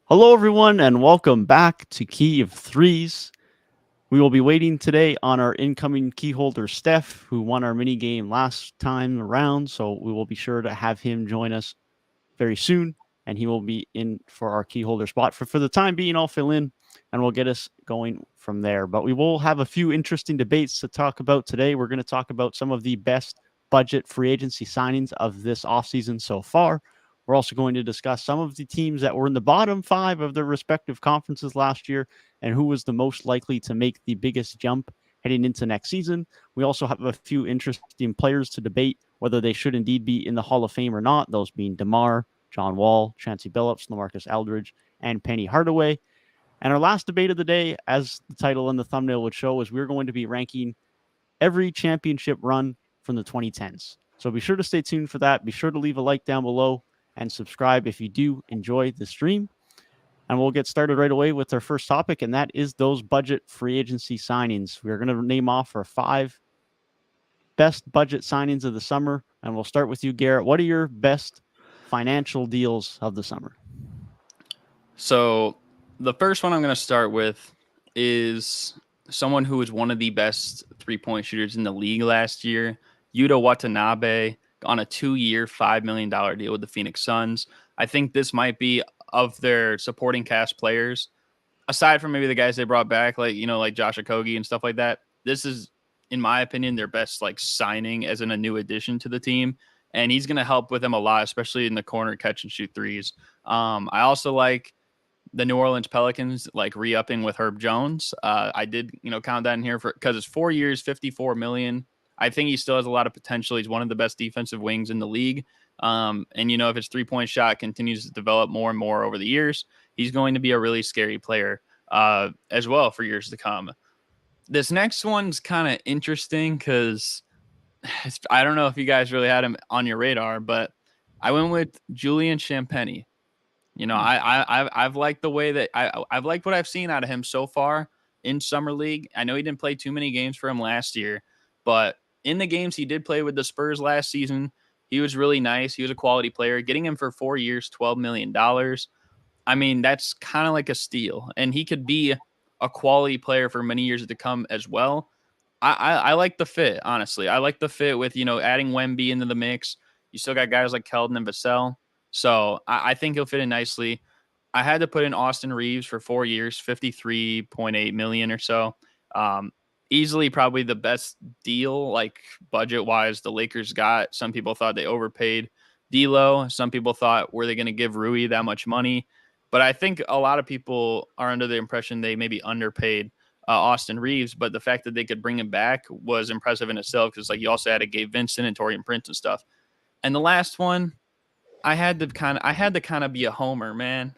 Hello, everyone, and welcome back to Key of Threes. We will be waiting today on our incoming key holder, Steph, who won our mini game last time around. So we will be sure to have him join us very soon, and he will be in for our key holder spot. For the time being, I'll fill in, and we'll get us going from there. But we will have a few interesting debates to talk about today. We're going to talk about some of the best budget free agency signings of this offseason so far. We're also going to discuss some of the teams that were in the bottom five of their respective conferences last year and who was the most likely to make the biggest jump heading into next season. We also have a few interesting players to debate whether they should indeed be in the Hall of Fame or not, those being DeMar, John Wall, Chauncey Billups, LaMarcus Aldridge, and Penny Hardaway. And our last debate of the day, as the title and the thumbnail would show, is we're going to be ranking every championship run from the 2010s. So be sure to stay tuned for that. Be sure to leave a like down below and subscribe if you do enjoy the stream. And we'll get started right away with our first topic, and that is those budget free agency signings. We're going to name off our 5 best budget signings of the summer, and we'll start with you, Garrett. What are your best financial deals of the summer? So the first one I'm going to start with is someone who was one of the best three-point shooters in the league last year, Yuta Watanabe, on a 2-year, $5 million deal with the Phoenix Suns. I think this might be, of their supporting cast players, aside from maybe the guys they brought back, like Josh Okogie and stuff like that, this is, in my opinion, their best signing as a new addition to the team. And he's going to help with them a lot, especially in the corner catch and shoot threes. I also like the New Orleans Pelicans re-upping with Herb Jones. I did count that in here because it's 4 years, $54 million. I think he still has a lot of potential. He's one of the best defensive wings in the league. And if his 3-point shot continues to develop more and more over the years, he's going to be a really scary player as well for years to come. This next one's kind of interesting because I don't know if you guys really had him on your radar, but I went with Julian Champagnie. I've liked the way that I've liked what I've seen out of him so far in Summer League. I know he didn't play too many games for him last year, but in the games he did play with the Spurs last season, he was really nice. He was a quality player. Getting him for 4 years, $12 million. I mean, that's kind of like a steal, and he could be a quality player for many years to come as well. I like the fit, honestly. I like the fit with, adding Wemby into the mix. You still got guys like Keldon and Vassell. So I think he'll fit in nicely. I had to put in Austin Reeves for 4 years, $53.8 million or so. Easily probably the best deal, budget-wise, the Lakers got. Some people thought they overpaid D'Lo. Some people thought, were they going to give Rui that much money? But I think a lot of people are under the impression they maybe underpaid Austin Reeves, but the fact that they could bring him back was impressive in itself because you also had a Gabe Vincent and Taurean Prince and stuff. And the last one, I had to kind of be a homer, man.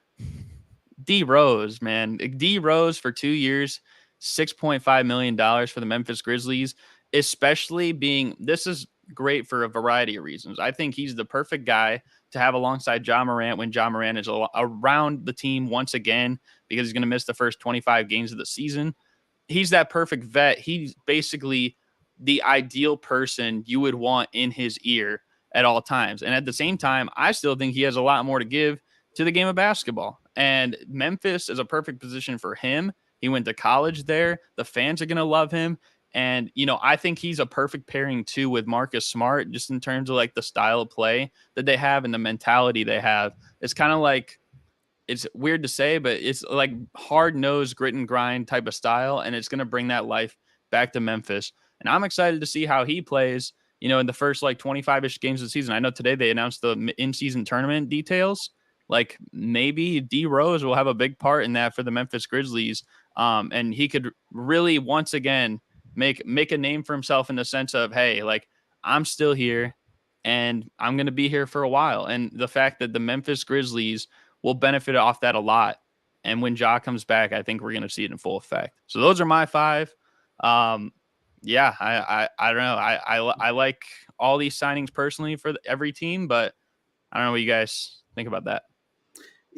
D Rose, man. D Rose for 2 years, $6.5 million for the Memphis Grizzlies, especially this is great for a variety of reasons. I think he's the perfect guy to have alongside Ja Morant when Ja Morant is around the team once again because he's going to miss the first 25 games of the season. He's that perfect vet. He's basically the ideal person you would want in his ear at all times. And at the same time, I still think he has a lot more to give to the game of basketball. And Memphis is a perfect position for him. He went to college there. The fans are going to love him. And, I think he's a perfect pairing too with Marcus Smart, just in terms of the style of play that they have and the mentality they have. It's kind of it's weird to say, but it's hard-nosed grit and grind type of style, and it's going to bring that life back to Memphis. And I'm excited to see how he plays, in the first 25-ish games of the season. I know today they announced the in-season tournament details. Maybe D Rose will have a big part in that for the Memphis Grizzlies. And he could really, once again, make a name for himself in the sense of, hey, I'm still here and I'm going to be here for a while. And the fact that the Memphis Grizzlies will benefit off that a lot. And when Ja comes back, I think we're going to see it in full effect. So those are my 5. Yeah, I don't know. I like all these signings personally for every team, but I don't know what you guys think about that.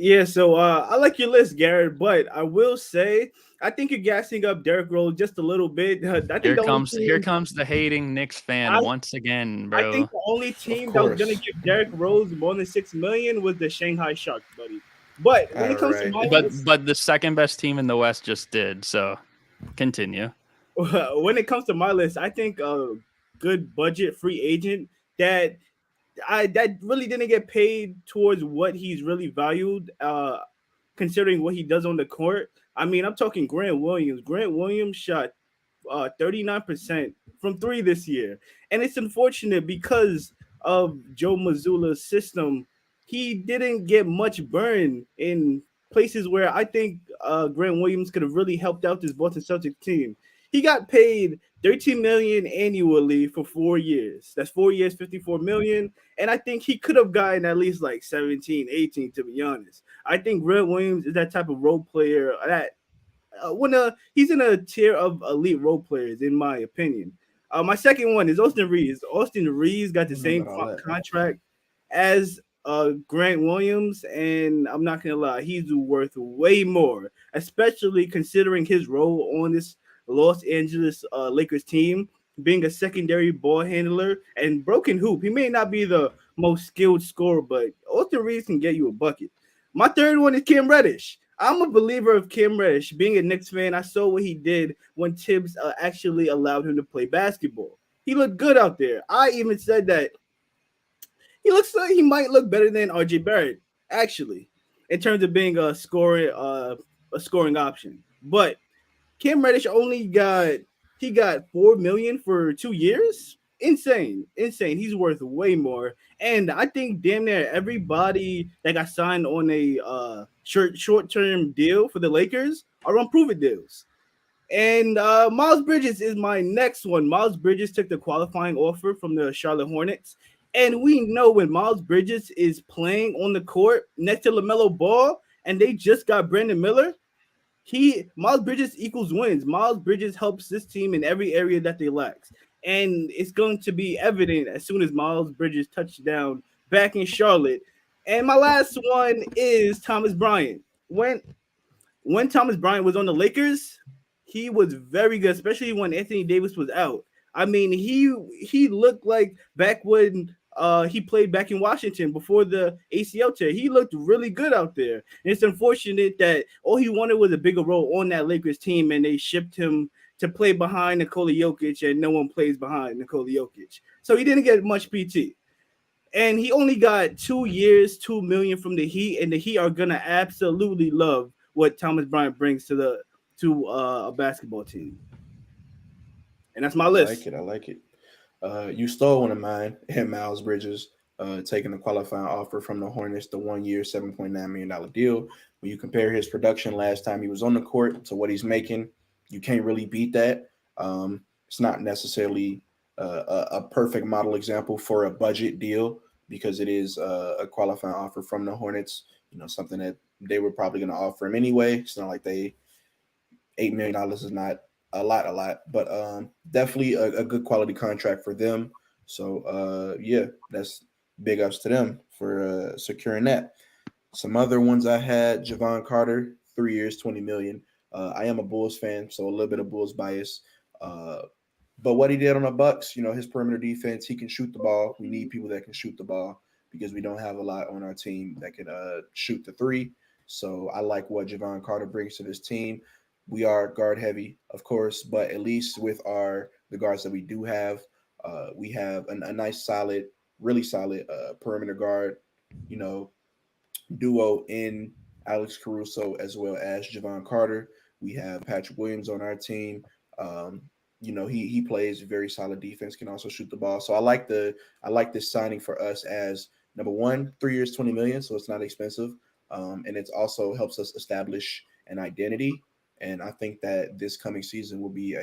Yeah, so I like your list, Garrett, but I will say I think you're gassing up Derrick Rose just a little bit. I think Here comes the hating Knicks fan once again, bro. I think the only team that was gonna give Derrick Rose more than $6 million was the Shanghai Sharks, buddy. But when it All comes to right. my But list, but the second best team in the West just did. So continue. when it comes to my list, I think a good budget free agent that that really didn't get paid towards what he's really valued, considering what he does on the court. I mean, I'm talking Grant Williams. Grant Williams shot 39% from three this year. And it's unfortunate because of Joe Mazzulla's system. He didn't get much burn in places where I think Grant Williams could have really helped out this Boston Celtics team. He got paid 13 million annually for 4 years. That's 4 years, 54 million. And I think he could have gotten at least like 17, 18, to be honest. I think Grant Williams is that type of role player that he's in a tier of elite role players, in my opinion. My second one is Austin Reeves. Austin Reeves got the I don't know same about all that. contract as Grant Williams, and I'm not gonna lie, he's worth way more, especially considering his role on this Los Angeles Lakers team, being a secondary ball handler and broken hoop. He may not be the most skilled scorer, but Austin Reeves can get you a bucket. My third one is Cam Reddish. I'm a believer of Cam Reddish. Being a Knicks fan, I saw what he did when Tibbs actually allowed him to play basketball. He looked good out there. I even said that he looks like he might look better than RJ Barrett, actually, in terms of being a scoring option. But Cam Reddish only got 4 million for 2 years. Insane, insane. He's worth way more. And I think damn near everybody that got signed on a short term deal for the Lakers are on prove it deals. And Miles Bridges is my next one. Miles Bridges took the qualifying offer from the Charlotte Hornets. And we know when Miles Bridges is playing on the court next to LaMelo Ball and they just got Brandon Miller, Miles Bridges equals wins. Miles Bridges helps this team in every area that they lack. And it's going to be evident as soon as Miles Bridges touches down back in Charlotte. And my last one is Thomas Bryant. When Thomas Bryant was on the Lakers, he was very good, especially when Anthony Davis was out. I mean, he looked like back when he played back in Washington before the ACL tear. He looked really good out there. And it's unfortunate that all he wanted was a bigger role on that Lakers team, and they shipped him to play behind Nikola Jokic, and no one plays behind Nikola Jokic. So he didn't get much PT. And he only got 2 years, 2 million from the Heat, and the Heat are gonna absolutely love what Thomas Bryant brings to a basketball team. And that's my I like list. it. I like it. You stole one of mine, and Miles Bridges, taking the qualifying offer from the Hornets, the 1 year, $7.9 million deal. When you compare his production last time he was on the court to what he's making, you can't really beat that. It's not necessarily a perfect model example for a budget deal because it is a qualifying offer from the Hornets. You know, something that they were probably going to offer him anyway. It's not like $8 million is not a lot, but definitely a good quality contract for them. So yeah, that's big ups to them for securing that. Some other ones I had: Javon Carter, 3 years, 20 million. I am a Bulls fan, so a little bit of Bulls bias. Uh, but what he did on the Bucks, you know, his perimeter defense, he can shoot the ball. We need people that can shoot the ball because we don't have a lot on our team that can shoot the three. So I like what Javon Carter brings to this team. We are guard heavy, of course, but at least with the guards that we do have, we have a nice, solid, really solid perimeter guard, you know, duo in Alex Caruso as well as Javon Carter. We have Patrick Williams on our team. Um, you know, he plays very solid defense, can also shoot the ball. So I like this signing for us as number one, 3 years, 20 million. So it's not expensive. And it also helps us establish an identity. And I think that this coming season will be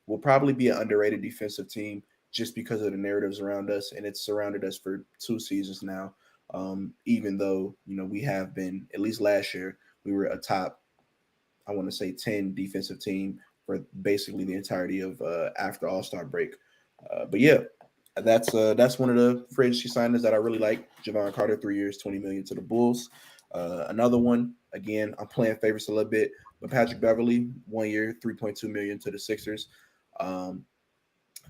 will probably be an underrated defensive team just because of the narratives around us. And it's surrounded us for 2 seasons now. Even though, you know, we have been, at least last year, we were a top, I want to say 10 defensive team for basically the entirety of after All-Star break. But yeah, that's one of the free agency signings that I really like. Javon Carter, 3 years, 20 million to the Bulls. Another one, again, I'm playing favorites a little bit, but Patrick Beverly, 1 year, 3.2 million to the Sixers.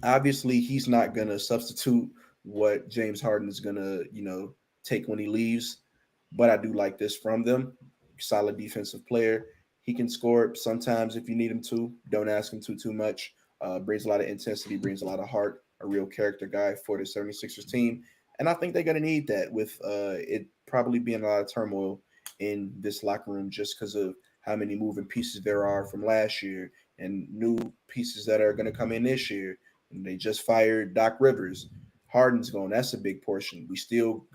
Obviously, he's not gonna substitute what James Harden is gonna, you know, take when he leaves. but I do like this from them. Solid defensive player. He can score sometimes if you need him to. Don't ask him to too much. Brings a lot of intensity, brings a lot of heart, a real character guy for the 76ers team. And I think they're going to need that with it probably being a lot of turmoil in this locker room just because of how many moving pieces there are from last year and new pieces that are going to come in this year. And they just fired Doc Rivers. Harden's gone. That's a big portion. We still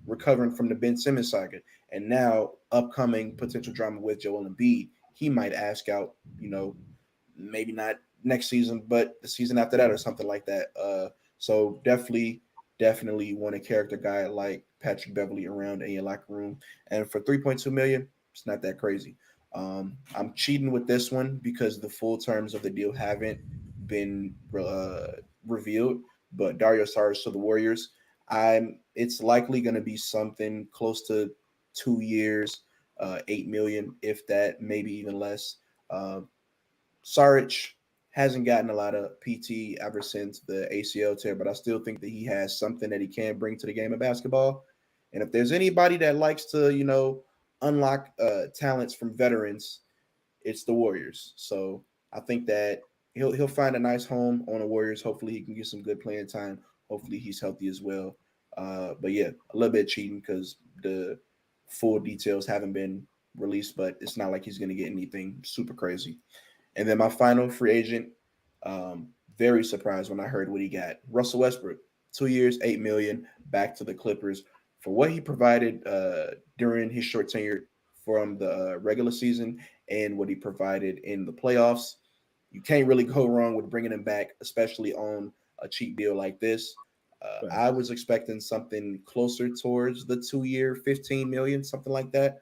recovering from the Ben Simmons saga. And now upcoming potential drama with Joel Embiid. He might ask out, maybe not next season, but the season after that or something like that. So definitely want a character guy like Patrick Beverley around in your locker room. And for $3.2 million, it's not that crazy. I'm cheating with this one because the full terms of the deal haven't been revealed. But Dario Saric to the Warriors, it's likely going to be something close to 2 years, $8 million, if that, maybe even less. Saric hasn't gotten a lot of PT ever since the ACL tear, but I still think that he has something that he can bring to the game of basketball. And if there's anybody that likes to, unlock talents from veterans, it's the Warriors. So I think that he'll find a nice home on the Warriors. Hopefully he can get some good playing time. Hopefully he's healthy as well. But yeah, a little bit cheating because the full details haven't been released, but it's not like he's going to get anything super crazy. And then my final free agent, very surprised when I heard what he got. Russell Westbrook, 2 years, $8 million, back to the Clippers for what he provided during his short tenure from the regular season and what he provided in the playoffs. You can't really go wrong with bringing him back, especially on a cheap deal like this. I was expecting something closer towards the 2 year, $15 million, something like that.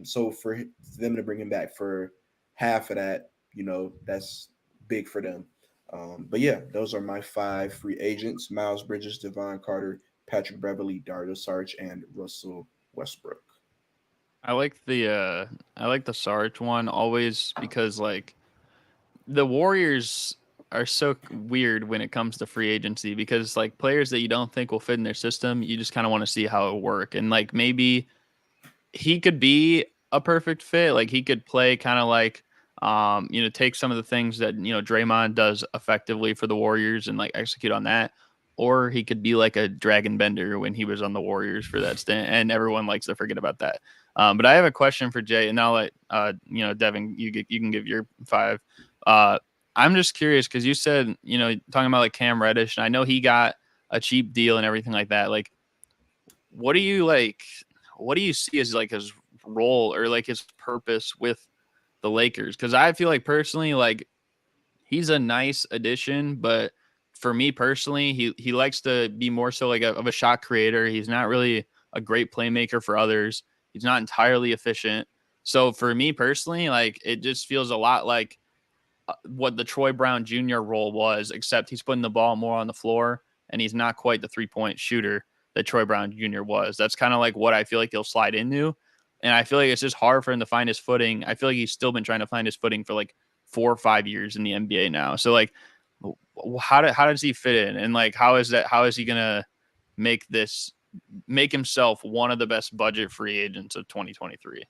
So for them to bring him back for half of that, that's big for them. But yeah, those are my 5 free agents: Miles Bridges, Devon Carter, Patrick Beverley, Dario Saric, and Russell Westbrook. I like the Saric one always because like the Warriors are so weird when it comes to free agency because like players that you don't think will fit in their system, you just kind of want to see how it will work. And like maybe he could be a perfect fit. Like he could play kind of like take some of the things that Draymond does effectively for the Warriors and like execute on that. Or he could be like a Dragon Bender when he was on the Warriors for that stint, and everyone likes to forget about that. But I have a question for Jay, and I'll let Devin, you can give your 5. I'm just curious because you said talking about like Cam Reddish, and I know he got a cheap deal and everything like that. Like, what do you see as like his role or like his purpose with the Lakers? Because I feel like personally, like he's a nice addition, but for me personally, he likes to be more so like of a shot creator. He's not really a great playmaker for others. He's not entirely efficient. So for me personally, like it just feels a lot like what the Troy Brown Jr. role was, except he's putting the ball more on the floor and he's not quite the 3-point shooter that Troy Brown Jr. was. That's kind of like what I feel like he'll slide into. And I feel like it's just hard for him to find his footing. I feel like he's still been trying to find his footing for like 4 or 5 years in the NBA now. So like, how does he fit in? And like, how is he going to make himself one of the best budget free agents of 2023?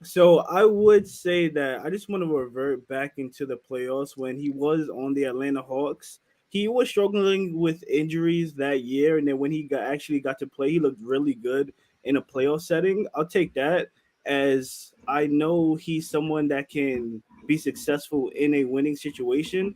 So I would say that I just want to revert back into the playoffs when he was on the Atlanta Hawks. He was struggling with injuries that year, and then when he actually got to play, he looked really good in a playoff setting. I'll take that, as I know he's someone that can be successful in a winning situation.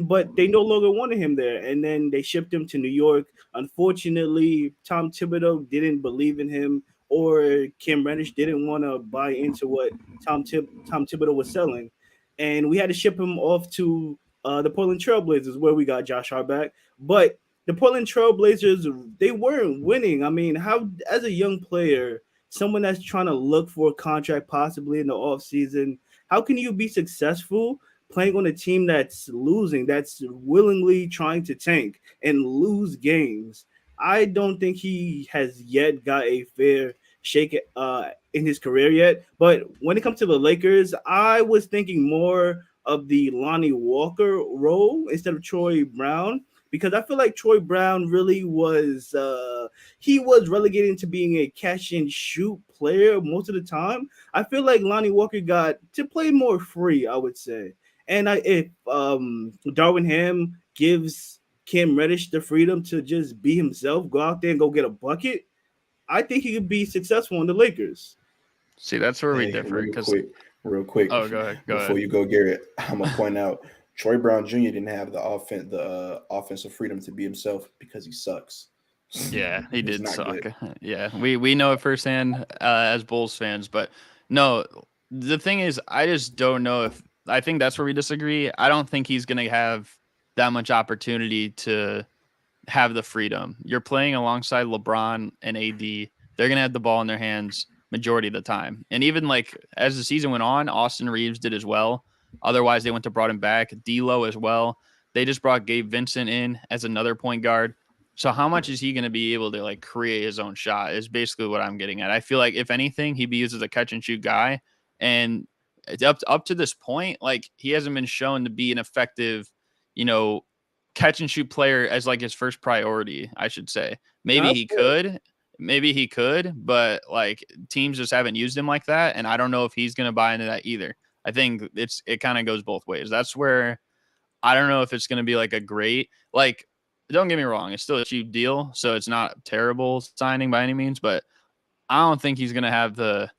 But they no longer wanted him there, and then they shipped him to New York. Unfortunately, Tom Thibodeau didn't believe in him, or Cam Reddish didn't want to buy into what Tom Thibodeau was selling, and we had to ship him off to the Portland Trail Blazers, where we got Josh Hart back. But the Portland Trail Blazers, they weren't winning. I mean, how, as a young player, someone that's trying to look for a contract possibly in the offseason, how can you be successful playing on a team that's losing, that's willingly trying to tank and lose games? I don't think he has yet got a fair shake in his career yet. But when it comes to the Lakers, I was thinking more of the Lonnie Walker role instead of Troy Brown, because I feel like Troy Brown really was he was relegated to being a catch and shoot player most of the time. I feel like Lonnie Walker got to play more free, I would say. And if Darvin Ham gives Cam Reddish the freedom to just be himself, go out there and go get a bucket, I think he could be successful in the Lakers. See, that's where we differ. Real quick. Oh, go ahead. Before you go, Garrett, I'm gonna point out Troy Brown Jr. didn't have the offensive freedom to be himself because he sucks. Yeah, he did suck. Good. Yeah, we know it firsthand as Bulls fans. But no, the thing is, I just don't know if I think that's where we disagree. I don't think he's going to have that much opportunity to have the freedom. You're playing alongside LeBron and AD. They're going to have the ball in their hands majority of the time. And even like as the season went on, Austin Reeves did as well. Otherwise, they went to brought him back. D'Lo as well. They just brought Gabe Vincent in as another point guard. So how much is he going to be able to like create his own shot is basically what I'm getting at. I feel like if anything, he'd be used as a catch and shoot guy. And it's up to this point, like he hasn't been shown to be an effective, catch and shoot player as like his first priority, I should say. Maybe he could, but like teams just haven't used him like that. And I don't know if he's going to buy into that either. I think it kind of goes both ways. That's where I don't know if it's going to be like a great, like, don't get me wrong, it's still a cheap deal, so it's not a terrible signing by any means, but I don't think he's going to have the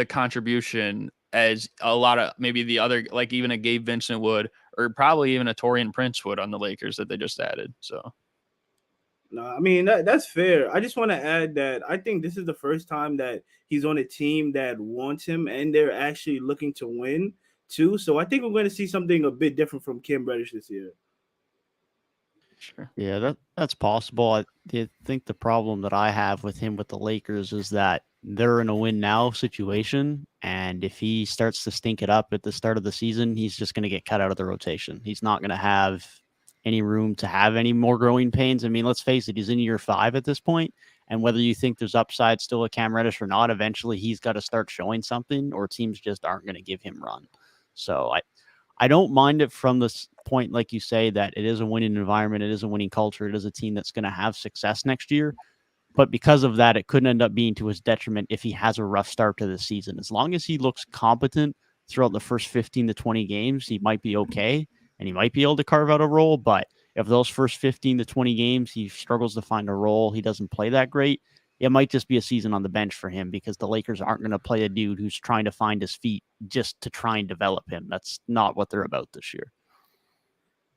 contribution as a lot of maybe the other, like even a Gabe Vincent would, or probably even a Taurean Prince would on the Lakers that they just added. So, no, I mean that's fair. I just want to add that I think this is the first time that he's on a team that wants him, and they're actually looking to win too. So I think we're going to see something a bit different from Cam Reddish this year. Sure. Yeah, that's possible. I think the problem that I have with him with the Lakers is that they're in a win now situation, and if he starts to stink it up at the start of the season, he's just going to get cut out of the rotation. He's not going to have any room to have any more growing pains. I mean, let's face it, he's in year 5 at this point, and whether you think there's upside still at Cam Reddish or not, eventually he's got to start showing something, or teams just aren't going to give him run. So I don't mind it from this point, like you say, that it is a winning environment, it is a winning culture, it is a team that's going to have success next year. But because of that, it couldn't end up being to his detriment if he has a rough start to the season. As long as he looks competent throughout the first 15 to 20 games, he might be okay, and he might be able to carve out a role. But if those first 15 to 20 games, he struggles to find a role, he doesn't play that great, it might just be a season on the bench for him, because the Lakers aren't going to play a dude who's trying to find his feet just to try and develop him. That's not what they're about this year.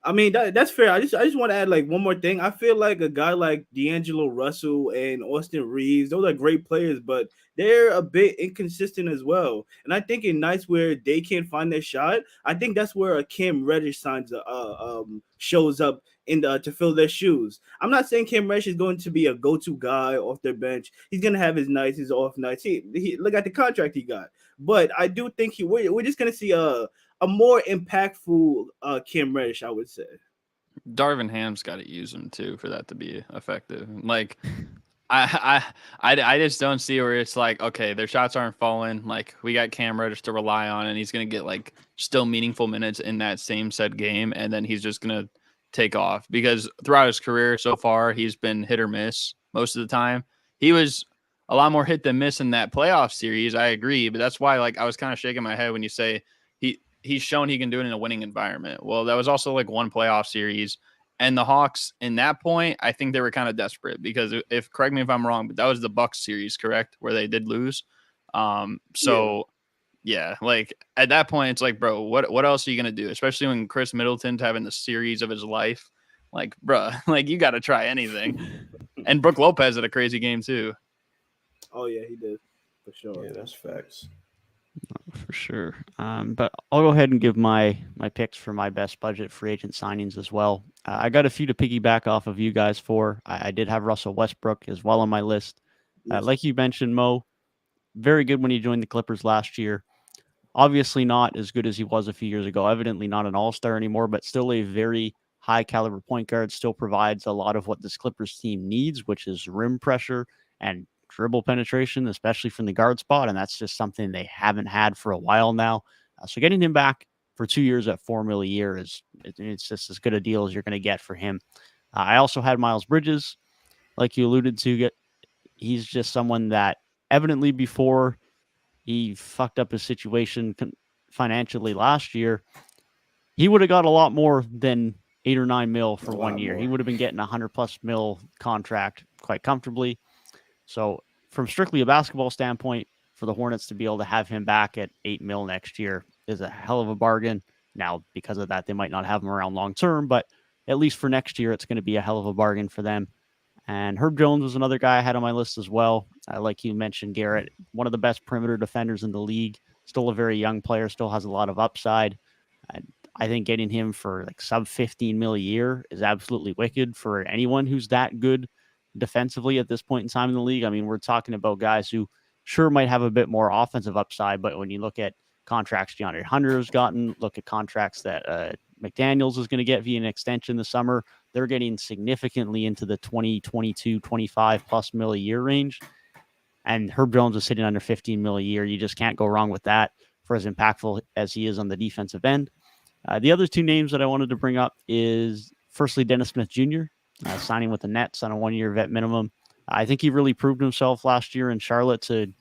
I mean, that's fair. I just want to add like one more thing. I feel like a guy like D'Angelo Russell and Austin Reeves, those are great players, but they're a bit inconsistent as well. And I think in nights where they can't find their shot, I think that's where a Cam Reddish shows up to fill their shoes. I'm not saying Cam Reddish is going to be a go-to guy off their bench. He's gonna have his nights, his off nights. He look at the contract he got. But I do think we're just gonna see a more impactful Cam Reddish, I would say. Darvin Ham's got to use him too for that to be effective. Like, I just don't see where it's like, okay, their shots aren't falling. Like, we got Cam Reddish to rely on, and he's gonna get like still meaningful minutes in that same said game, and then he's just gonna take off, because throughout his career so far, he's been hit or miss most of the time. He was a lot more hit than miss in that playoff series. I agree, but that's why like I was kind of shaking my head when you say he's shown he can do it in a winning environment. Well, that was also like one playoff series, and the Hawks in that point, I think they were kind of desperate, because if correct me if I'm wrong, but that was the Bucks series, correct, where they did lose. Yeah, like at that point, it's like, bro, what else are you gonna do? Especially when Chris Middleton's having the series of his life. Like, bro, like you got to try anything. And Brook Lopez had a crazy game too. Oh yeah, he did for sure. Yeah, that's facts. For sure. But I'll go ahead and give my picks for my best budget free agent signings as well. I got a few to piggyback off of you guys for. I did have Russell Westbrook as well on my list. Like you mentioned, Mo, very good when he joined the Clippers last year. Obviously not as good as he was a few years ago. Evidently not an all-star anymore, but still a very high caliber point guard. Still provides a lot of what this Clippers team needs, which is rim pressure and dribble penetration, especially from the guard spot. And that's just something they haven't had for a while now. So getting him back for 2 years at $4 million a year it's just as good a deal as you're going to get for him. I also had Miles Bridges, like you alluded to. He's just someone that evidently before he fucked up his situation financially last year, he would have got a lot more than 8 or 9 mil for 1 year. He would have been getting $100+ mil contract quite comfortably. So from strictly a basketball standpoint, for the Hornets to be able to have him back at 8 mil next year is a hell of a bargain. Now, because of that, they might not have him around long term, but at least for next year, it's going to be a hell of a bargain for them. And Herb Jones was another guy I had on my list as well. Like you mentioned, Garrett, one of the best perimeter defenders in the league, still a very young player, still has a lot of upside. I think getting him for like sub 15 mil a year is absolutely wicked for anyone who's that good defensively at this point in time in the league. I mean, we're talking about guys who sure might have a bit more offensive upside, but when you look at contracts DeAndre Hunter has gotten, look at contracts that McDaniels is going to get via an extension this summer, they're getting significantly into the 20, 22, 25+ mil a year range. And Herb Jones is sitting under 15 mil a year. You just can't go wrong with that for as impactful as he is on the defensive end. The other two names that I wanted to bring up is firstly Dennis Smith Jr., signing with the Nets on a 1-year vet minimum. I think he really proved himself last year in Charlotte to,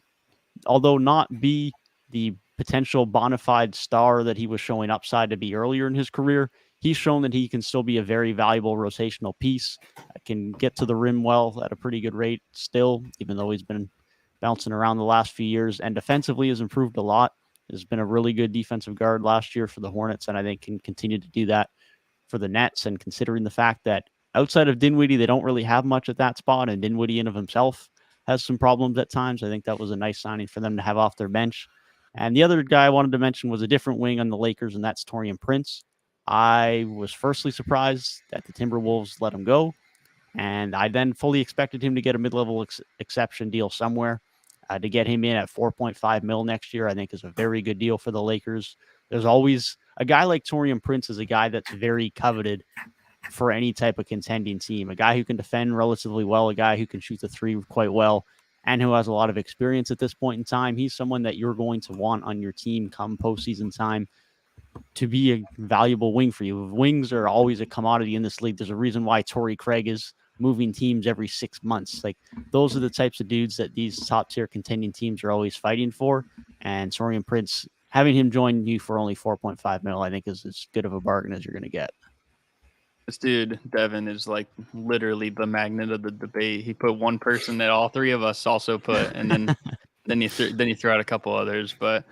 although not be the potential bona fide star that he was showing upside to be earlier in his career, he's shown that he can still be a very valuable rotational piece, can get to the rim well at a pretty good rate still, even though he's been bouncing around the last few years, and defensively has improved a lot. Has been a really good defensive guard last year for the Hornets, and I think can continue to do that for the Nets. And considering the fact that outside of Dinwiddie, they don't really have much at that spot, and Dinwiddie in of himself has some problems at times, I think that was a nice signing for them to have off their bench. And the other guy I wanted to mention was a different wing on the Lakers, and that's Taurean Prince. I was firstly surprised that the Timberwolves let him go, and I then fully expected him to get a mid-level exception deal somewhere. To get him in at 4.5 mil next year, I think is a very good deal for the Lakers. There's always a guy like Taurean Prince is a guy that's very coveted for any type of contending team, a guy who can defend relatively well, a guy who can shoot the three quite well, and who has a lot of experience at this point in time. He's someone that you're going to want on your team come postseason time to be a valuable wing for you. Wings are always a commodity in this league. There's a reason why Torrey Craig is moving teams every 6 months. Like, those are the types of dudes that these top tier contending teams are always fighting for. And Taurean Prince, having him join you for only 4.5 mil, I think is as good of a bargain as you're going to get. This dude, Devin, is like literally the magnet of the debate. He put one person that all three of us also put, and then you threw out a couple others. But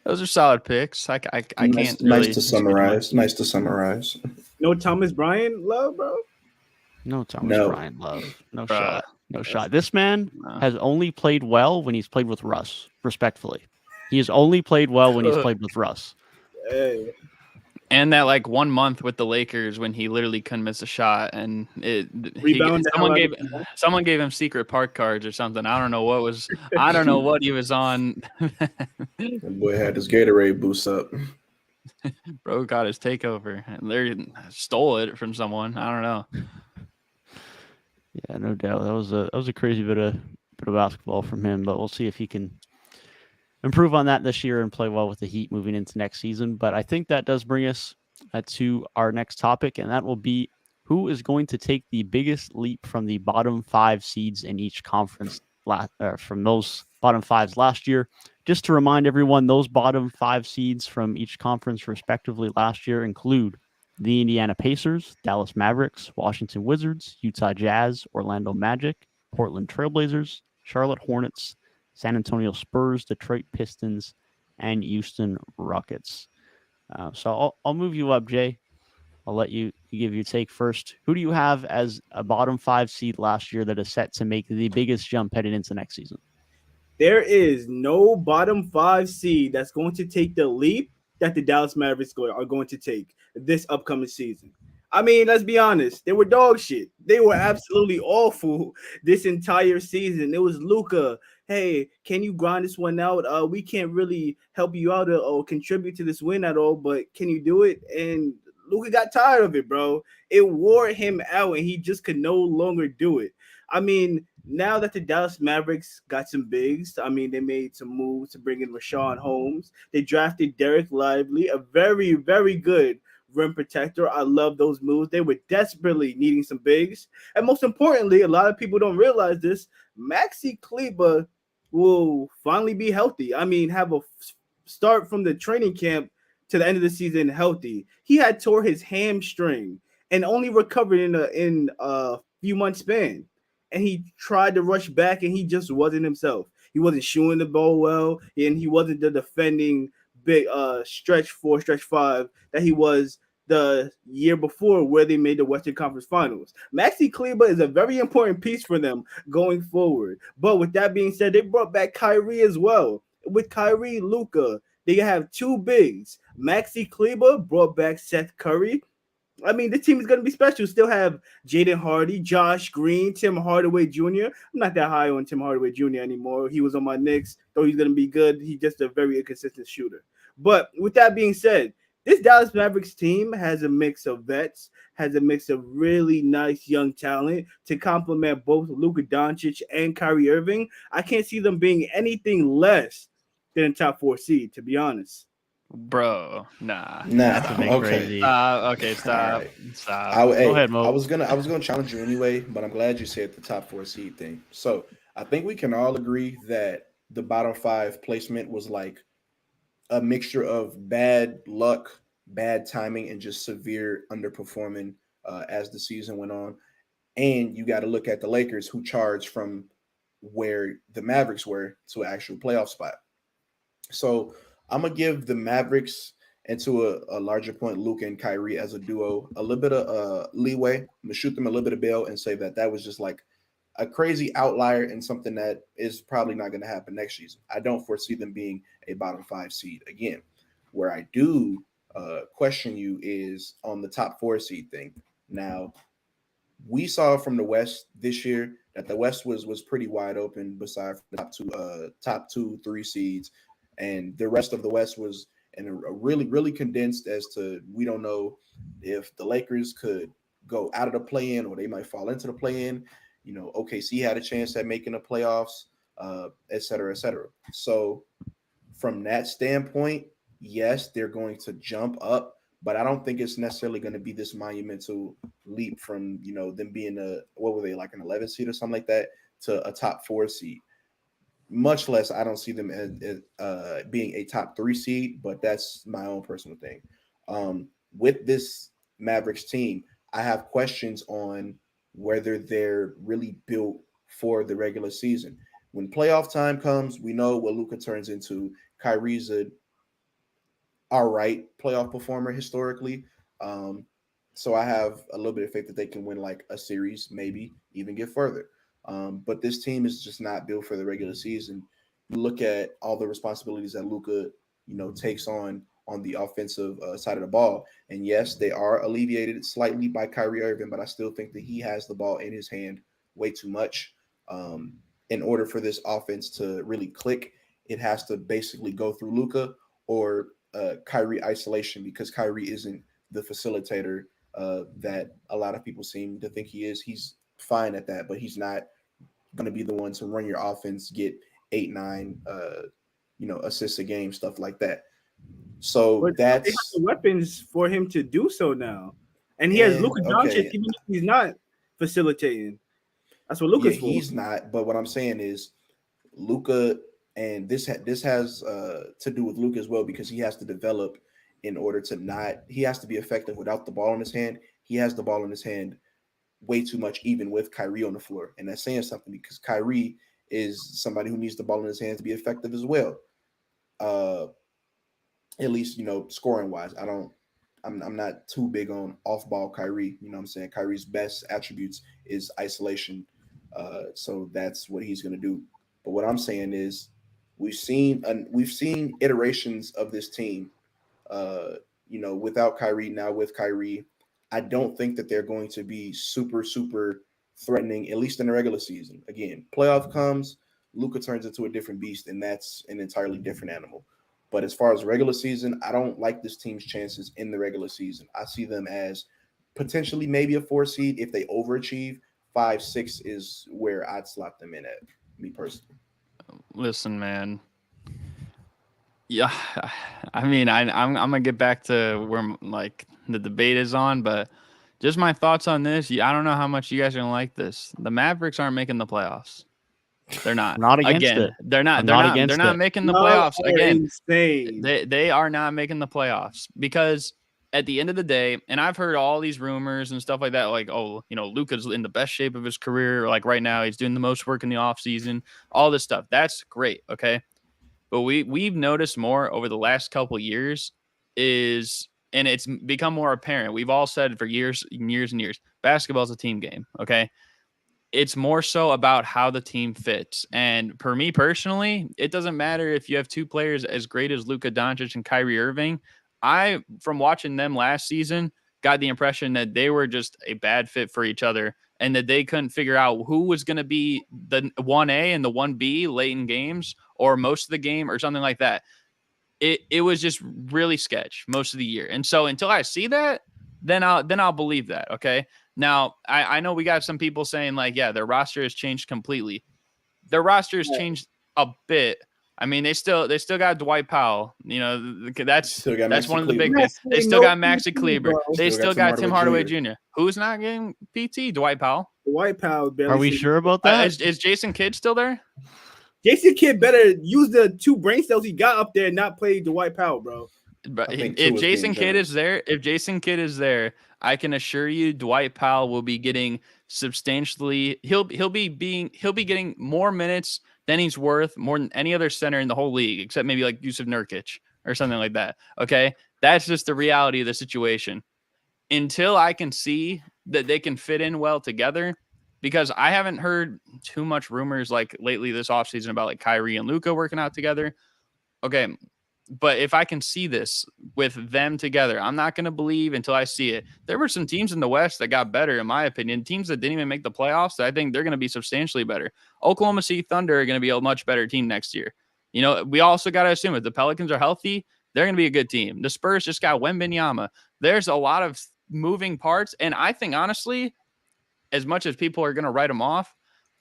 those are solid picks. I can't really. Nice to summarize. Nice to summarize. No Thomas Bryant love, bro. No Thomas Bryant love. No shot. No shot. This man has only played well when he's played with Russ. Respectfully, he has only played well when he's played with Russ. Hey. And that like 1 month with the Lakers when he literally couldn't miss a shot, and someone gave him secret park cards or something. I don't know what he was on. That boy had his Gatorade boost up. Bro got his takeover. They stole it from someone. I don't know. Yeah, no doubt. That was a crazy bit of basketball from him, but we'll see if he can improve on that this year and play well with the Heat moving into next season. But I think that does bring us to our next topic, and that will be who is going to take the biggest leap from the bottom 5 seeds in each conference from those bottom 5s last year. Just to remind everyone, those bottom 5 seeds from each conference respectively last year include the Indiana Pacers, Dallas Mavericks, Washington Wizards, Utah Jazz, Orlando Magic, Portland Trailblazers, Charlotte Hornets, San Antonio Spurs, Detroit Pistons, and Houston Rockets. So I'll move you up, Jay. I'll let you give your take first. Who do you have as a bottom 5 seed last year that is set to make the biggest jump headed into next season? There is no bottom 5 seed that's going to take the leap that the Dallas Mavericks are going to take this upcoming season. I mean, let's be honest. They were dog shit. They were absolutely awful this entire season. It was Luka. Hey, can you grind this one out? We can't really help you out or contribute to this win at all, but can you do it? And Luka got tired of it, bro. It wore him out, and he just could no longer do it. I mean, now that the Dallas Mavericks got some bigs, I mean, they made some moves to bring in Rashawn Holmes. They drafted Derek Lively, a very, very good rim protector. I love those moves. They were desperately needing some bigs. And most importantly, a lot of people don't realize this, Maxi Kleber will finally be healthy. I mean, have a start from the training camp to the end of the season healthy. He had tore his hamstring and only recovered in a few months span. And he tried to rush back, and he just wasn't himself. He wasn't shooting the ball well, and he wasn't the defending big stretch 4, stretch 5 that he was the year before, where they made the Western Conference Finals. Maxi Kleber is a very important piece for them going forward. But with that being said, they brought back Kyrie as well. With Kyrie, Luka, they have two bigs. Maxi Kleber brought back Seth Curry. I mean, the team is going to be special. Still have Jaden Hardy, Josh Green, Tim Hardaway Jr. I'm not that high on Tim Hardaway Jr. anymore. He was on my Knicks, though he's going to be good. He's just a very inconsistent shooter. But with that being said, this Dallas Mavericks team has a mix of vets, has a mix of really nice young talent to complement both Luka Doncic and Kyrie Irving. I can't see them being anything less than a top 4 seed, to be honest. Bro, nah. That's a bit okay. crazy. Okay, stop. All right. Stop. Go ahead, Mo. I was gonna challenge you anyway, but I'm glad you said the top 4 seed thing. So I think we can all agree that the bottom 5 placement was like a mixture of bad luck, bad timing, and just severe underperforming as the season went on. And you got to look at the Lakers, who charged from where the Mavericks were to an actual playoff spot. So I'm gonna give the Mavericks, and to a larger point, Luka and Kyrie as a duo, a little bit of leeway. I'm gonna shoot them a little bit of bail and say that was just like a crazy outlier and something that is probably not going to happen next season. I don't foresee them being a bottom 5 seed again. Where I do question you is on the top 4 seed thing. Now, we saw from the West this year that the West was pretty wide open, besides the top two, 3 seeds, and the rest of the West was in a really condensed as to, we don't know if the Lakers could go out of the play-in or they might fall into the play-in. You know, OKC had a chance at making the playoffs, et cetera, et cetera. So from that standpoint, yes, they're going to jump up, but I don't think it's necessarily going to be this monumental leap from, you know, them being what were they, like an 11 seed or something like that, to a top 4 seed. Much less, I don't see them as being a top 3 seed, but that's my own personal thing. With this Mavericks team, I have questions on whether they're really built for the regular season. When playoff time comes, we know what Luka turns into. Kyrie's a all right playoff performer historically. So I have a little bit of faith that they can win like a series, maybe even get further. But this team is just not built for the regular season. You look at all the responsibilities that Luka, you know, takes on the offensive side of the ball. And yes, they are alleviated slightly by Kyrie Irving, but I still think that he has the ball in his hand way too much. In order for this offense to really click, it has to basically go through Luka or Kyrie isolation, because Kyrie isn't the facilitator that a lot of people seem to think he is. He's fine at that, but he's not going to be the one to run your offense, get 8, 9, assists a game, stuff like that. So But that's they have the weapons for him to do so now, and he has Luka Doncic, even if he's not facilitating. That's what Luka's for. He's not. But what I'm saying is, Luka, and this has to do with Luka as well, because he has to develop in order to not. He has to be effective without the ball in his hand. He has the ball in his hand way too much, even with Kyrie on the floor, and that's saying something, because Kyrie is somebody who needs the ball in his hands to be effective as well. At least, you know, scoring wise. I'm not too big on off ball Kyrie. You know what I'm saying? Kyrie's best attributes is isolation. So that's what he's going to do. But what I'm saying is, we've seen iterations of this team, without Kyrie, now with Kyrie. I don't think that they're going to be super, super threatening, at least in the regular season. Again, playoff comes, Luka turns into a different beast, and that's an entirely different animal. But as far as regular season, I don't like this team's chances in the regular season. I see them as potentially maybe a 4 seed if they overachieve. 5, 6 is where I'd slot them in at, me personally. Listen, man. Yeah, I mean, I'm gonna get back to where like the debate is on, but just my thoughts on this. I don't know how much you guys are gonna like this. The Mavericks aren't making the playoffs. They're not. I'm not against Again, it. they're not. I'm They're not not. They're against not it. making the Y'all playoffs. are Again, insane. they are not making the playoffs because at the end of the day, and I've heard all these rumors and stuff like that, like, oh, Luka's in the best shape of his career. Like right now, he's doing the most work in the offseason, all this stuff. That's great. Okay. But we've noticed more over the last couple years and it's become more apparent. We've all said for years and years and years, basketball is a team game. Okay. It's more so about how the team fits. And for me personally, it doesn't matter if you have two players as great as Luka Doncic and Kyrie Irving. From watching them last season, got the impression that they were just a bad fit for each other and that they couldn't figure out who was going to be the 1A and the 1B late in games or most of the game or something like that. It was just really sketch most of the year. And so until I see that, then I'll believe that. Okay. Now I know we got some people saying like, yeah, their roster has changed completely. Their roster has changed a bit. I mean, they still got Dwight Powell. That's Still got one Maxi of the big Kleber. things. They still got Maxi Kleber. Bro. They still got Tim Hardaway Jr. Jr. Who's not getting PT? Dwight Powell. White Power barely. Are we sure about that? Is Jason Kidd still there? Jason Kidd better use the 2 brain cells he got up there and not play the White Power, bro. But I think if two is Jason being Kidd is there, I can assure you Dwight Powell will be getting substantially. He'll be getting more minutes than he's worth, more than any other center in the whole league, except maybe like Yusuf Nurkic or something like that. Okay, that's just the reality of the situation. Until I can see that they can fit in well together, because I haven't heard too much rumors like lately this offseason about like Kyrie and Luka working out together. Okay. But if I can see this with them together, I'm not going to believe until I see it. There were some teams in the West that got better, in my opinion. Teams that didn't even make the playoffs, I think they're going to be substantially better. Oklahoma City Thunder are going to be a much better team next year. We also got to assume if the Pelicans are healthy, they're going to be a good team. The Spurs just got Wembanyama. There's a lot of moving parts. And I think, honestly, as much as people are going to write them off,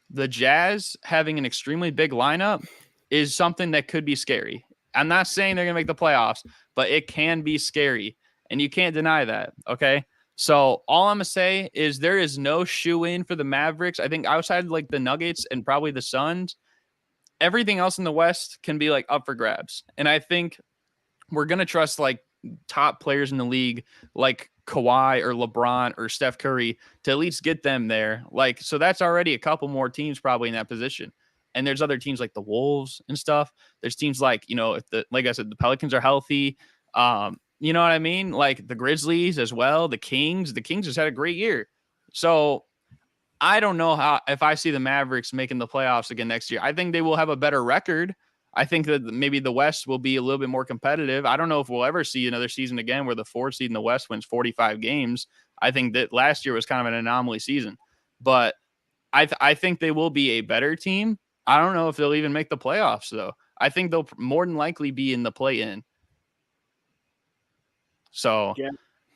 the Jazz having an extremely big lineup is something that could be scary. I'm not saying they're going to make the playoffs, but it can be scary, and you can't deny that, okay? So all I'm going to say is there is no shoe-in for the Mavericks. I think outside like the Nuggets and probably the Suns, everything else in the West can be like up for grabs. And I think we're going to trust like top players in the league like Kawhi or LeBron or Steph Curry to at least get them there. Like, so that's already a couple more teams probably in that position. And there's other teams like the Wolves and stuff. There's teams like, like I said, the Pelicans are healthy. You know what I mean? Like the Grizzlies as well. The Kings just had a great year. So I don't know if I see the Mavericks making the playoffs again next year. I think they will have a better record. I think that maybe the West will be a little bit more competitive. I don't know if we'll ever see another season again where the 4th seed in the West wins 45 games. I think that last year was kind of an anomaly season, but I think they will be a better team. I don't know if they'll even make the playoffs, though. I think they'll more than likely be in the play-in. So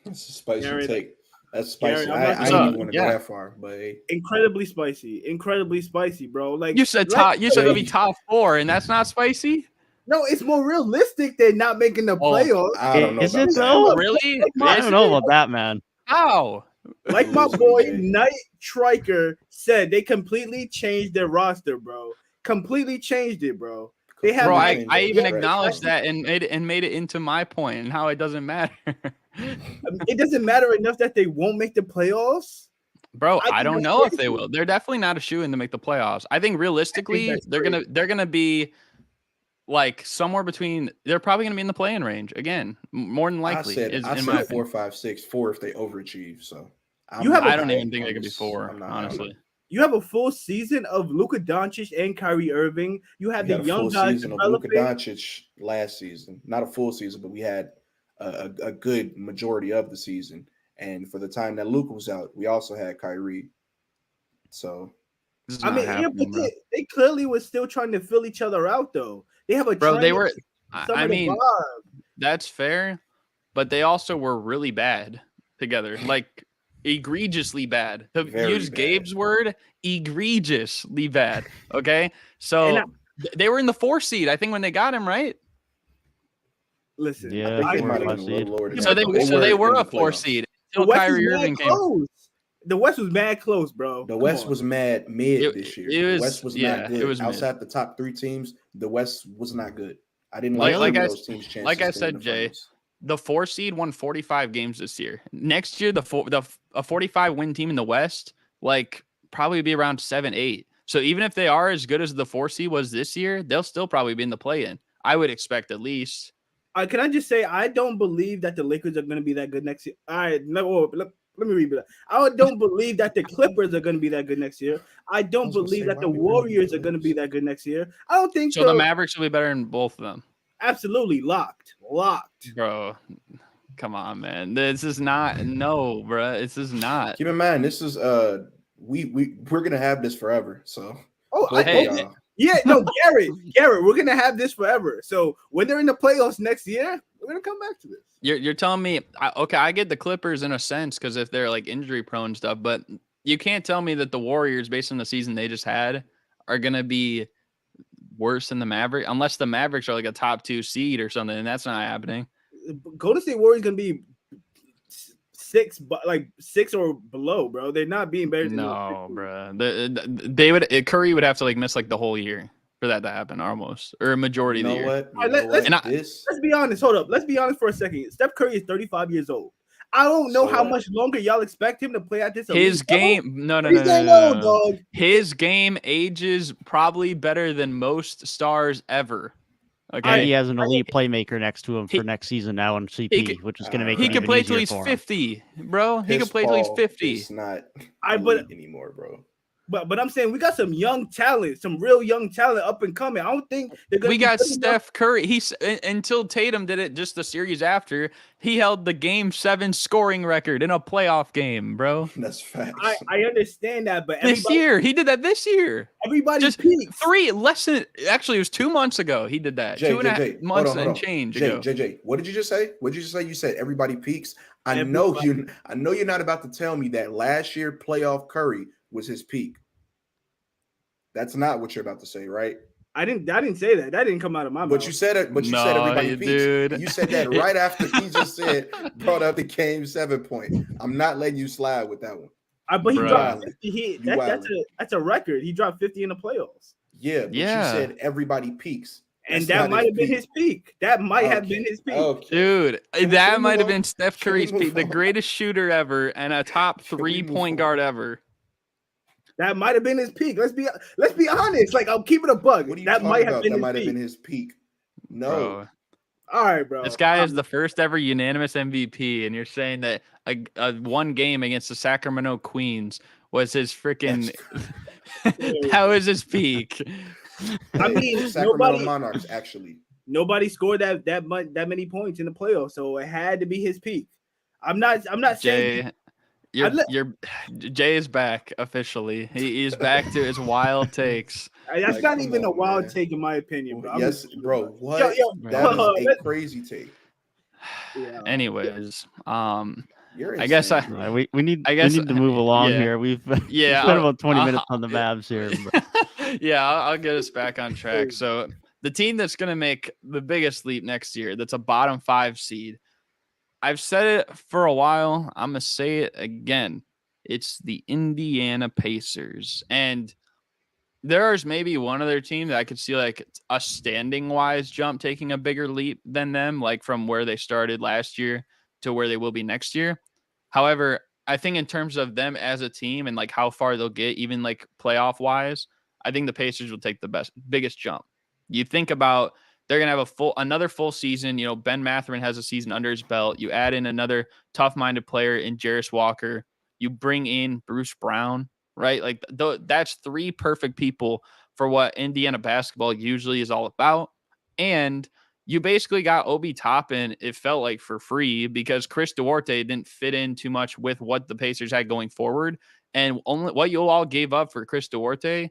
that's a spicy Gary, take. That's spicy. Gary, I didn't even want to go that far, but incredibly spicy, bro. Like you said, it'll be top 4, and that's not spicy. No, it's more realistic than not making the playoffs. I don't know. Is about it that. though? Really? I don't know about that, man. How? Like my boy Knight Triker said, they completely changed their roster, bro. Completely changed it, bro. They have. Bro, I even acknowledged that and made it into my point and how it doesn't matter. It doesn't matter enough that they won't make the playoffs. Bro, I don't know if they will. They're definitely not a shoe-in to make the playoffs. I think realistically, they're gonna be like somewhere between. They're probably gonna be in the play-in range again, more than likely. I said 4, 5, 6, 4 if they overachieve. So I don't even think they could be 4. Honestly, you have a full season of Luka Doncic and Kyrie Irving. You have the young guys season of Luka Doncic last season. Not a full season, but we had a good majority of the season. And for the time that Luka was out, we also had Kyrie. So, I mean, they clearly were still trying to fill each other out, though. They have a they were. I mean, that's fair, but they also were really bad together, like egregiously bad. To use Gabe's word, egregiously bad. Okay, so they were in the 4 seed, I think, when they got him, right? Listen, Yeah, I think I they might have four, been a five little lower than So that. they- So they were in a the 4 playoffs. seed the until West Kyrie was mad Irving came. close. The West was mad close, bro. The Come West on. was mad mid It- this year. it The was- West was yeah, not it good. was mid. Outside the top 3 teams, the West was not good. I didn't Like- like, like I- those teams' chances like I to win said, the Jay, finals. The 4 seed won 45 games this year. Next year, a 45 win team in the West, like probably be around 7-8. So even if they are as good as the 4 seed was this year, they'll still probably be in the play-in. I would expect at least. Can I just say I don't believe that the Lakers are going to be that good next year. All right, no, let me read that. I don't believe that the Clippers are going to be that good next year. I don't was gonna believe say, that the why we bringing Warriors the are going to be Clippers? that good next year. I don't think So the Mavericks will be better than both of them. absolutely locked. Bro, come on, man. This is not no, bro. This is not. Keep in mind, this is we're gonna have this forever. So Oh, both Hey. of y'all. Yeah, no, Garrett, we're gonna have this forever. So when they're in the playoffs next year, we're gonna come back to this. You're telling me okay, I get the Clippers in a sense because if they're like injury prone stuff, but you can't tell me that the Warriors, based on the season they just had, are gonna be worse than the Mavericks unless the Mavericks are like a top 2 seed or something, and that's not happening. Golden State Warriors gonna be 6, but like 6 or below, bro. They're not being better than No, bro. Curry would have to like miss like the whole year for that to happen, almost, or a majority You of know the year. what? All right, let's- This Let's be honest. Hold up. Let's be honest for a second. Steph Curry is 35 years old. I don't know So how what? much longer y'all expect him to play at this. His elite level. game, no, He's getting old, dog. His game ages probably better than most stars ever. And Okay, he has an elite playmaker next to him He- for next season now in CP, could- which is going to make he it could even play till easier he's for him. 50, bro. He Chris could play till he's Paul 50. is not I- but- elite anymore, bro. But I'm saying we got some young talent, some real young talent up and coming. I don't think they're gonna We be got good enough. Steph Curry. He's until Tatum did it just the series after. He held the Game 7 scoring record in a playoff game, bro. That's facts. I understand that, but This year, he did that this year. everybody Just peaks. Actually, it was 2 months ago. He did that. Jay, 2.5 months and change ago. Jay, what did you just say? What did you just say? You said everybody peaks. I know you're not about to tell me that last year playoff Curry was his peak. That's not what you're about to say, right? I didn't say that. That didn't come out of my mouth. But you said it. But you said No, everybody peaks. dude. You said that right after he just brought up the Game 7 point. I'm not letting you slide with that one. But he Bruh. dropped 50. You That's a record. He dropped 50 in the playoffs. Yeah, but Yeah. you said everybody peaks. And That's that not might have been peak. his peak. That might have Okay. been his peak. Okay. Dude, Can that we might move have on? been Steph Can we Curry's move peak, the on? greatest shooter ever and a top Can we move 3-point on? guard ever. That might have been his peak. Let's be honest. Like, I'll keep it a bug. What are you That talking might about? have been That his might have peak. been his peak. No. Bro. All right, bro. This guy is the first ever unanimous MVP, and you're saying that a one game against the Sacramento Queens was his freaking. That was his peak. I mean, Sacramento Monarchs actually. nobody scored that many points in the playoffs, so it had to be his peak. I'm not saying Jay, Jay is back officially. He is back to his wild takes. that's Like, not come even a on, wild man. take in my opinion, bro. Yes, bro. What? That Yo, is a crazy take. Yeah. Anyways, You're I guess insane, Right, bro. we need I guess- to move along yeah. here. We've Yeah, spent I'll- about 20 I'll- minutes on the Mavs here. But yeah, I'll get us back on track. So the team that's going to make the biggest leap next year, that's a bottom 5 seed. I've said it for a while. I'm going to say it again. It's the Indiana Pacers. And there's maybe one other team that I could see like a standing wise jump taking a bigger leap than them, like from where they started last year to where they will be next year. However, I think in terms of them as a team and like how far they'll get, even like playoff wise, I think the Pacers will take the biggest jump. You think about they're going to have another full season. You know, Ben Mathurin has a season under his belt. You add in another tough-minded player in Jarris Walker. You bring in Bruce Brown, right? Like that's 3 perfect people for what Indiana basketball usually is all about. And you basically got Obi Toppin, it felt like, for free because Chris Duarte didn't fit in too much with what the Pacers had going forward. And only what you all gave up for Chris Duarte,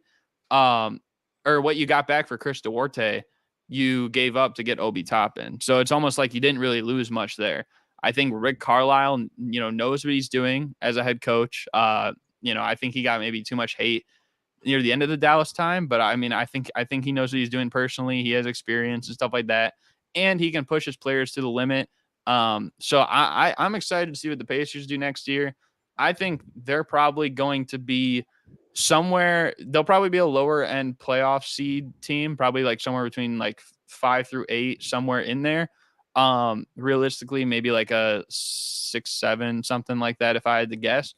or what you got back for Chris Duarte, you gave up to get Obi Toppin. So it's almost like you didn't really lose much there. I think Rick Carlisle, knows what he's doing as a head coach. I think he got maybe too much hate near the end of the Dallas time, but I mean, I think he knows what he's doing personally. He has experience and stuff like that. and he can push his players to the limit. So I'm excited to see what the Pacers do next year. I think they're probably going to be somewhere. They'll probably be a lower end playoff seed team, probably like somewhere between like 5 through 8, somewhere in there. Realistically, maybe like a 6, 7, something like that, if I had to guess.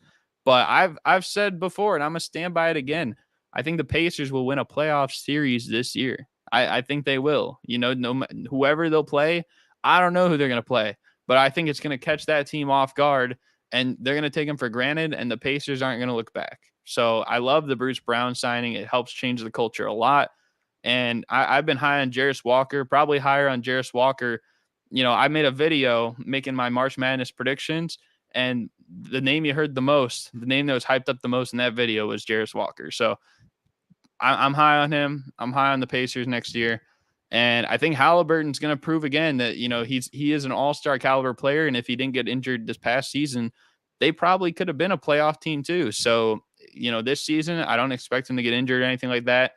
But I've said before, and I'm gonna stand by it again. I think the Pacers will win a playoff series this year. I think they will. You know, whoever they'll play, I don't know who they're gonna play, but I think it's gonna catch that team off guard, and they're gonna take them for granted, and the Pacers aren't gonna look back. So I love the Bruce Brown signing. It helps change the culture a lot. And I've been high on Jarris Walker, probably higher on Jarris Walker. You know, I made a video making my March Madness predictions, and the name you heard the most, the name that was hyped up the most in that video was Jarris Walker. So I'm high on him. I'm high on the Pacers next year. And I think Halliburton's going to prove again that, you know, he is an all-star caliber player. And if he didn't get injured this past season, they probably could have been a playoff team too. So, you know, this season, I don't expect him to get injured or anything like that.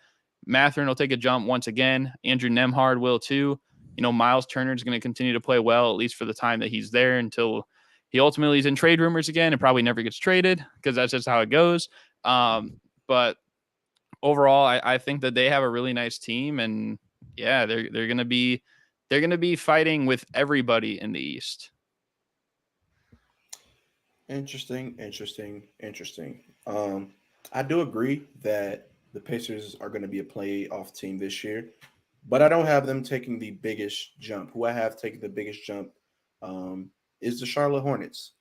Mathurin will take a jump once again. Andrew Nembhard will too. You know, Miles Turner is going to continue to play well, at least for the time that he's there, until he ultimately is in trade rumors again and probably never gets traded, because that's just how it goes. But overall, I think that they have a really nice team, and yeah, they're going to be fighting with everybody in the East. Interesting. I do agree that the Pacers are going to be a playoff team this year, but I don't have them taking the biggest jump. Who I have taken the biggest jump is the Charlotte Hornets.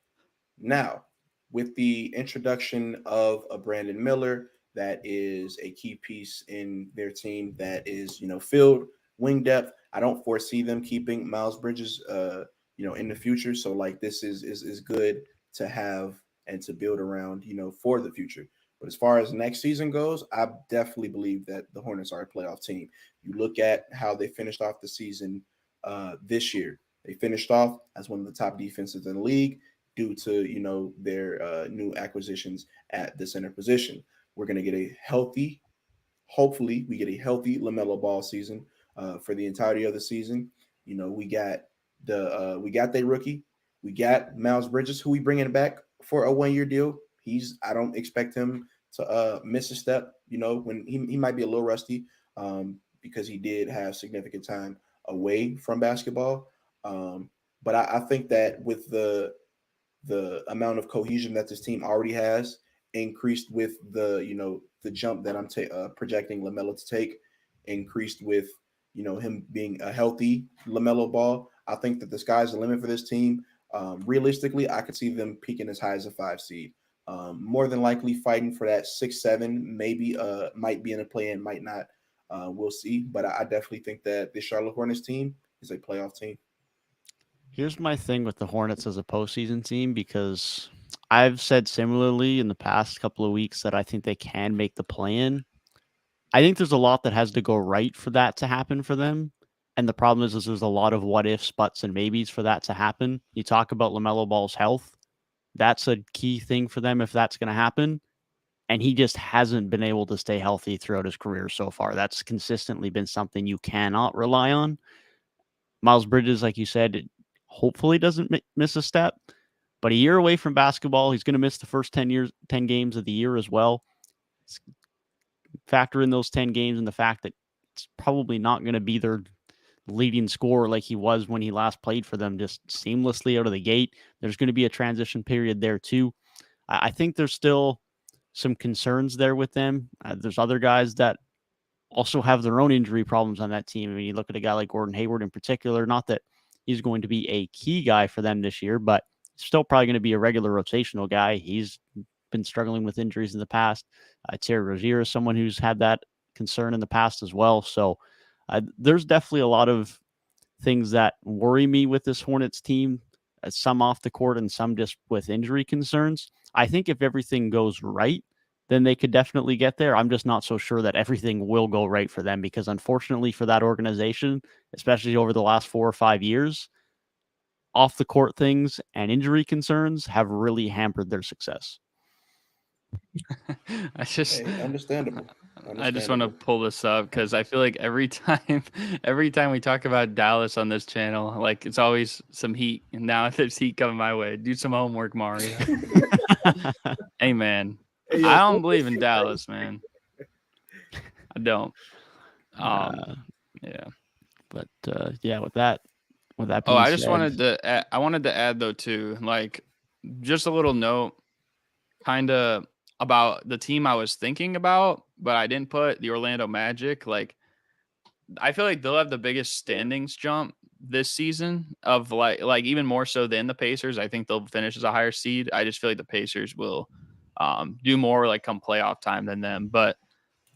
Now, with the introduction of a Brandon Miller, that is a key piece in their team that is, you know, filled wing depth. I don't foresee them keeping Miles Bridges, you know, in the future. So like this is good to have and to build around, you know, for the future. But as far as next season goes, I definitely believe that the Hornets are a playoff team. You look at how they finished off the season this year. They finished off as one of the top defenses in the league due to, you know, their new acquisitions at the center position. We're going to get a healthy, hopefully we get a healthy LaMelo Ball season for the entirety of the season. You know, we got their rookie. We got Miles Bridges, who we bringing back for a 1-year deal. I don't expect him to miss a step, you know, when he might be a little rusty because he did have significant time away from basketball. But I think that with the amount of cohesion that this team already has, increased with the, you know, the jump that I'm projecting LaMelo to take, increased with, you know, him being a healthy LaMelo Ball, I think that the sky's the limit for this team. Realistically, I could see them peaking as high as a 5 seed. More than likely fighting for that 6-7, maybe might be in a play-in, might not. We'll see. But I definitely think that the Charlotte Hornets team is a playoff team. Here's my thing with the Hornets as a postseason team, because I've said similarly in the past couple of weeks that I think they can make the play-in. I think there's a lot that has to go right for that to happen for them. And the problem is there's a lot of what ifs, buts, and maybes for that to happen. You talk about LaMelo Ball's health. That's a key thing for them if that's going to happen. And he just hasn't been able to stay healthy throughout his career so far. That's consistently been something you cannot rely on. Miles Bridges, like you said, hopefully doesn't miss a step. But a year away from basketball, he's going to miss the first 10 games of the year as well. Factor in those 10 games and the fact that it's probably not going to be their leading scorer like he was when he last played for them, just seamlessly out of the gate. There's going to be a transition period there too. I think there's still some concerns there with them. There's other guys that also have their own injury problems on that team. I mean, you look at a guy like Gordon Hayward in particular, not that he's going to be a key guy for them this year, but still probably going to be a regular rotational guy. He's been struggling with injuries in the past. Terry Rozier is someone who's had that concern in the past as well. So there's definitely a lot of things that worry me with this Hornets team, some off the court and some just with injury concerns. I think if everything goes right, then they could definitely get there. I'm just not so sure that everything will go right for them, because unfortunately for that organization, especially over the last 4 or 5 years, off the court things and injury concerns have really hampered their success. I just understandable. I just want to pull this up because I feel like every time we talk about Dallas on this channel, like it's always some heat. And now there's heat coming my way. Do some homework, Mario. Hey, man. Hey, yo, I don't believe in Dallas, man. I don't. Yeah. But yeah, with that Oh, being I just said, wanted to add though too, like just a little note, kind of about the team I was thinking about, but I didn't put the Orlando Magic. Like, I feel like they'll have the biggest standings jump this season of like even more so than the Pacers. I think they'll finish as a higher seed. I just feel like the Pacers will do more like come playoff time than them. But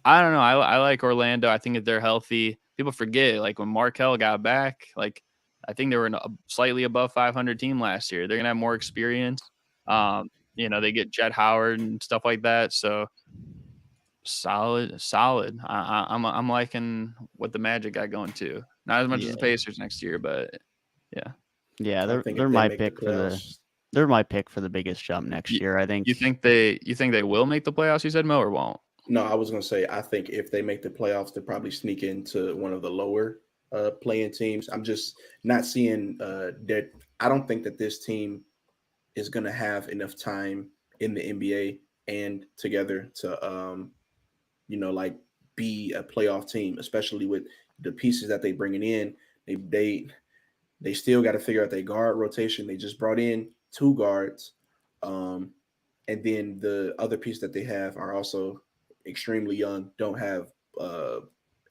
I don't know. I like Orlando. I think if they're healthy, people forget like when Markelle got back, like I think they were a slightly above 500 team last year. They're gonna have more experience. They get Jet Howard and stuff like that. So solid. I'm liking what the Magic got going to. Not as much as the Pacers next year, but yeah. Yeah, I think they're if they my make the pick for playoffs, they're my pick for the biggest jump next year. I think. You think they will make the playoffs? You said Mo, or won't? No, I was gonna say I think if they make the playoffs, they'll probably sneak into one of the lower playing teams. I'm just not seeing that. I don't think that this team is gonna have enough time in the NBA and together to like be a playoff team, especially with the pieces that they bringing in. They still got to figure out their guard rotation. They just brought in 2 guards, and then the other piece that they have are also extremely young, don't have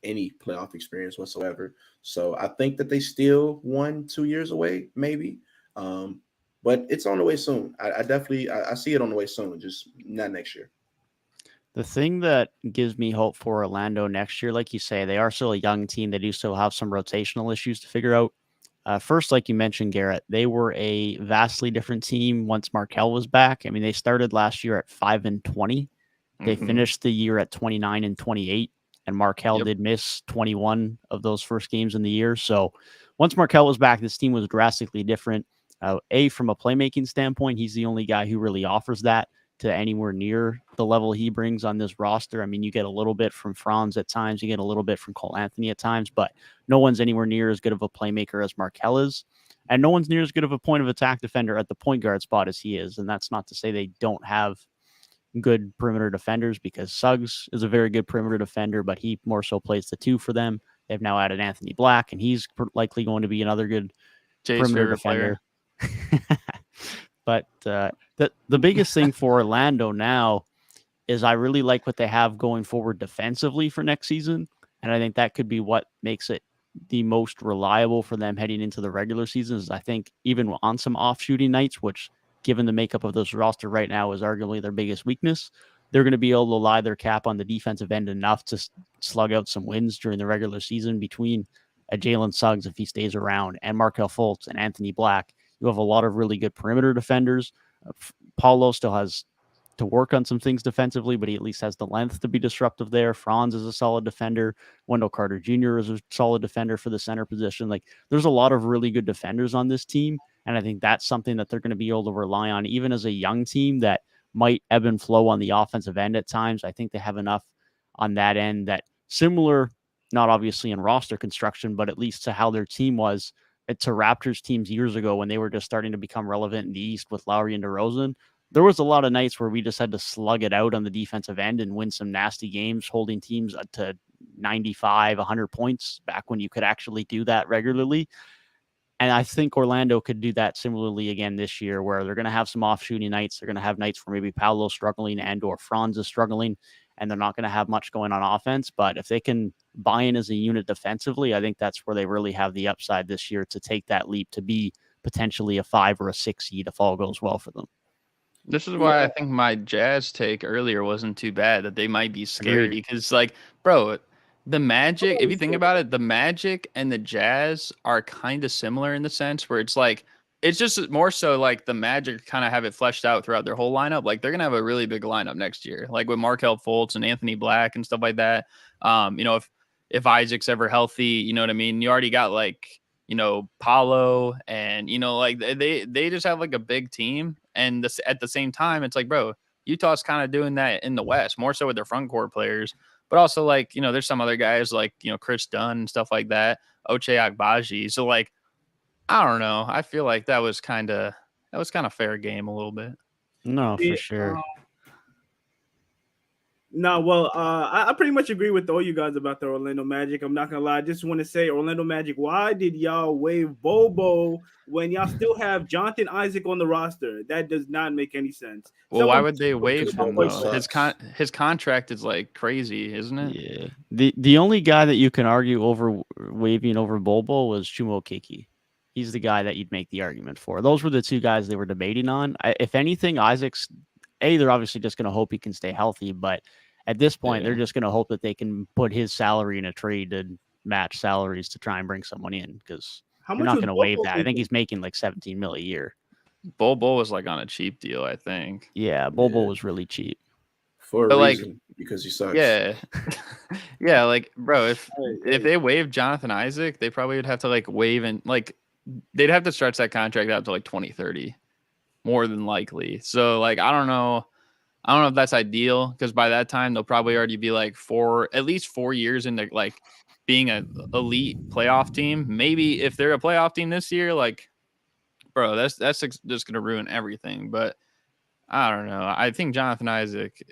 any playoff experience whatsoever. So I think that they still 1-2 years away, maybe. But it's on the way soon. I definitely see it on the way soon, just not next year. The thing that gives me hope for Orlando next year, like you say, they are still a young team. They do still have some rotational issues to figure out. First, like you mentioned, Garrett, they were a vastly different team once Markelle was back. I mean, they started last year at 5-20. They finished the year at 29-28, and Markelle did miss 21 of those first games in the year. So once Markelle was back, this team was drastically different. From a playmaking standpoint, he's the only guy who really offers that to anywhere near the level he brings on this roster. I mean, you get a little bit from Franz at times, you get a little bit from Cole Anthony at times, but no one's anywhere near as good of a playmaker as Markelle is. And no one's near as good of a point of attack defender at the point guard spot as he is. And that's not to say they don't have good perimeter defenders, because Suggs is a very good perimeter defender, but he more so plays the 2 for them. They've now added Anthony Black, and he's likely going to be another good perimeter defender. But the biggest thing for Orlando now is I really like what they have going forward defensively for next season. And I think that could be what makes it the most reliable for them heading into the regular season. Is I think even on some off shooting nights, which given the makeup of this roster right now is arguably their biggest weakness, they're going to be able to lie their cap on the defensive end enough to slug out some wins during the regular season between Jalen Suggs, if he stays around, and Markelle Fultz and Anthony Black. You have a lot of really good perimeter defenders. Paulo still has to work on some things defensively, but he at least has the length to be disruptive there. Franz is a solid defender. Wendell Carter Jr. is a solid defender for the center position. Like, there's a lot of really good defenders on this team, and I think that's something that they're going to be able to rely on, even as a young team that might ebb and flow on the offensive end at times. I think they have enough on that end that similar, not obviously in roster construction, but at least to how their team was to Raptors teams years ago when they were just starting to become relevant in the East with Lowry and DeRozan. There was a lot of nights where we just had to slug it out on the defensive end and win some nasty games, holding teams to 95, 100 points back when you could actually do that regularly. And I think Orlando could do that similarly again this year, where they're going to have some off shooting nights. They're going to have nights where maybe Paolo's struggling and or Franz is struggling, and they're not going to have much going on offense. But if they can buy in as a unit defensively, I think that's where they really have the upside this year to take that leap to be potentially a 5 or a 6 seed if all goes well for them. This is why I think my Jazz take earlier wasn't too bad, that they might be scary. Because, like, bro, the Magic, if you think about it, the Magic and the Jazz are kind of similar in the sense where it's like, it's just more so like the Magic kind of have it fleshed out throughout their whole lineup. Like, they're going to have a really big lineup next year, like with Markelle Fultz and Anthony Black and stuff like that. If Isaac's ever healthy, you know what I mean? You already got like, Paolo and, like they just have like a big team. And at the same time, it's like, bro, Utah's kind of doing that in the West, more so with their front court players. But also, like, there's some other guys like, Chris Dunn and stuff like that, Ochai Agbaji. So, like, I don't know. I feel like that was kind of fair game a little bit. No, Yeah, for sure. No, well, I pretty much agree with all you guys about the Orlando Magic. I'm not gonna lie. I just want to say, Orlando Magic, why did y'all waive Bobo when y'all still have Jonathan Isaac on the roster? That does not make any sense. Well, why Someone- would they waive him Boy though? His contract is like crazy, isn't it? Yeah. The only guy that you can argue over waiving over Bobo was Chumo Kiki. He's the guy that you'd make the argument for. Those were the two guys they were debating on. If anything, Isaac's they're obviously just going to hope he can stay healthy, but at this point, they're just going to hope that they can put his salary in a trade to match salaries to try and bring someone in, because you're not going to waive that. I think he's making like 17 mil a year. Bobo was like on a cheap deal, I think. Yeah, Bobo was really cheap. For a But, like, reason, because he sucks. Yeah. Yeah, like, bro, if they waived Jonathan Isaac, they probably would have to like waive and like they'd have to stretch that contract out to like 2030, more than likely. So, like, I don't know if that's ideal, because by that time they'll probably already be like at least 4 years into like being an elite playoff team. Maybe if they're a playoff team this year, like, bro, that's just gonna ruin everything. But I don't know. I think Jonathan Isaac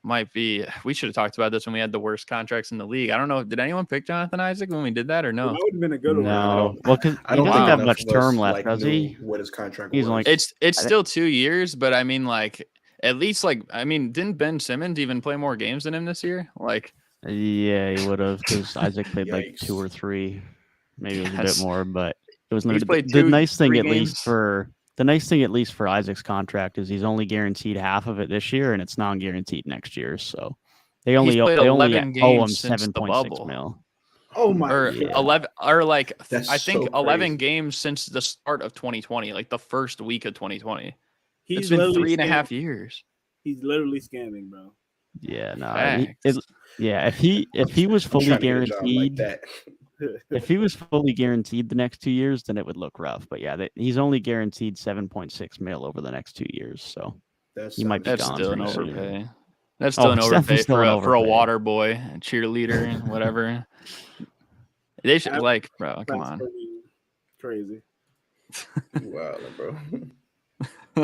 might be. We should have talked about this when we had the worst contracts in the league. I don't know. Did anyone pick Jonathan Isaac when we did that or no? That would have been a good one. No, well, because I he don't doesn't think have enough much of us, term left, like, does knew he? what his contract He's was. like- It's still 2 years, but I mean, like, at least, like, I mean, didn't Ben Simmons even play more games than him this year? Like, Yeah, he would have, because Isaac played like Yikes. 2 or 3. Maybe it was a Yes. bit more, but it was He's limited. played The 2, nice thing, 3 at least games. for Isaac's contract, is he's only guaranteed half of it this year, and it's non-guaranteed next year. So they only played owe 11 him games since the 7.6 bubble. mil. Oh my or Yeah. 11 or like That's I think so 11 crazy. games since the start of 2020, like the first week of 2020. He's It's been literally 3.5 scamming. years. He's literally scamming, bro. Yeah, no. Facts. If he was I'm fully trying to get a job like guaranteed, that. if he was fully guaranteed the next 2 years, then it would look rough. But yeah, he's only guaranteed 7.6 mil over the next 2 years. So That's He might be That's gone still an pretty soon. overpay. That's still an it's definitely overpay still an for a overpay. water boy, a cheerleader, and whatever. They should, like, bro, come That's on. pretty crazy. Wow, bro.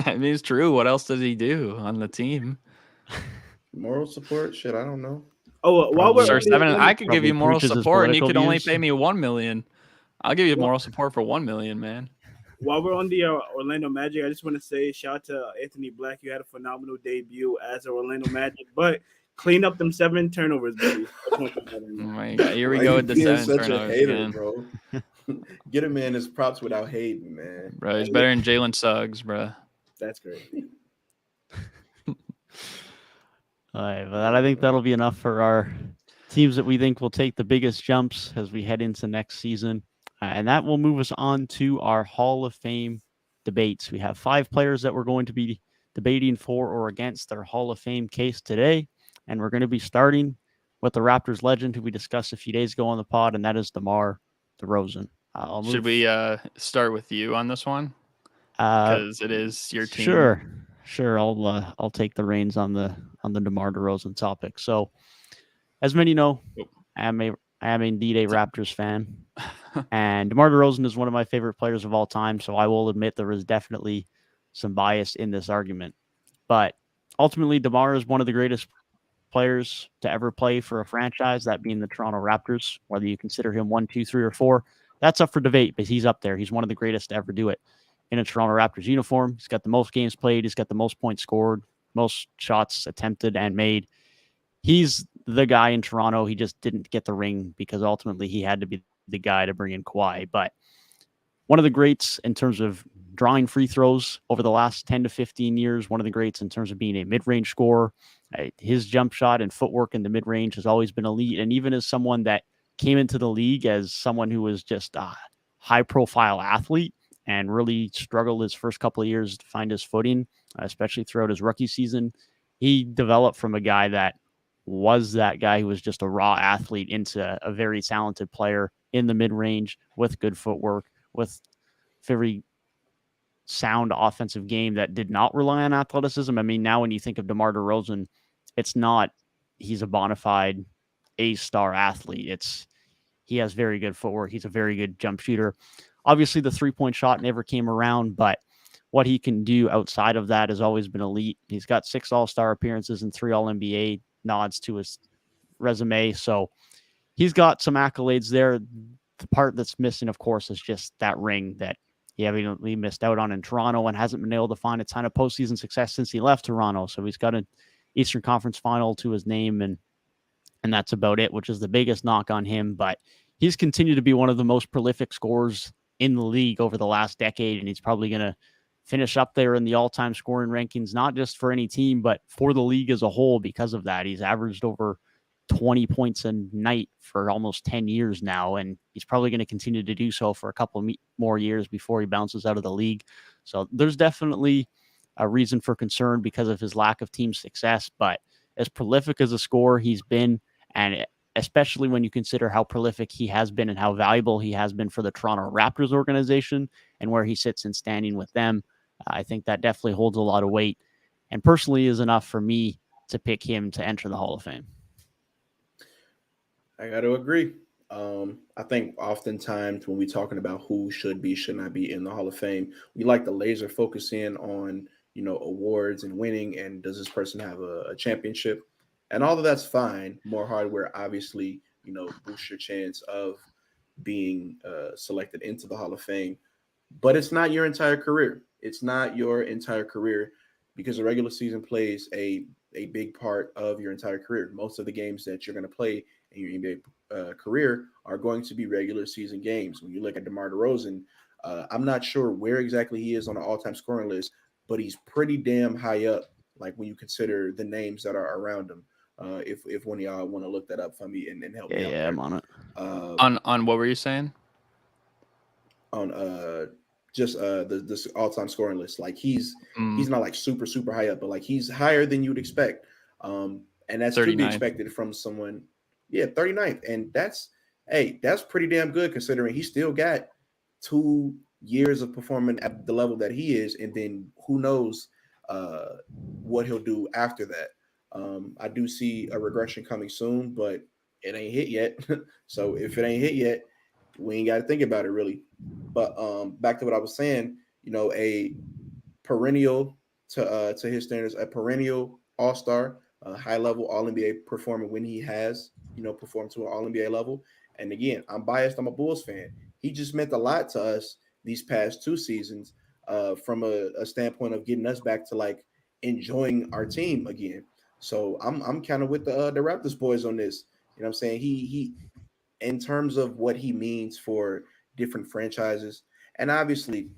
I mean, it's true. What else does he do on the team? Moral support? Shit, I don't know. Oh, while we're Sir, on the 7, Orlando- I could give you Probably moral preaches his support, and you political could only views. pay me $1 million. I'll give you moral support for $1 million, man. While we're on the Orlando Magic, I just want to say shout out to Anthony Black. You had a phenomenal debut as an Orlando Magic, but clean up them 7 turnovers, baby. Oh my God, here we Why go you with the being 7 such a turnovers hater, again. bro. Get a man his props without hating, man. Bro, he's better than Jalen Suggs, bro. That's great. All right, but I think that'll be enough for our teams that we think will take the biggest jumps as we head into next season. And that will move us on to our Hall of Fame debates. We have 5 players that we're going to be debating for or against their Hall of Fame case today. And we're going to be starting with the Raptors legend who we discussed a few days ago on the pod, and that is DeMar DeRozan. Should we start with you on this one? Because it is your team. Sure. I'll take the reins on the DeMar DeRozan topic. So, as many know, I am indeed a Raptors fan, and DeMar DeRozan is one of my favorite players of all time. So I will admit there is definitely some bias in this argument, but ultimately DeMar is one of the greatest players to ever play for a franchise, that being the Toronto Raptors. Whether you consider him 1, 2, 3, or 4, that's up for debate, but he's up there. He's one of the greatest to ever do it in a Toronto Raptors uniform. He's got the most games played. He's got the most points scored, most shots attempted and made. He's the guy in Toronto. He just didn't get the ring because ultimately he had to be the guy to bring in Kawhi. But one of the greats in terms of drawing free throws over the last 10 to 15 years, one of the greats in terms of being a mid-range scorer. His jump shot and footwork in the mid-range has always been elite. And even as someone that came into the league as someone who was just a high-profile athlete and really struggled his first couple of years to find his footing, especially throughout his rookie season, he developed from a guy that was that guy who was just a raw athlete into a very talented player in the mid-range with good footwork, with very sound offensive game that did not rely on athleticism. I mean, now when you think of DeMar DeRozan, it's not he's a bona fide A-star athlete. He has very good footwork. He's a very good jump shooter. Obviously, the three-point shot never came around, but what he can do outside of that has always been elite. He's got 6 All-Star appearances and 3 All-NBA nods to his resume. So he's got some accolades there. The part that's missing, of course, is just that ring that he evidently missed out on in Toronto and hasn't been able to find a ton of postseason success since he left Toronto. So he's got an Eastern Conference final to his name, and that's about it, which is the biggest knock on him. But he's continued to be one of the most prolific scorers in the league over the last decade, and he's probably going to finish up there in the all-time scoring rankings, not just for any team, but for the league as a whole because of that. He's averaged over 20 points a night for almost 10 years now, and he's probably going to continue to do so for a couple more years before he bounces out of the league. So there's definitely a reason for concern because of his lack of team success, but as prolific as a scorer he's been, and especially when you consider how prolific he has been and how valuable he has been for the Toronto Raptors organization and where he sits in standing with them, I think that definitely holds a lot of weight and personally is enough for me to pick him to enter the Hall of Fame. I got to agree. I think oftentimes when we're talking about who should not be in the Hall of Fame, we like to laser focus in on, awards and winning. And does this person have a championship? And all of that's fine. More hardware, obviously, boosts your chance of being selected into the Hall of Fame. But it's not your entire career. It's not your entire career because the regular season plays a big part of your entire career. Most of the games that you're going to play in your NBA career are going to be regular season games. When you look at DeMar DeRozan, I'm not sure where exactly he is on the all-time scoring list, but he's pretty damn high up, like when you consider the names that are around him. If one of y'all want to look that up for me and help me out. Yeah, I'm on it. On what were you saying? On just this all-time scoring list. Like he's not like super high up, but like he's higher than you'd expect. And that's to be expected from someone. Yeah, 39th. And that's pretty damn good considering he still got 2 years of performing at the level that he is, and then who knows what he'll do after that. I do see a regression coming soon, but it ain't hit yet. So if it ain't hit yet, we ain't got to think about it really. But back to what I was saying, a perennial to his standards, a perennial all-star, high level all-NBA performer when he has, performed to an all-NBA level. And again, I'm biased. I'm a Bulls fan. He just meant a lot to us these past 2 seasons from a standpoint of getting us back to like enjoying our team again. So I'm kind of with the Raptors boys on this. You know what I'm saying? He in terms of what he means for different franchises. And obviously,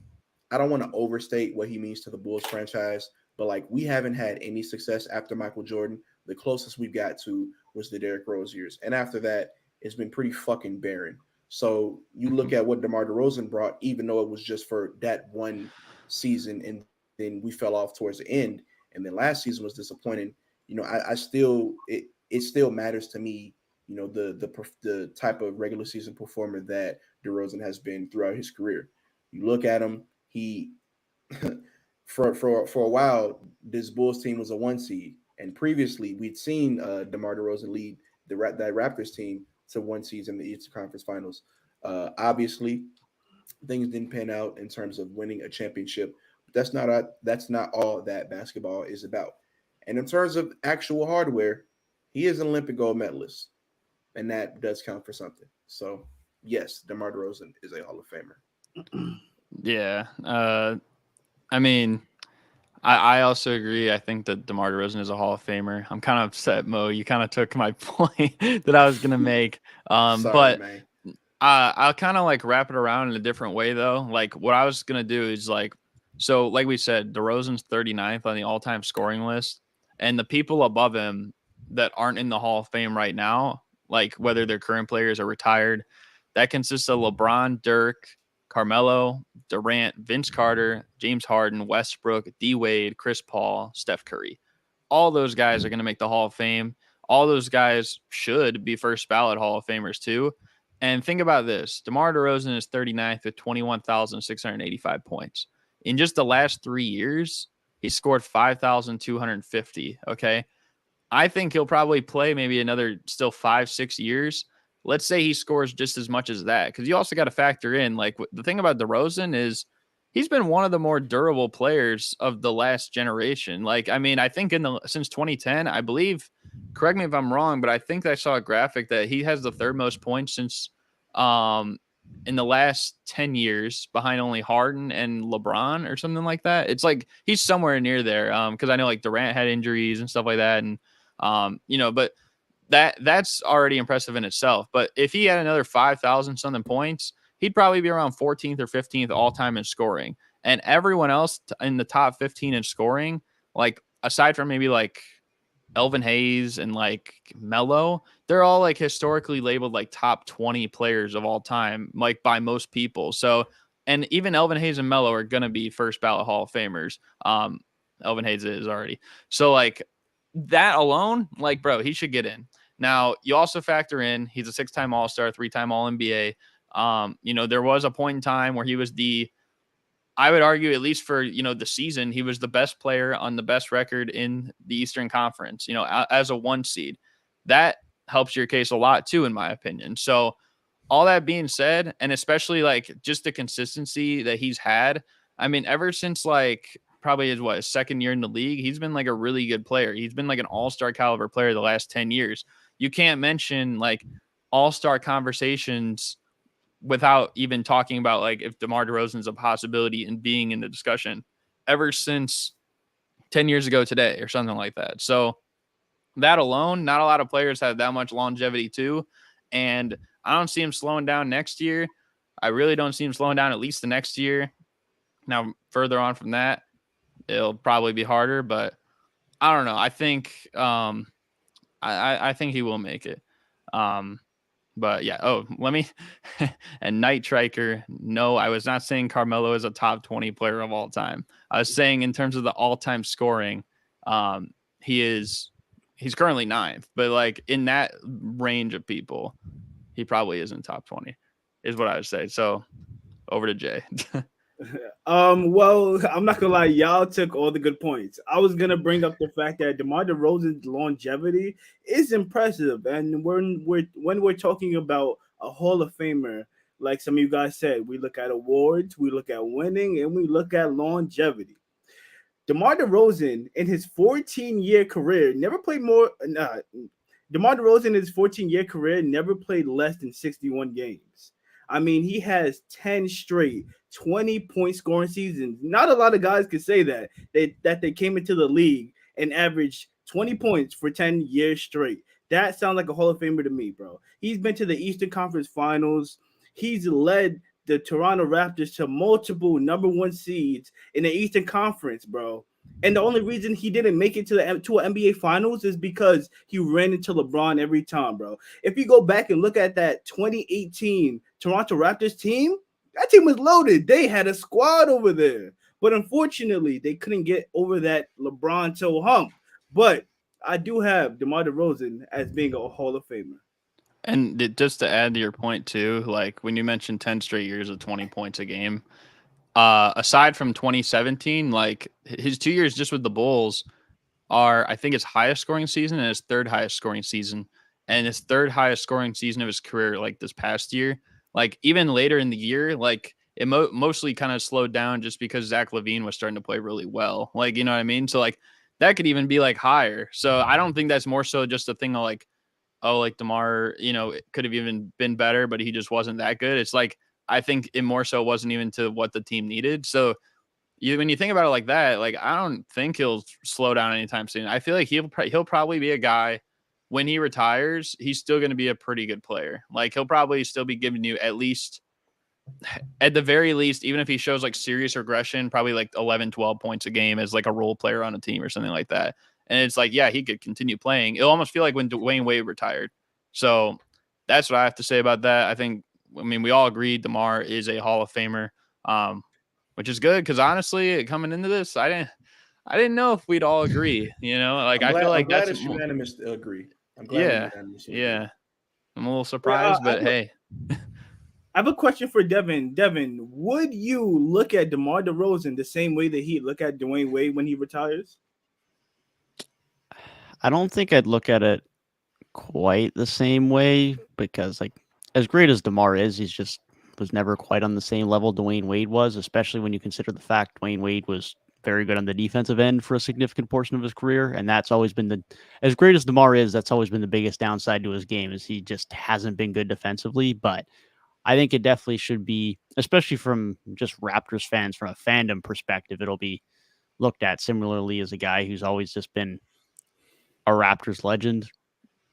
I don't want to overstate what he means to the Bulls franchise, but like we haven't had any success after Michael Jordan. The closest we got to was the Derrick Rose years. And after that, it's been pretty fucking barren. So you look at what DeMar DeRozan brought, even though it was just for that one season, and then we fell off towards the end. And then last season was disappointing. I still, it still matters to me, the type of regular season performer that DeRozan has been throughout his career. You look at him, he for a while, this Bulls team was a 1 seed. And previously we'd seen DeMar DeRozan lead that Raptors team to 1 seed in the Eastern Conference Finals. Obviously, things didn't pan out in terms of winning a championship. But that's not all that basketball is about. And in terms of actual hardware, he is an Olympic gold medalist, and that does count for something. So, yes, DeMar DeRozan is a Hall of Famer. Yeah. I mean, I also agree. I think that DeMar DeRozan is a Hall of Famer. I'm kind of upset, Mo. You kind of took my point that I was going to make. Sorry, but man. I'll kind of like wrap it around in a different way, though. Like what I was going to do is like we said, DeRozan's 39th on the all-time scoring list. And the people above him that aren't in the Hall of Fame right now, like whether they're current players or retired, that consists of LeBron, Dirk, Carmelo, Durant, Vince Carter, James Harden, Westbrook, D Wade, Chris Paul, Steph Curry. All those guys are going to make the Hall of Fame. All those guys should be first ballot Hall of Famers too. And think about this. DeMar DeRozan is 39th with 21,685 points. In just the last 3 years, he scored 5,250. Okay. I think he'll probably play maybe another still 5-6 years. Let's say he scores just as much as that, because you also got to factor in, like, the thing about DeRozan is he's been one of the more durable players of the last generation. Like, I mean, I think since 2010, I believe, correct me if I'm wrong, but I think I saw a graphic that he has the third most points since in the last 10 years, behind only Harden and LeBron or something like that. It's like he's somewhere near there, because I know like Durant had injuries and stuff like that, and but that's already impressive in itself. But if he had another 5,000 something points, he'd probably be around 14th or 15th all time in scoring. And everyone else in the top 15 in scoring, like aside from maybe like Elvin Hayes and like Melo, they're all like historically labeled like top 20 players of all time, like by most people. So, and even Elvin Hayes and Melo are going to be first ballot Hall of Famers. Elvin Hayes is already. So like that alone, like, bro, he should get in. Now you also factor in, he's a 6-time All-Star, 3-time All-NBA. There was a point in time where he was I would argue, at least for, the season, he was the best player on the best record in the Eastern Conference, as a 1 seed. That helps your case a lot too, in my opinion. So all that being said, and especially like just the consistency that he's had, I mean, ever since like probably his second year in the league, he's been like a really good player. He's been like an all-star caliber player the last 10 years. You can't mention like all-star conversations without even talking about like if DeMar DeRozan is a possibility and being in the discussion ever since 10 years ago today or something like that. So that alone, not a lot of players have that much longevity too. And I don't see him slowing down next year. I really don't see him slowing down at least the next year. Now, further on from that, it'll probably be harder, but I don't know. I think I think he will make it. But yeah, let me and Night Triker. No, I was not saying Carmelo is a top 20 player of all time. I was saying in terms of the all-time scoring, he's currently 9th, but like in that range of people, he probably isn't top 20, is what I would say. So over to Jay. Well, I'm not gonna lie, y'all took all the good points. I was gonna bring up the fact that DeMar DeRozan's longevity is impressive, and when we're talking about a Hall of Famer, like some of you guys said, we look at awards, we look at winning, and we look at longevity. DeMar DeRozan in his 14-year career never played more. DeMar DeRozan in his 14-year career never played less than 61 games. I mean, he has 10 straight 20-point scoring seasons. Not a lot of guys could say that they came into the league and averaged 20 points for 10 years straight. That sounds like a Hall of Famer to me, bro. He's been to the Eastern Conference Finals. He's led the Toronto Raptors to multiple number 1 seeds in the Eastern Conference, bro. And the only reason he didn't make it to an NBA Finals is because he ran into LeBron every time, bro. If you go back and look at that 2018 Toronto Raptors team, that team was loaded. They had a squad over there. But unfortunately, they couldn't get over that LeBron toe hump. But I do have DeMar DeRozan as being a Hall of Famer. And just to add to your point too, like when you mentioned 10 straight years of 20 points a game, aside from 2017, like his 2 years just with the Bulls are, I think, his highest scoring season and his 3rd highest scoring season, and his 3rd highest scoring season of his career, like this past year. Like even later in the year, like it mostly kind of slowed down just because Zach LaVine was starting to play really well. Like, you know what I mean? So like that could even be like higher. So I don't think that's more so just a thing of like, oh, like DeMar, it could have even been better, but he just wasn't that good. It's like, I think it more so wasn't even to what the team needed. So when you think about it like that, like I don't think he'll slow down anytime soon. I feel like he'll probably be a guy when he retires, he's still going to be a pretty good player. Like he'll probably still be giving you at the very least, even if he shows like serious regression, probably like 11, 12 points a game as like a role player on a team or something like that. And it's like, yeah, he could continue playing. It'll almost feel like when Dwayne Wade retired. So that's what I have to say about that. I mean, we all agree DeMar is a Hall of Famer, which is good because honestly, coming into this, I didn't know if we'd all agree. Like I feel like that's unanimous to agree. I'm glad. Yeah. I'm a little surprised, but hey. I have a question for Devin. Devin, would you look at DeMar DeRozan the same way that he look at Dwayne Wade when he retires? I don't think I'd look at it quite the same way because, like, as great as DeMar is, he's just was never quite on the same level Dwayne Wade was, especially when you consider the fact Dwayne Wade was very good on the defensive end for a significant portion of his career. And that's always been as great as DeMar is, that's always been the biggest downside to his game is he just hasn't been good defensively. But I think it definitely should be, especially from just Raptors fans, from a fandom perspective, it'll be looked at similarly as a guy who's always just been a Raptors legend.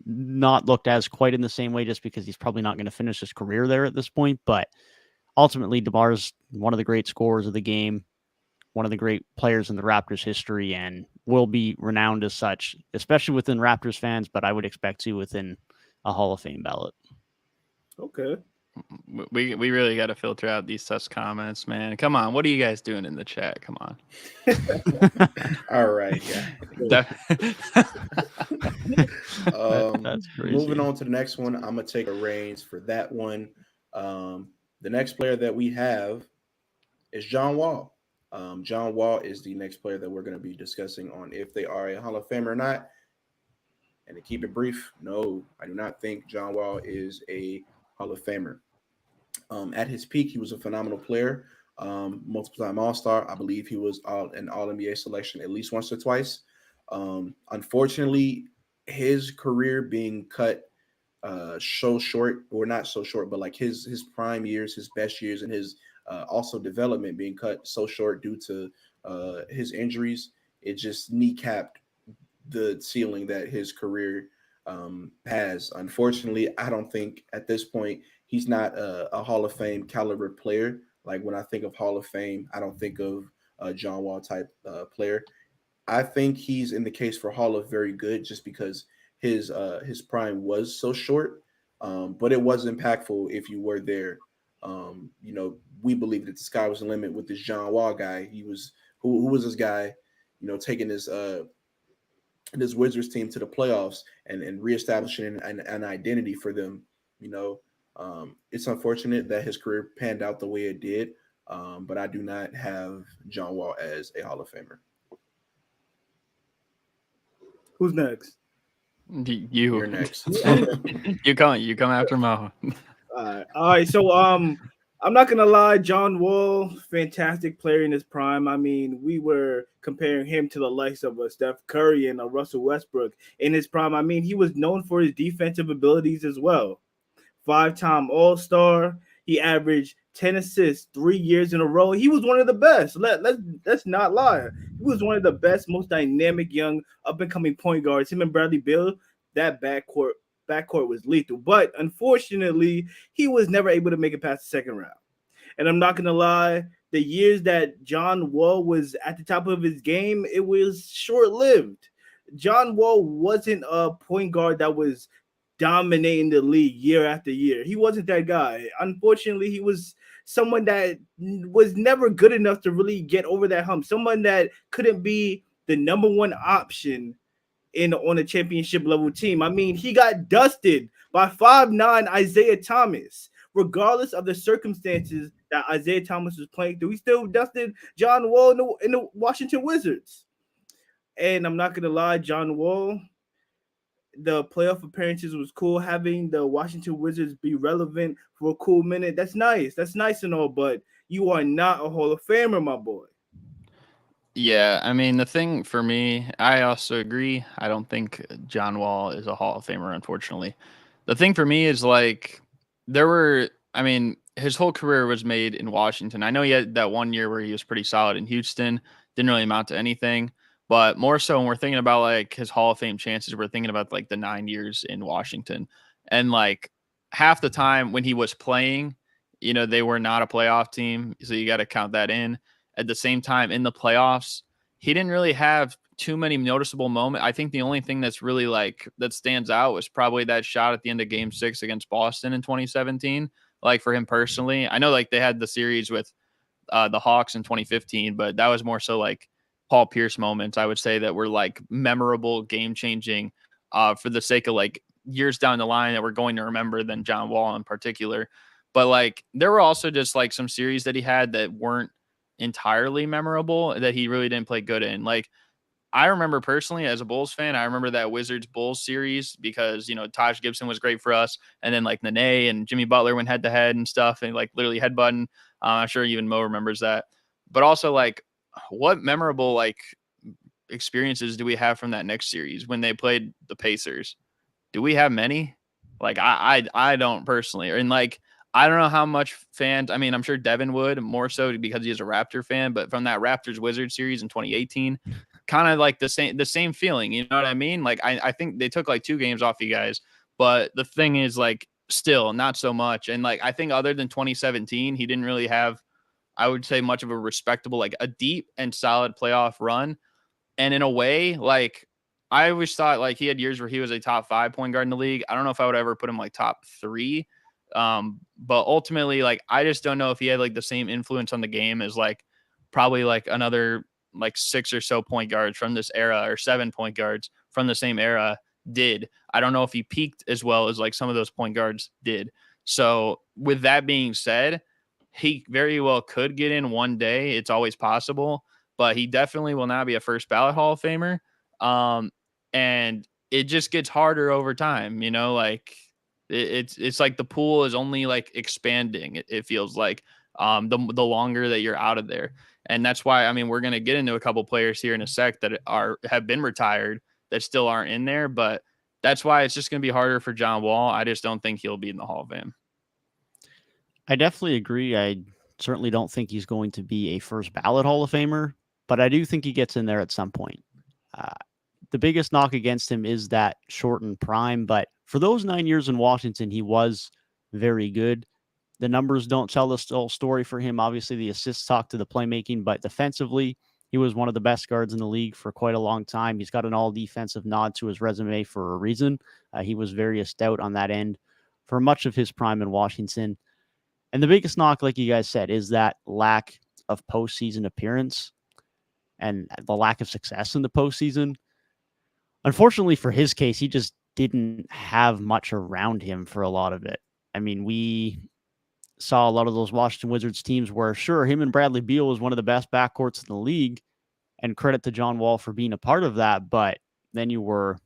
Not looked as quite in the same way just because he's probably not going to finish his career there at this point. But ultimately, DeMar's one of the great scorers of the game, one of the great players in the Raptors history, and will be renowned as such, especially within Raptors fans, but I would expect to within a Hall of Fame ballot. Okay. We really got to filter out these such comments, man. Come on, what are you guys doing in the chat? Come on. All right, yeah. That's crazy. Moving on to the next one, I'm gonna take the reins for that one. The next player that we have is John Wall. John Wall is the next player that we're going to be discussing on if they are a Hall of Famer or not. And to keep it brief, no, I do not think John Wall is a Hall of Famer. At his peak, he was a phenomenal player, multiple-time All-Star. I believe he was an All-NBA selection at least once or twice. Unfortunately, his career being cut so short, or not so short, but like his prime years, his best years, and his also development being cut so short due to his injuries, it just kneecapped the ceiling that his career has. Unfortunately, I don't think at this point he's not a Hall of Fame caliber player. Like when I think of Hall of Fame, I don't think of a John Wall type player. I think he's in the case for Hall of Very Good just because his prime was so short, but it was impactful if you were there. We believe that the sky was the limit with this John Wall guy. He was who was this guy, taking this Wizards team to the playoffs and reestablishing an identity for them. It's unfortunate that his career panned out the way it did, but I do not have John Wall as a Hall of Famer. Who's next? You're next. You come after Mo. All right. So I'm not gonna lie, John Wall, fantastic player in his prime. I mean, we were comparing him to the likes of Steph Curry and Russell Westbrook in his prime. I mean, he was known for his defensive abilities as well. 5-time All-Star. He averaged 10 assists 3 years in a row. He was one of the best. Let's not lie. He was one of the best, most dynamic young up-and-coming point guards. Him and Bradley Beal, that backcourt was lethal. But unfortunately, he was never able to make it past the second round. And I'm not going to lie, the years that John Wall was at the top of his game, it was short-lived. John Wall wasn't a point guard that was dominating the league year after year. He wasn't that guy. Unfortunately, he was someone that was never good enough to really get over that hump. Someone that couldn't be the number one option on a championship level team. I mean, he got dusted by 5'9" Isaiah Thomas. Regardless of the circumstances that Isaiah Thomas was playing through, he still dusted John Wall in the Washington Wizards. And I'm not going to lie, John Wall, the playoff appearances was cool. Having the Washington Wizards be relevant for a cool minute, that's nice. That's nice and all, but you are not a Hall of Famer, my boy. Yeah, I mean, the thing for me, I also agree. I don't think John Wall is a Hall of Famer, unfortunately. The thing for me is his whole career was made in Washington. I know he had that 1 year where he was pretty solid in Houston, didn't really amount to anything. But more so when we're thinking about like his Hall of Fame chances, we're thinking about like the 9 years in Washington. And like half the time when he was playing, they were not a playoff team. So you got to count that in. At the same time, in the playoffs, he didn't really have too many noticeable moments. I think the only thing that's really that stands out was probably that shot at the end of Game 6 against Boston in 2017. Like for him personally, I know they had the series with the Hawks in 2015, but that was more so like Paul Pierce moments, I would say, that were memorable, game-changing for the sake of years down the line that we're going to remember than John Wall in particular. But there were also just some series that he had that weren't entirely memorable that he really didn't play good in. I remember personally as a Bulls fan, I remember that Wizards Bulls series because, Taj Gibson was great for us. And then like Nene and Jimmy Butler went head to head and stuff and like literally headbutting. I'm sure even Mo remembers that. But also like what memorable like experiences do we have from that next series when they played the Pacers? Do we have many? Like I don't personally. And like I don't know how much fans. I mean, I'm sure Devin would more so because he is a Raptor fan. But from that Raptors Wizards series in 2018, kind of like the same feeling. You know what I mean? Like I think they took like 2 games off you guys, but the thing is like still not so much. And like I think other than 2017, he didn't really have, I would say, much of a respectable, like a deep and solid playoff run. And in a way, like I always thought like he had years where he was a top 5 point guard in the league. I don't know if I would ever put him like top 3. But ultimately, like I just don't know if he had like the same influence on the game as like probably like another like 6 or so point guards from this era or 7 point guards from the same era did. I don't know if he peaked as well as like some of those point guards did. So with that being said, he very well could get in one day. It's always possible, but he definitely will not be a first ballot Hall of Famer. And it just gets harder over time, like it's like the pool is only like expanding. It feels like the longer that you're out of there. And that's why, I mean, we're going to get into a couple players here in a sec that have been retired that still aren't in there, but that's why it's just going to be harder for John Wall. I just don't think he'll be in the Hall of Fame. I definitely agree. I certainly don't think he's going to be a first ballot Hall of Famer, but I do think he gets in there at some point. The biggest knock against him is that shortened prime, but for those 9 years in Washington, he was very good. The numbers don't tell the whole story for him. Obviously, the assists talk to the playmaking, but defensively, he was one of the best guards in the league for quite a long time. He's got an all-defensive nod to his resume for a reason. He was very stout on that end for much of his prime in Washington. And the biggest knock, like you guys said, is that lack of postseason appearance and the lack of success in the postseason. Unfortunately for his case, he just didn't have much around him for a lot of it. I mean, we saw a lot of those Washington Wizards teams where, sure, him and Bradley Beal was one of the best backcourts in the league, and credit to John Wall for being a part of that, but then you were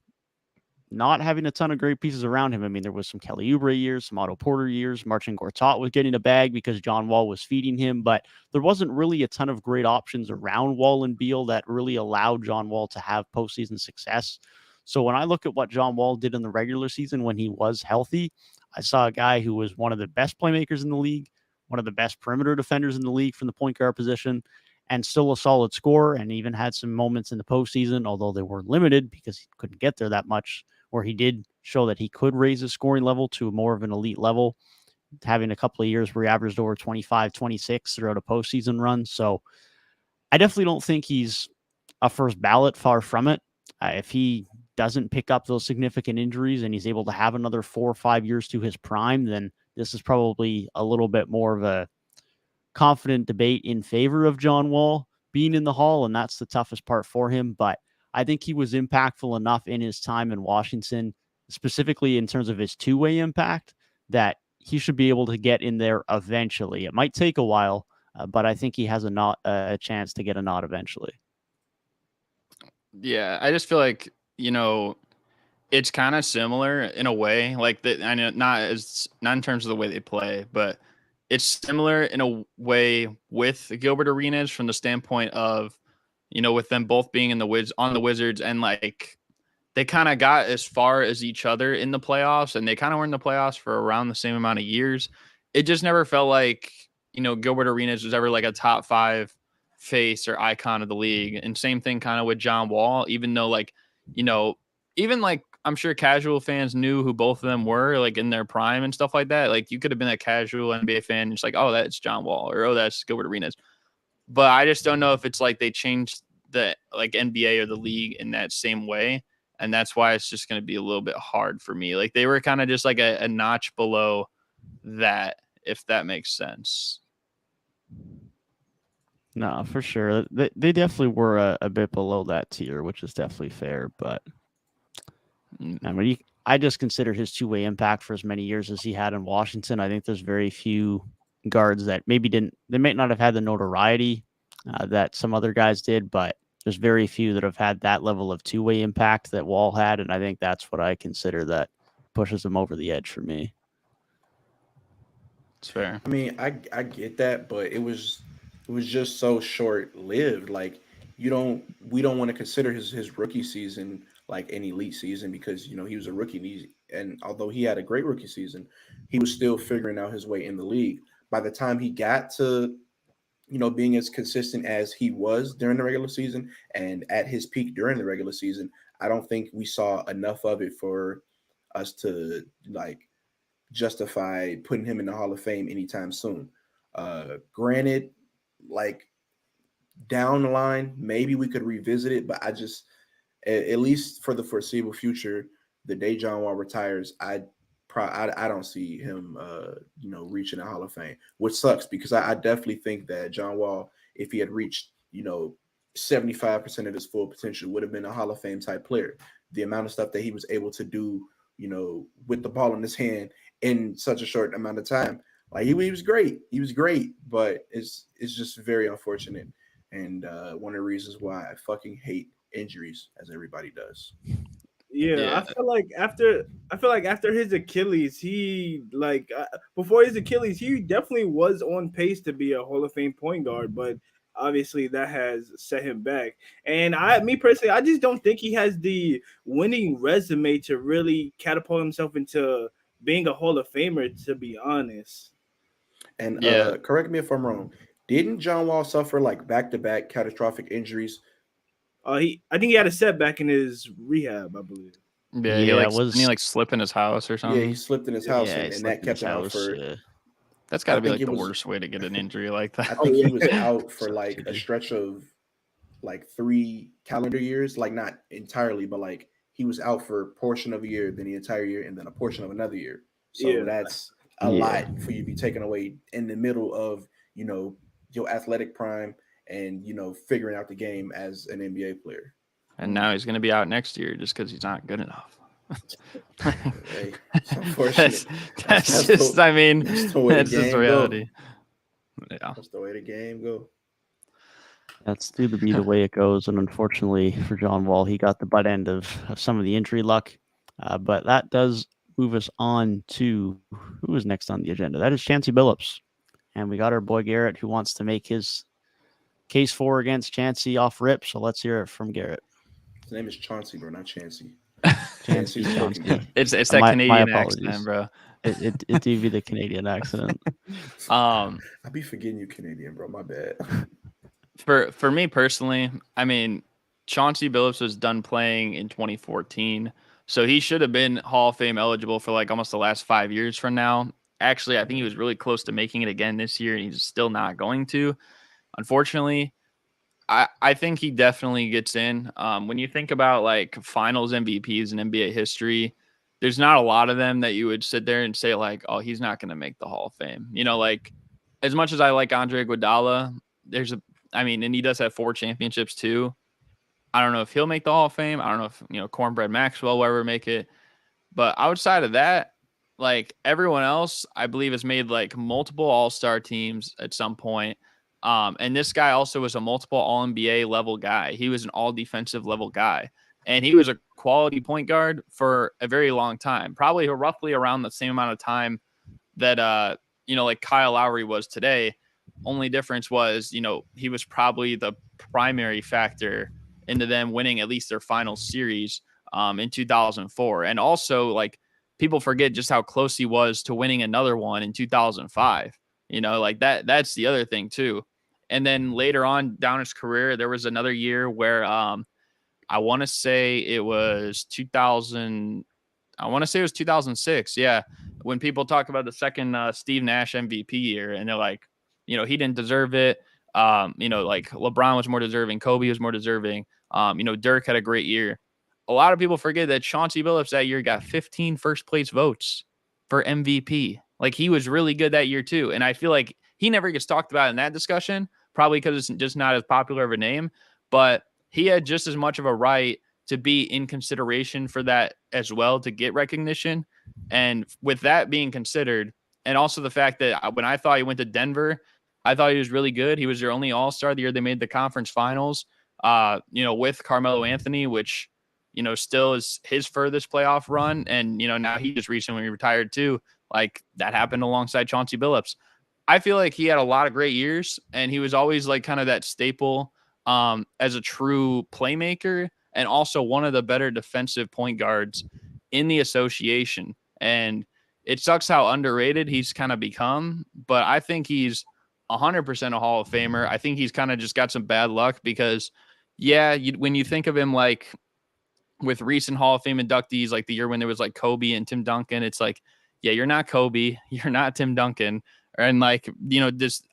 not having a ton of great pieces around him. I mean, there was some Kelly Oubre years, some Otto Porter years. Marcin Gortat was getting a bag because John Wall was feeding him, but there wasn't really a ton of great options around Wall and Beal that really allowed John Wall to have postseason success. So when I look at what John Wall did in the regular season when he was healthy, I saw a guy who was one of the best playmakers in the league, one of the best perimeter defenders in the league from the point guard position, and still a solid scorer, and even had some moments in the postseason, although they were limited because he couldn't get there that much, where he did show that he could raise his scoring level to more of an elite level, having a couple of years where he averaged over 25, 26 throughout a postseason run. So I definitely don't think he's a first ballot, far from it. If he doesn't pick up those significant injuries and he's able to have another 4 or 5 years to his prime, then this is probably a little bit more of a confident debate in favor of John Wall being in the Hall, and that's the toughest part for him. But I think he was impactful enough in his time in Washington, specifically in terms of his two-way impact, that he should be able to get in there eventually. It might take a while, but I think he has a chance to get a nod eventually. Yeah, I just feel like, it's kind of similar in a way. Like I know not in terms of the way they play, but it's similar in a way with Gilbert Arenas from the standpoint of, with them both being on the Wizards, and like they kind of got as far as each other in the playoffs, and they kind of were in the playoffs for around the same amount of years. It just never felt like, Gilbert Arenas was ever like a top 5 face or icon of the league. And same thing kind of with John Wall, even though like, even like I'm sure casual fans knew who both of them were like in their prime and stuff like that. Like you could have been a casual NBA fan and just like, oh, that's John Wall, or oh, that's Gilbert Arenas. But I just don't know if it's like they changed the like NBA or the league in that same way. And that's why it's just going to be a little bit hard for me. Like they were kind of just like a notch below that, if that makes sense. No, for sure. They definitely were a bit below that tier, which is definitely fair. But I mean, I just consider his two-way impact for as many years as he had in Washington. I think there's very few guards that they might not have had the notoriety that some other guys did, but there's very few that have had that level of two-way impact that Wall had, and I think that's what I consider that pushes him over the edge for me. It's fair. I mean, I get that, but it was just so short lived. Like we don't want to consider his rookie season like an elite season because he was a rookie and although he had a great rookie season, he was still figuring out his way in the league. By the time he got to being as consistent as he was during the regular season and at his peak during the regular season, I don't think we saw enough of it for us to like justify putting him in the Hall of Fame anytime soon. Granted, like down the line, maybe we could revisit it, but I just, at least for the foreseeable future, the day John Wall retires, I don't see him, reaching the Hall of Fame, which sucks because I definitely think that John Wall, if he had reached, 75% of his full potential, would have been a Hall of Fame type player. The amount of stuff that he was able to do, with the ball in his hand in such a short amount of time, like he was great. He was great, but it's just very unfortunate, and one of the reasons why I fucking hate injuries, as everybody does. Yeah, I feel like after his Achilles, before his Achilles, he definitely was on pace to be a Hall of Fame point guard, but obviously that has set him back. And me personally, I just don't think he has the winning resume to really catapult himself into being a Hall of Famer, to be honest. And Yeah. correct me if I'm wrong. Didn't John Wall suffer like back-to-back catastrophic injuries? I think he had a setback in his rehab, I believe. Yeah, Yeah, didn't he like slip in his house or Yeah, something? he slipped in his house, Yeah, and, he and slept that in his kept him out house, for. yeah. That's got to be think like it the was- worst way to get an injury like that. I think he yeah. was out for like a Sucks, dude. stretch of like 3 calendar years, like not entirely, but like he was out for a portion of a year, then the entire year, and then a portion of another year. So Yeah. that's a lot for you to be taken away in the middle of your athletic prime and figuring out the game as an NBA player. And now he's going to be out next year just because he's not good enough. Hey, it's unfortunate. That's just, I mean, that's the way that's the just game reality. go. Yeah. That's the way the game go. That's due to be the way it goes. And unfortunately for John Wall, he got the butt end of some of the injury luck. But that does move us on to who is next on the agenda. That is Chancey Billups. And we got our boy Garrett who wants to make his case for against Chancey off rip. So let's hear it from Garrett. His name is Chauncey, bro, not Chancey. Chancey, Chancey's a Chauncey. Pokemon. It's that My Canadian apologies. accent, bro. It do be the Canadian accent. I be forgetting you Canadian, bro. My bad. For me personally, I mean, Chauncey Billups was done playing in 2014, so he should have been Hall of Fame eligible for like almost the last 5 years from now. Actually, I think he was really close to making it again this year, and he's still not going to. Unfortunately, I think he definitely gets in. When you think about like finals MVPs in NBA history, there's not a lot of them that you would sit there and say like, oh, he's not going to make the Hall of Fame. Like as much as I like Andre Iguodala, and he does have 4 championships too. I don't know if he'll make the Hall of Fame. I don't know if Cornbread Maxwell will ever make it. But outside of that, like everyone else, I believe has made like multiple All-Star teams at some point. And this guy also was a multiple All-NBA level guy. He was an all-defensive level guy. And he was a quality point guard for a very long time, probably roughly around the same amount of time that, like Kyle Lowry was today. Only difference was, he was probably the primary factor into them winning at least their final series in 2004. And also, like, people forget just how close he was to winning another one in 2005. Like that's the other thing too. And then later on down his career, there was another year where I want to say it was 2000. I want to say it was 2006. Yeah. When people talk about the second Steve Nash MVP year and they're like, he didn't deserve it. Like LeBron was more deserving. Kobe was more deserving. Dirk had a great year. A lot of people forget that Chauncey Billups that year got 15 first place votes for MVP. Like he was really good that year too. And I feel like he never gets talked about in that discussion, probably because it's just not as popular of a name, but he had just as much of a right to be in consideration for that as well, to get recognition. And with that being considered, and also the fact that when I thought he went to Denver, I thought he was really good. He was their only All-Star the year they made the conference finals. with Carmelo Anthony, which, still is his furthest playoff run. And, now he just recently retired too. Like that happened alongside Chauncey Billups. I feel like he had a lot of great years, and he was always like kind of that staple as a true playmaker and also one of the better defensive point guards in the association. And it sucks how underrated he's kind of become, but I think he's 100% a Hall of Famer. I think he's kind of just got some bad luck because, when you think of him like with recent Hall of Fame inductees, like the year when there was like Kobe and Tim Duncan, it's like, yeah, you're not Kobe, you're not Tim Duncan. And like,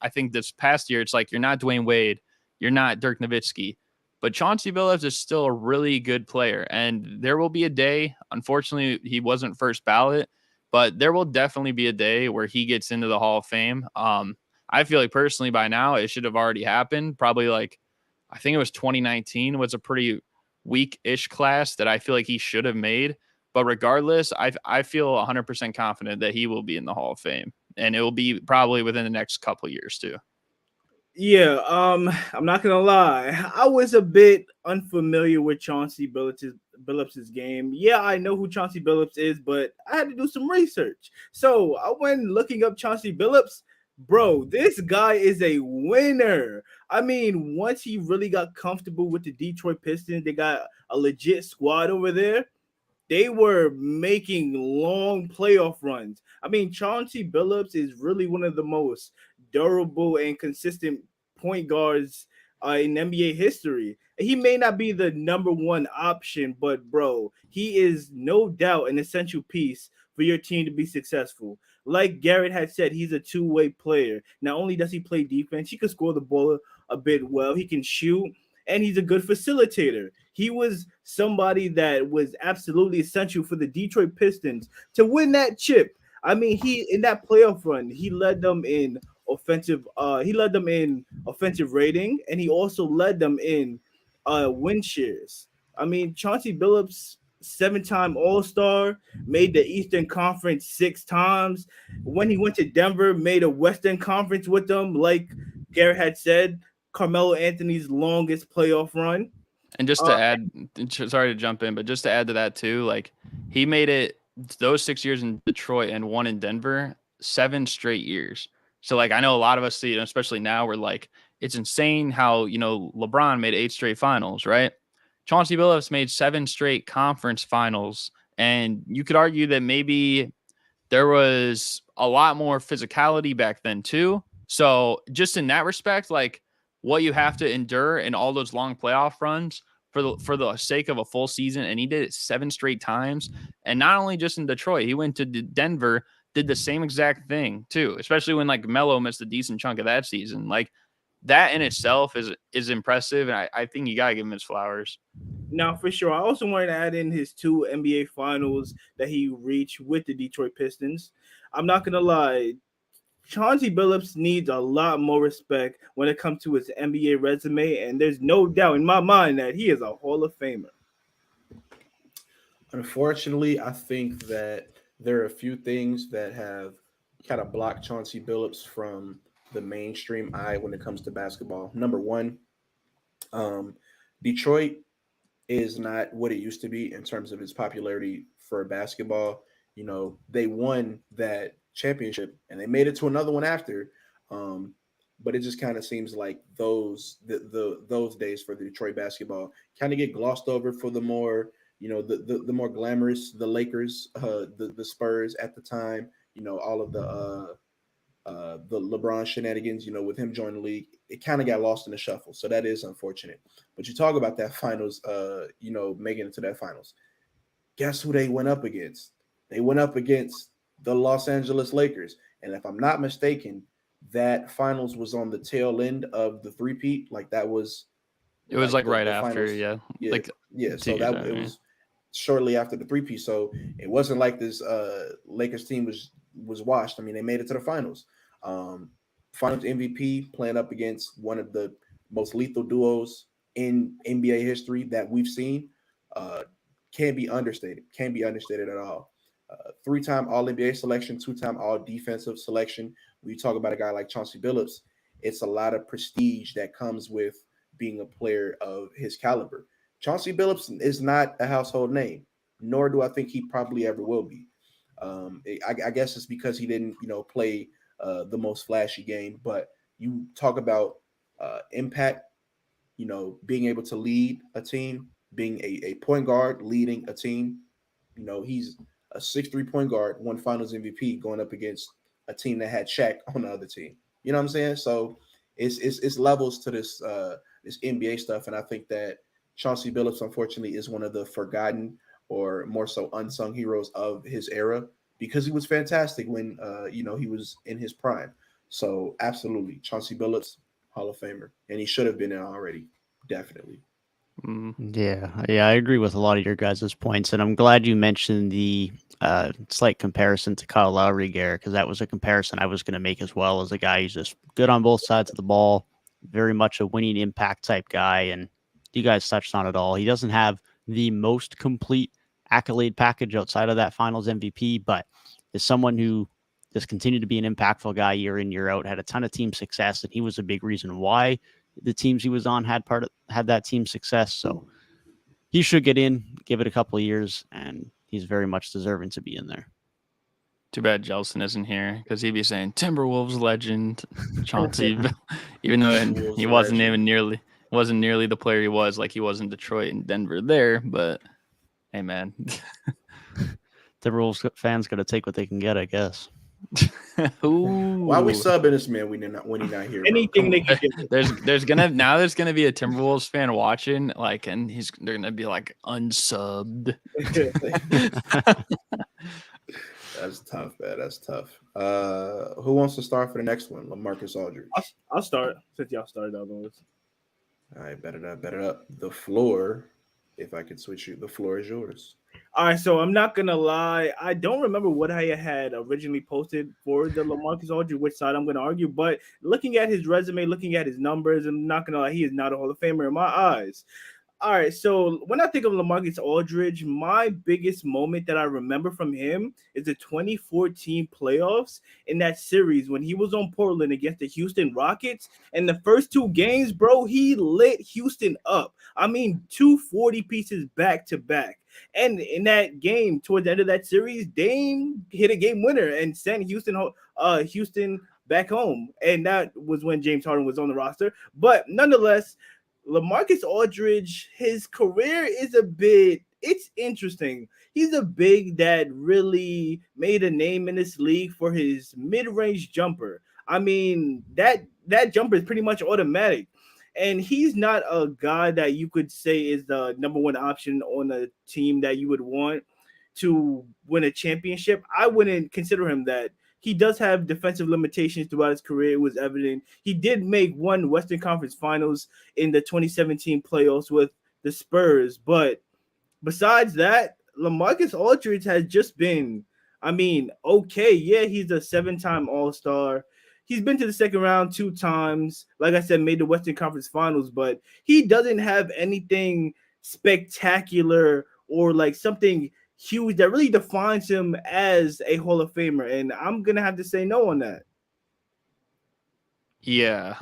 I think this past year, it's like, you're not Dwayne Wade, you're not Dirk Nowitzki, but Chauncey Billups is still a really good player. And there will be a day, unfortunately, he wasn't first ballot, but there will definitely be a day where he gets into the Hall of Fame. I feel like personally by now it should have already happened. Probably like, I think it was 2019 was a pretty weak-ish class that I feel like he should have made. But regardless, I feel 100% confident that he will be in the Hall of Fame, and it will be probably within the next couple of years too. Yeah, I'm not gonna lie. I was a bit unfamiliar with Chauncey Billups' game. Yeah, I know who Chauncey Billups is, but I had to do some research. So I went looking up Chauncey Billups. Bro, this guy is a winner. I mean, once he really got comfortable with the Detroit Pistons, they got a legit squad over there. They were making long playoff runs. I mean, Chauncey Billups is really one of the most durable and consistent point guards in NBA history. He may not be the number one option, but bro, he is no doubt an essential piece for your team to be successful. Like Garrett had said, he's a two-way player. Not only does he play defense, he can score the ball a bit well. He can shoot, and he's a good facilitator. He was somebody that was absolutely essential for the Detroit Pistons to win that chip. I mean, he in that playoff run, he led them in offensive rating, and he also led them in win shares. I mean, Chauncey Billups, 7-time All-Star, made the Eastern Conference 6 times. When he went to Denver, made a Western Conference with them, like Garrett had said, Carmelo Anthony's longest playoff run. And just to add, sorry to jump in, but just to add to that too, like he made it those 6 years in Detroit and 1 in Denver, 7 straight years. So like I know a lot of us see it, especially now, we're like, it's insane how LeBron made 8 straight finals, right? Chauncey Billups made 7 straight conference finals, and you could argue that maybe there was a lot more physicality back then too. So just in that respect, like what you have to endure in all those long playoff runs for the sake of a full season, and he did it 7 straight times. And not only just in Detroit, he went to Denver, did the same exact thing too, especially when like Melo missed a decent chunk of that season. Like that in itself is impressive, and I think you gotta give him his flowers. Now, for sure, I also wanted to add in his 2 NBA finals that he reached with the Detroit Pistons. I'm not gonna lie, Chauncey Billups needs a lot more respect when it comes to his NBA resume, and there's no doubt in my mind that he is a Hall of Famer. Unfortunately, I think that there are a few things that have kind of blocked Chauncey Billups from the mainstream eye when it comes to basketball. Number one, Detroit is not what it used to be in terms of its popularity for basketball. They won that championship and they made it to another one after. But it just kind of seems like those days for the Detroit basketball kind of get glossed over for the more the more glamorous, the Lakers, the Spurs at the time. All of the LeBron shenanigans. With him joining the league, it kind of got lost in the shuffle. So that is unfortunate. But you talk about that finals, making it to that finals. Guess who they went up against? They went up against the Los Angeles Lakers. And if I'm not mistaken, that finals was on the tail end of the three-peat. Like that was it was like right the after, finals. yeah. So that it was shortly after the three-peat. So it wasn't like this Lakers team was washed. I mean, they made it to the finals. Finals MVP playing up against one of the most lethal duos in NBA history that we've seen. Can't be understated at all. 3-time All-NBA selection, 2-time All-Defensive selection. When you talk about a guy like Chauncey Billups, it's a lot of prestige that comes with being a player of his caliber. Chauncey Billups is not a household name, nor do I think he probably ever will be. I guess it's because he didn't, play the most flashy game. But you talk about impact, being able to lead a team, being a point guard leading a team. He's a 6'3" point guard, won Finals MVP, going up against a team that had Shaq on the other team. You know what I'm saying? So it's levels to this NBA stuff, and I think that Chauncey Billups, unfortunately, is one of the forgotten or more so unsung heroes of his era because he was fantastic when he was in his prime. So absolutely, Chauncey Billups, Hall of Famer, and he should have been there already, definitely. Yeah, I agree with a lot of your guys' points, and I'm glad you mentioned the slight comparison to Kyle Lowry, Garrett, because that was a comparison I was going to make as well, as a guy who's just good on both sides of the ball, very much a winning impact type guy, and you guys touched on it all. He doesn't have the most complete accolade package outside of that Finals MVP, but is someone who just continued to be an impactful guy year in, year out, had a ton of team success, and he was a big reason why the teams he was on had that team success. So he should get in, give it a couple of years, and he's very much deserving to be in there. Too bad Jelson isn't here because he'd be saying Timberwolves legend Chauncey, even though he wasn't even nearly the player he was, like he was in Detroit and Denver there. But hey, man, Timberwolves fans got to take what they can get, I guess. Why are we subbing this man when he's not here? Anything they can get. There's gonna be a Timberwolves fan watching, like, and they're gonna be like unsubbed. That's tough, man. That's tough. Who wants to start for the next one? LaMarcus Aldridge. I'll start since y'all started out on this. All right, bet it up. The floor, if I could switch you, the floor is yours. All right, so I'm not gonna lie, I don't remember what I had originally posted for the LaMarcus Aldridge, which side I'm gonna argue. But looking at his resume, looking at his numbers, I'm not gonna lie, he is not a Hall of Famer in my eyes. All right, so when I think of LaMarcus Aldridge, my biggest moment that I remember from him is the 2014 playoffs in that series when he was on Portland against the Houston Rockets. And the first two games, bro, he lit Houston up. I mean, 240 pieces back to back. And in that game, towards the end of that series, Dame hit a game winner and sent Houston back home. And that was when James Harden was on the roster. But nonetheless, LaMarcus Aldridge, his career is it's interesting. He's a big that really made a name in this league for his mid-range jumper. I mean, that jumper is pretty much automatic. And he's not a guy that you could say is the number one option on a team that you would want to win a championship. I wouldn't consider him that. He does have defensive limitations throughout his career. It was evident. He did make one Western Conference Finals in the 2017 playoffs with the Spurs. But besides that, LaMarcus Aldridge has just been, okay. Yeah, he's a 7-time All-Star. He's been to the second round 2 times. Like I said, made the Western Conference Finals. But he doesn't have anything spectacular or like something huge that really defines him as a Hall of Famer, and I'm gonna have to say no on that. Yeah.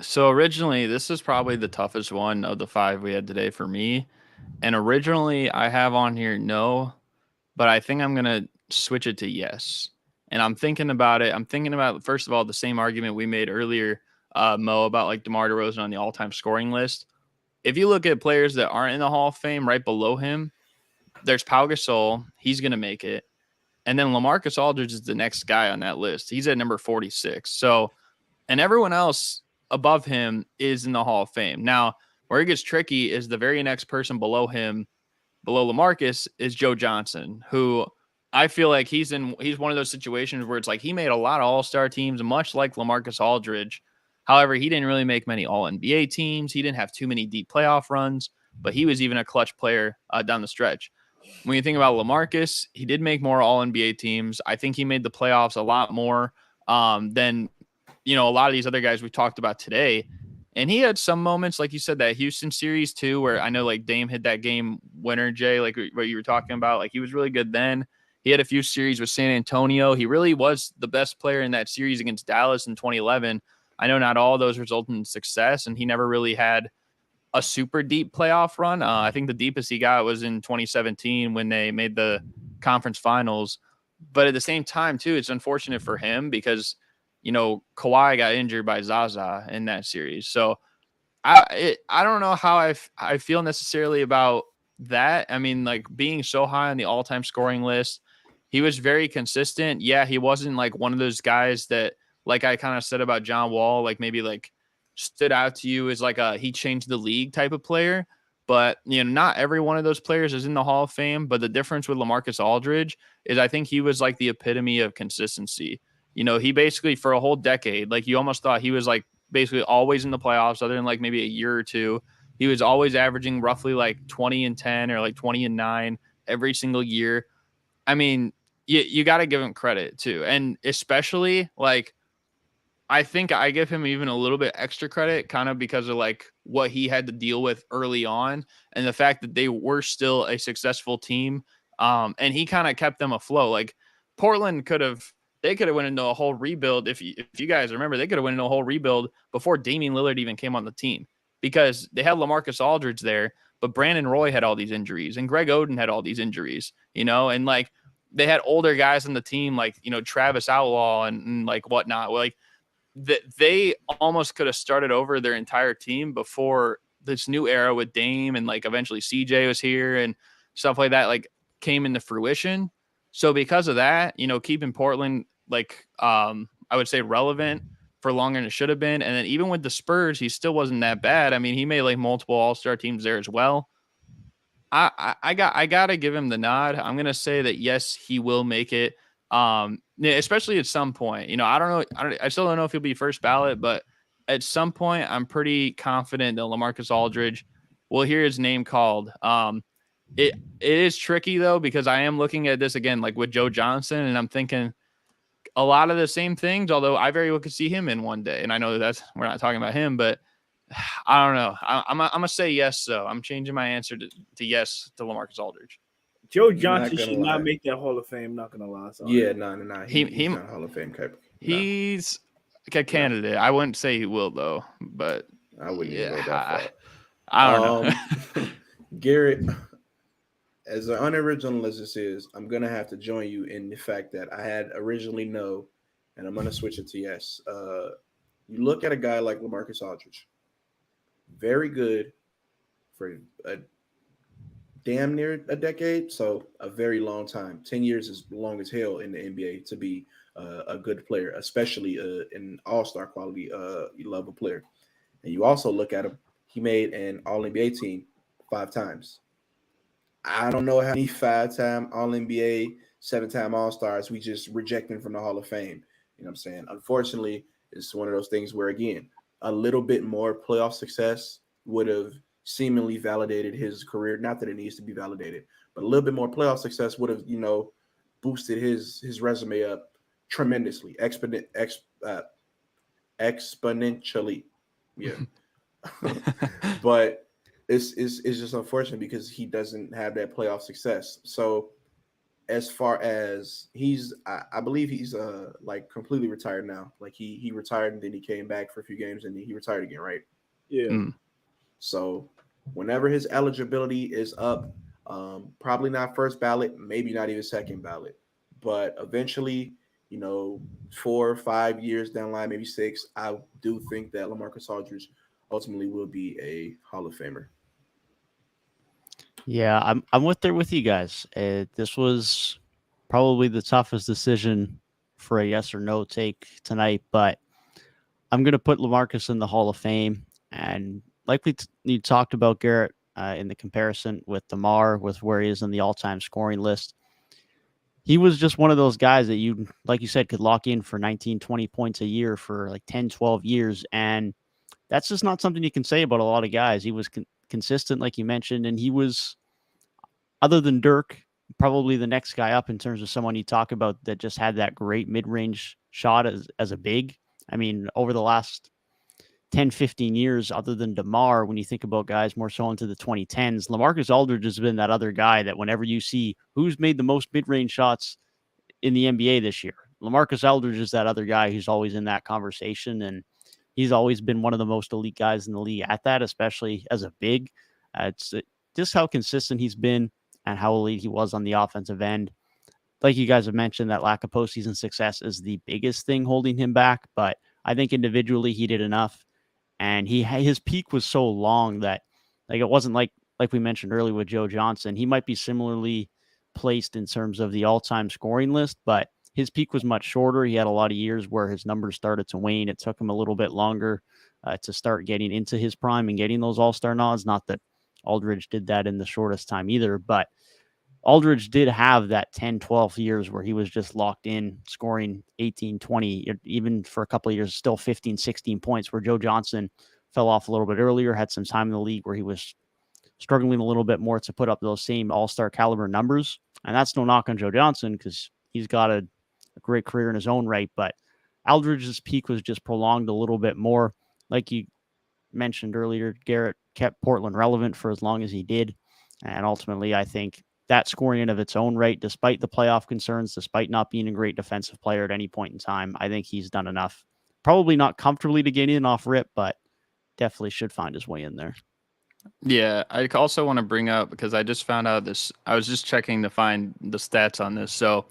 So originally, this is probably the toughest one of the 5 we had today for me. And originally, I have on here no, but I think I'm gonna switch it to yes. And I'm thinking about it. I'm thinking about, first of all, the same argument we made earlier, Mo, about like DeMar DeRozan on the all-time scoring list. If you look at players that aren't in the Hall of Fame, right below him, there's Pau Gasol. He's going to make it. And then LaMarcus Aldridge is the next guy on that list. He's at number 46. So, and everyone else above him is in the Hall of Fame. Now, where it gets tricky is the very next person below him, below LaMarcus, is Joe Johnson, who I feel like he's one of those situations where it's like he made a lot of all-star teams, much like LaMarcus Aldridge. However, he didn't really make many all-NBA teams. He didn't have too many deep playoff runs, but he was even a clutch player down the stretch. When you think about LaMarcus, he did make more all-NBA teams. I think he made the playoffs a lot more than, a lot of these other guys we talked about today. And he had some moments, like you said, that Houston series too, where I know like Dame hit that game winner, Jay, like what you were talking about. Like he was really good then. He had a few series with San Antonio. He really was the best player in that series against Dallas in 2011. I know not all of those result in success, and he never really had a super deep playoff run. I think the deepest he got was in 2017 when they made the conference finals. But at the same time, too, it's unfortunate for him because, Kawhi got injured by Zaza in that series. So I don't know how I feel necessarily about that. I mean, like being so high on the all-time scoring list, he was very consistent. Yeah, he wasn't like one of those guys that, like I kind of said about John Wall, like maybe like stood out to you as like he changed the league type of player. But not every one of those players is in the Hall of Fame. But the difference with LaMarcus Aldridge is I think he was like the epitome of consistency. He basically for a whole decade, like you almost thought he was like basically always in the playoffs, other than like maybe a year or two. He was always averaging roughly like 20-10 or like 20-9 every single year. I mean, you got to give him credit too. And especially like, I think I give him even a little bit extra credit kind of because of like what he had to deal with early on and the fact that they were still a successful team. And he kind of kept them afloat. Like Portland they could have went into a whole rebuild. If you guys remember, they could have went into a whole rebuild before Damian Lillard even came on the team because they had LaMarcus Aldridge there, but Brandon Roy had all these injuries and Greg Oden had all these injuries, and like they had older guys on the team, like, Travis Outlaw and like whatnot. Like they almost could have started over their entire team before this new era with Dame and like eventually CJ was here and stuff like that, like came into fruition. So because of that, keeping Portland like I would say relevant for longer than it should have been. And then even with the Spurs, he still wasn't that bad. I mean, he made like multiple all-star teams there as well. I gotta give him the nod. I'm gonna say that yes, he will make it. Especially at some point. I don't know. I still don't know if he'll be first ballot, but at some point, I'm pretty confident that LaMarcus Aldridge will hear his name called. It is tricky though because I am looking at this again, like with Joe Johnson, and I'm thinking a lot of the same things. Although I very well could see him in one day, and I know we're not talking about him, but I don't know. I'm gonna say yes. So I'm changing my answer to yes to LaMarcus Aldridge. Joe Johnson should not make that Hall of Fame. Not gonna lie. Sorry. Yeah, no. He's not Hall of Fame type. He's a candidate. No. I wouldn't say he will though, but I wouldn't even go that far. I don't know. Garrett, as unoriginal as this is, I'm gonna have to join you in the fact that I had originally no, and I'm gonna switch it to yes. You look at a guy like LaMarcus Aldridge, very good for a damn near a decade, so a very long time. 10 years is long as hell in the NBA to be a good player, especially an all-star quality level player. And you also look at him, he made an All-NBA team 5 times. I don't know how many 5-time All-NBA, 7-time All-Stars we just rejecting from the Hall of Fame. You know what I'm saying? Unfortunately, it's one of those things where, again, a little bit more playoff success would have seemingly validated his career. Not that it needs to be validated, but a little bit more playoff success would have, boosted his resume up tremendously, exponentially. Yeah. But it's just unfortunate because he doesn't have that playoff success. So as far as I believe he's like completely retired now. Like he retired and then he came back for a few games and then he retired again, right? Yeah. So whenever his eligibility is up, probably not first ballot, maybe not even second ballot, but eventually, 4 or 5 years down the line, maybe 6, I do think that LaMarcus Aldridge ultimately will be a Hall of Famer. Yeah, I'm with you guys. This was probably the toughest decision for a yes or no take tonight, but I'm going to put LaMarcus in the Hall of Fame. And like you talked about, Garrett, in the comparison with DeMar, with where he is in the all-time scoring list, he was just one of those guys that you, like you said, could lock in for 19, 20 points a year for like 10, 12 years. And that's just not something you can say about a lot of guys. He was consistent, like you mentioned, and he was, other than Dirk, probably the next guy up in terms of someone you talk about that just had that great mid-range shot as a big. I mean, over the last 10, 15 years, other than DeMar, when you think about guys more so into the 2010s, LaMarcus Aldridge has been that other guy that whenever you see who's made the most mid-range shots in the NBA this year, LaMarcus Aldridge is that other guy who's always in that conversation. And he's always been one of the most elite guys in the league at that, especially as a big. It's just how consistent he's been and how elite he was on the offensive end. Like you guys have mentioned, that lack of postseason success is the biggest thing holding him back. But I think individually he did enough, and his peak was so long that like it wasn't like we mentioned earlier with Joe Johnson. He might be similarly placed in terms of the all-time scoring list, but his peak was much shorter. He had a lot of years where his numbers started to wane. It took him a little bit longer to start getting into his prime and getting those all-star nods. Not that Aldridge did that in the shortest time either, but Aldridge did have that 10, 12 years where he was just locked in, scoring 18, 20, even for a couple of years, still 15, 16 points, where Joe Johnson fell off a little bit earlier, had some time in the league where he was struggling a little bit more to put up those same all-star caliber numbers. And that's no knock on Joe Johnson because he's got a great career in his own right. But Aldridge's peak was just prolonged a little bit more. Like you mentioned earlier, Garrett kept Portland relevant for as long as he did. And ultimately, I think that scoring in of its own right, despite the playoff concerns, despite not being a great defensive player at any point in time, I think he's done enough. Probably not comfortably to get in off rip, but definitely should find his way in there. Yeah, I also want to bring up, because I just found out this, I was just checking to find the stats on this. So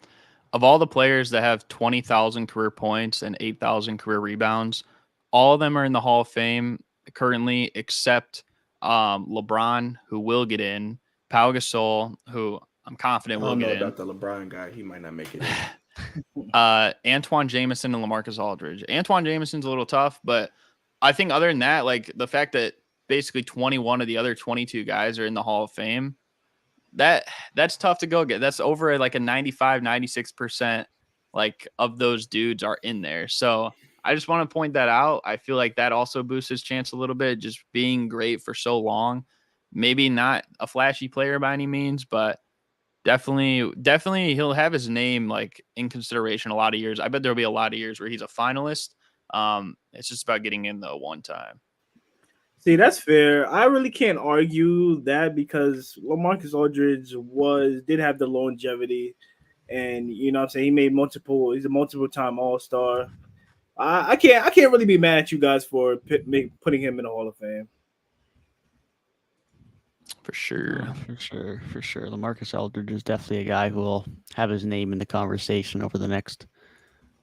of all the players that have 20,000 career points and 8,000 career rebounds, all of them are in the Hall of Fame currently, except LeBron, who will get in, Pau Gasol, who I'm confident I will don't know get in. about the LeBron guy. He might not make it in. Antoine Jameson and LaMarcus Aldridge. Antoine Jameson's a little tough, but I think other than that, like the fact that basically 21 of the other 22 guys are in the Hall of Fame, that's tough to go get. That's over like a 95, 96% like of those dudes are in there. So I just want to point that out. I feel like that also boosts his chance a little bit, just being great for so long. Maybe not a flashy player by any means, but definitely he'll have his name like in consideration a lot of years. I bet there'll be a lot of years where he's a finalist. It's just about getting in the one time. See, that's fair. I really can't argue that because LaMarcus Aldridge did have the longevity, and you know what I'm saying, he's a multiple time All-Star. I can't really be mad at you guys for putting him in the Hall of Fame. For sure. For sure. LaMarcus Aldridge is definitely a guy who will have his name in the conversation over the next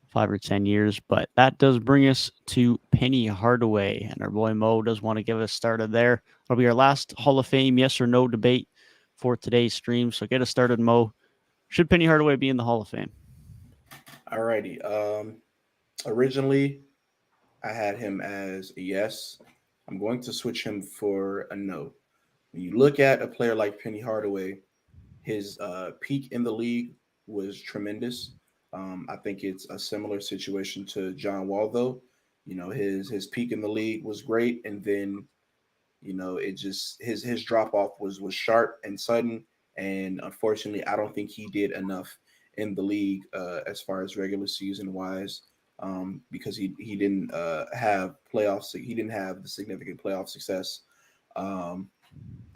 5 or 10 years. But that does bring us to Penny Hardaway. And our boy Mo does want to get us started there. It'll be our last Hall of Fame yes or no debate for today's stream. So get us started, Mo. Should Penny Hardaway be in the Hall of Fame? Alrighty. Originally, I had him as a yes. I'm going to switch him for a no. When you look at a player like Penny Hardaway, his peak in the league was tremendous. I think it's a similar situation to John Wall, though. You know, his peak in the league was great, and then, you know, it just his drop off was sharp and sudden. And unfortunately, I don't think he did enough in the league as far as regular season wise, because he didn't have playoffs. He didn't have the significant playoff success.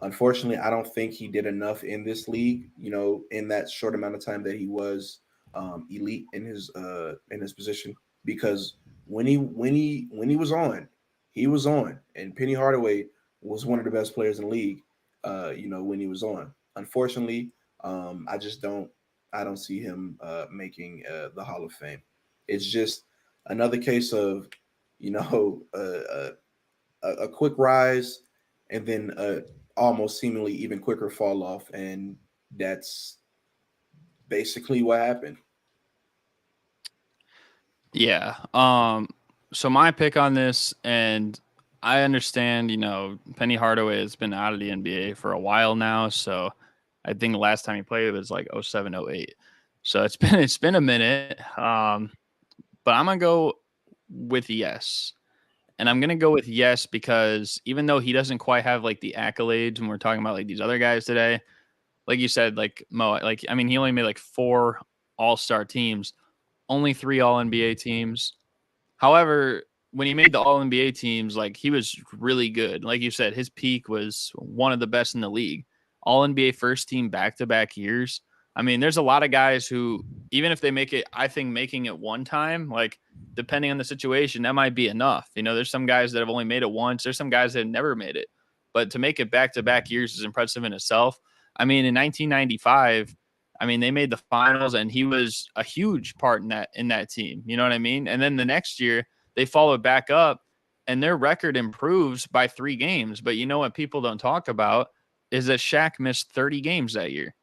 Unfortunately, I don't think he did enough in this league, you know, in that short amount of time that he was elite in his position. Because when he was on, he was on, and Penny Hardaway was one of the best players in the league. You know, when he was on. Unfortunately, I don't see him making the Hall of Fame. It's just another case of, you know, a quick rise and then almost seemingly even quicker fall off, and that's basically what happened. Yeah. So my pick on this, and I understand, you know, Penny Hardaway has been out of the NBA for a while now, so I think the last time he played was like 07, 08. So it's been a minute. But I'm gonna go with yes. And I'm gonna go with yes because even though he doesn't quite have like the accolades when we're talking about like these other guys today, like you said, like Mo, like I mean, he only made like 4 all-star teams, only 3 all-NBA teams. However, when he made the all-NBA teams, like he was really good. Like you said, his peak was one of the best in the league. All-NBA first team back-to-back years. I mean, there's a lot of guys who, even if they make it, I think making it one time, like depending on the situation, that might be enough. You know, there's some guys that have only made it once. There's some guys that have never made it. But to make it back-to-back years is impressive in itself. I mean, in 1995, I mean, they made the finals, and he was a huge part in that team. You know what I mean? And then the next year, they followed back up, and their record improves by 3 games. But you know what people don't talk about is that Shaq missed 30 games that year.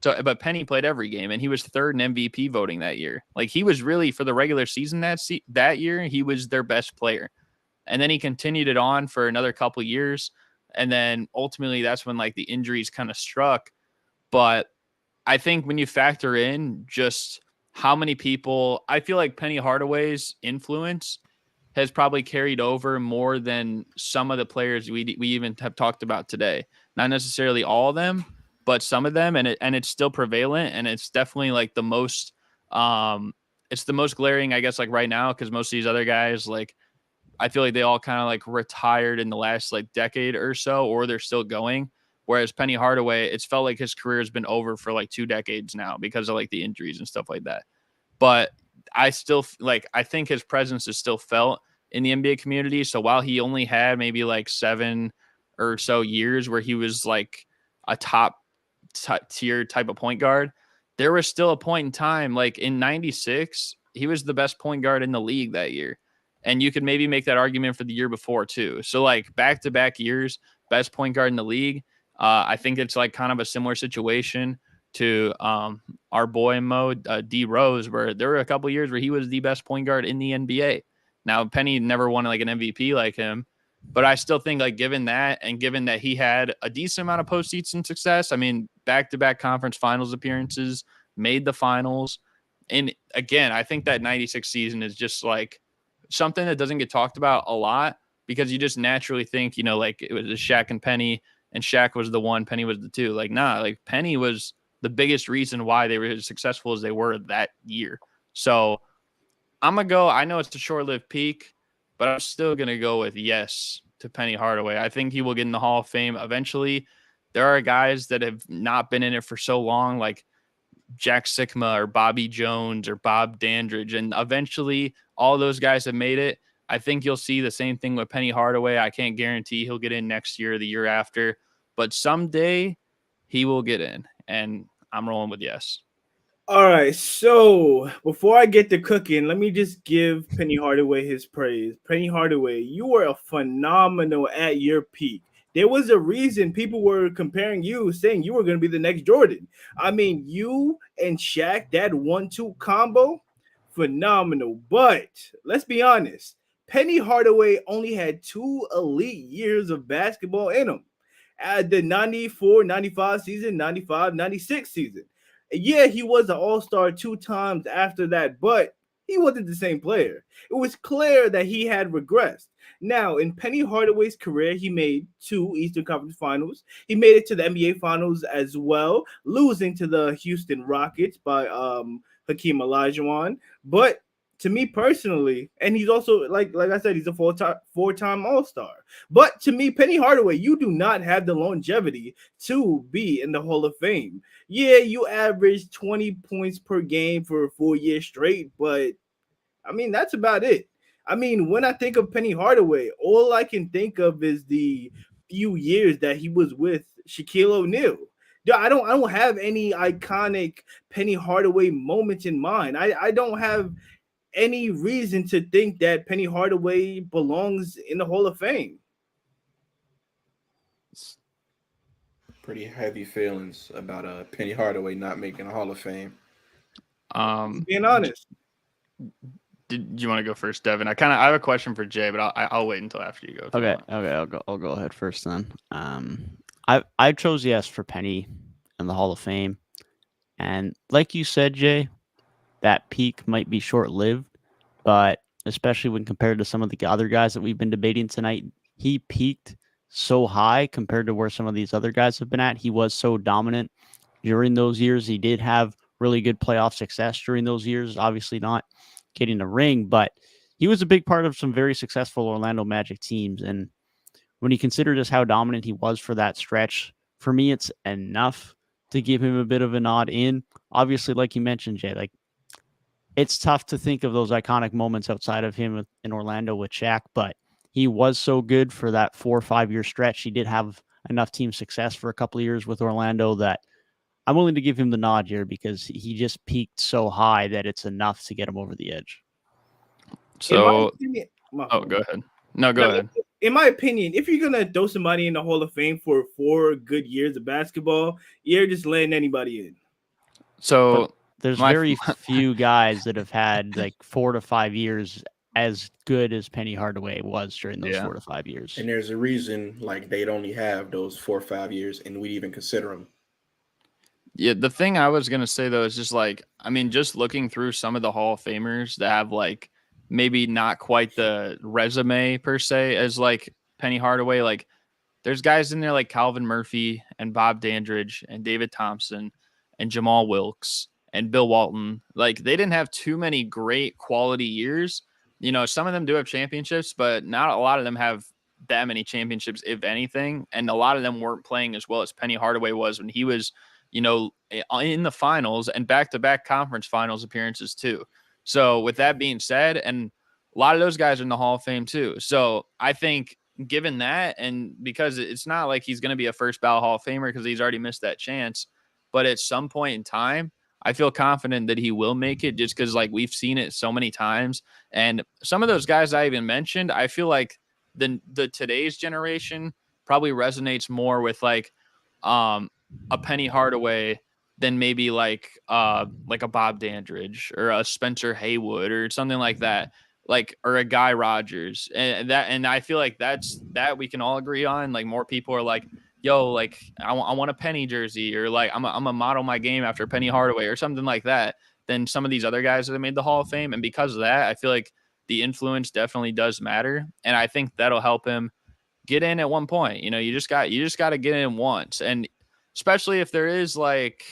So, but Penny played every game, and he was third in MVP voting that year. Like, he was really, for the regular season that year, he was their best player. And then he continued it on for another couple years. And then ultimately, that's when like the injuries kind of struck. But I think when you factor in just how many people, I feel like Penny Hardaway's influence has probably carried over more than some of the players we even have talked about today. Not necessarily all of them, but some of them, and it's still prevalent, and it's definitely like the most it's the most glaring, I guess, like right now, because most of these other guys, like I feel like they all kind of like retired in the last like decade or so, or they're still going. Whereas Penny Hardaway, it's felt like his career has been over for like 2 decades now because of like the injuries and stuff like that. But I still I think his presence is still felt in the NBA community. So while he only had maybe like 7 or so years where he was like a top tier type of point guard, there was still a point in time, like in 96, he was the best point guard in the league that year. And you could maybe make that argument for the year before too. So like back-to-back years, best point guard in the league. I think it's like kind of a similar situation to our boy Mo D Rose, where there were a couple years where he was the best point guard in the NBA. Now Penny never won like an MVP like him, but I still think like given that, and given that he had a decent amount of postseason success, I mean, back-to-back conference finals appearances, made the finals. And again, I think that 96 season is just like something that doesn't get talked about a lot, because you just naturally think, you know, like it was Shaq and Penny, and Shaq was the 1, Penny was the 2. Like, nah, like Penny was the biggest reason why they were as successful as they were that year. So I'm going to go, I know it's a short-lived peak, but I'm still going to go with yes to Penny Hardaway. I think he will get in the Hall of Fame eventually. There are guys that have not been in it for so long, like Jack Sikma or Bobby Jones or Bob Dandridge, and eventually all those guys have made it. I think you'll see the same thing with Penny Hardaway. I can't guarantee he'll get in next year or the year after, but someday he will get in, and I'm rolling with yes. All right, so before I get to cooking, let me just give Penny Hardaway his praise. Penny Hardaway, you were a phenomenal at your peak. There was a reason people were comparing you, saying you were going to be the next Jordan. I mean, you and Shaq, that 1-2 combo, phenomenal. But let's be honest, Penny Hardaway only had 2 elite years of basketball in him. At the 94-95 season, 95-96 season. Yeah, he was an all-star 2 times after that, but he wasn't the same player. It was clear that he had regressed. Now, in Penny Hardaway's career, he made 2 Eastern Conference Finals. He made it to the NBA Finals as well, losing to the Houston Rockets by Hakeem Olajuwon. But to me personally, and he's also, like I said, he's a 4-time All-Star. But to me, Penny Hardaway, you do not have the longevity to be in the Hall of Fame. Yeah, you averaged 20 points per game for 4 years straight, but I mean, that's about it. I mean, when I think of Penny Hardaway, all I can think of is the few years that he was with Shaquille O'Neal. I don't have any iconic Penny Hardaway moments in mind. I don't have any reason to think that Penny Hardaway belongs in the Hall of Fame. Pretty heavy feelings about Penny Hardaway not making a Hall of Fame. Being honest. Did you want to go first, Devin? I have a question for Jay, but I'll wait until after you go. Okay, I'll go ahead first then. I chose yes for Penny in the Hall of Fame, and like you said, Jay, that peak might be short-lived, but especially when compared to some of the other guys that we've been debating tonight, he peaked so high compared to where some of these other guys have been at. He was so dominant during those years. He did have really good playoff success during those years, obviously not getting a ring, but he was a big part of some very successful Orlando Magic teams. And when you consider just how dominant he was for that stretch, for me, it's enough to give him a bit of a nod in. obviously, like you mentioned, Jay, like it's tough to think of those iconic moments outside of him in Orlando with Shaq, but he was so good for that 4 or 5 year stretch. He did have enough team success for a couple of years with Orlando that I'm willing to give him the nod here because he just peaked so high that it's enough to get him over the edge. So, go ahead. No, go ahead. In my opinion, if you're gonna throw somebody in the Hall of Fame for 4 good years of basketball, you're just letting anybody in. So but there's very few guys that have had like 4 to 5 years as good as Penny Hardaway was during those 4 to 5 years. And there's a reason like they'd only have those 4 or 5 years, and we'd even consider them. Yeah, the thing I was gonna say though is just like, I mean, just looking through some of the Hall of Famers that have like maybe not quite the resume per se as like Penny Hardaway, like there's guys in there like Calvin Murphy and Bob Dandridge and David Thompson and Jamal Wilkes and Bill Walton. Like they didn't have too many great quality years. You know, some of them do have championships, but not a lot of them have that many championships, if anything. And a lot of them weren't playing as well as Penny Hardaway was when he was, you know, in the finals and back-to-back conference finals appearances too. So with that being said, and a lot of those guys are in the Hall of Fame too. So I think given that, and because it's not like he's going to be a first ballot Hall of Famer because he's already missed that chance, but at some point in time, I feel confident that he will make it just because like we've seen it so many times. And some of those guys I even mentioned, I feel like the today's generation probably resonates more with like a Penny Hardaway than maybe like a Bob Dandridge or a Spencer Haywood or something like that, like, or a Guy Rogers. And I feel like that we can all agree on. Like more people are like, yo, like I want a Penny jersey, or like I'm a model my game after Penny Hardaway or something like that than some of these other guys that have made the Hall of Fame. And because of that, I feel like the influence definitely does matter. And I think that'll help him get in at one point. You know, you just got to get in once. And especially if there is like,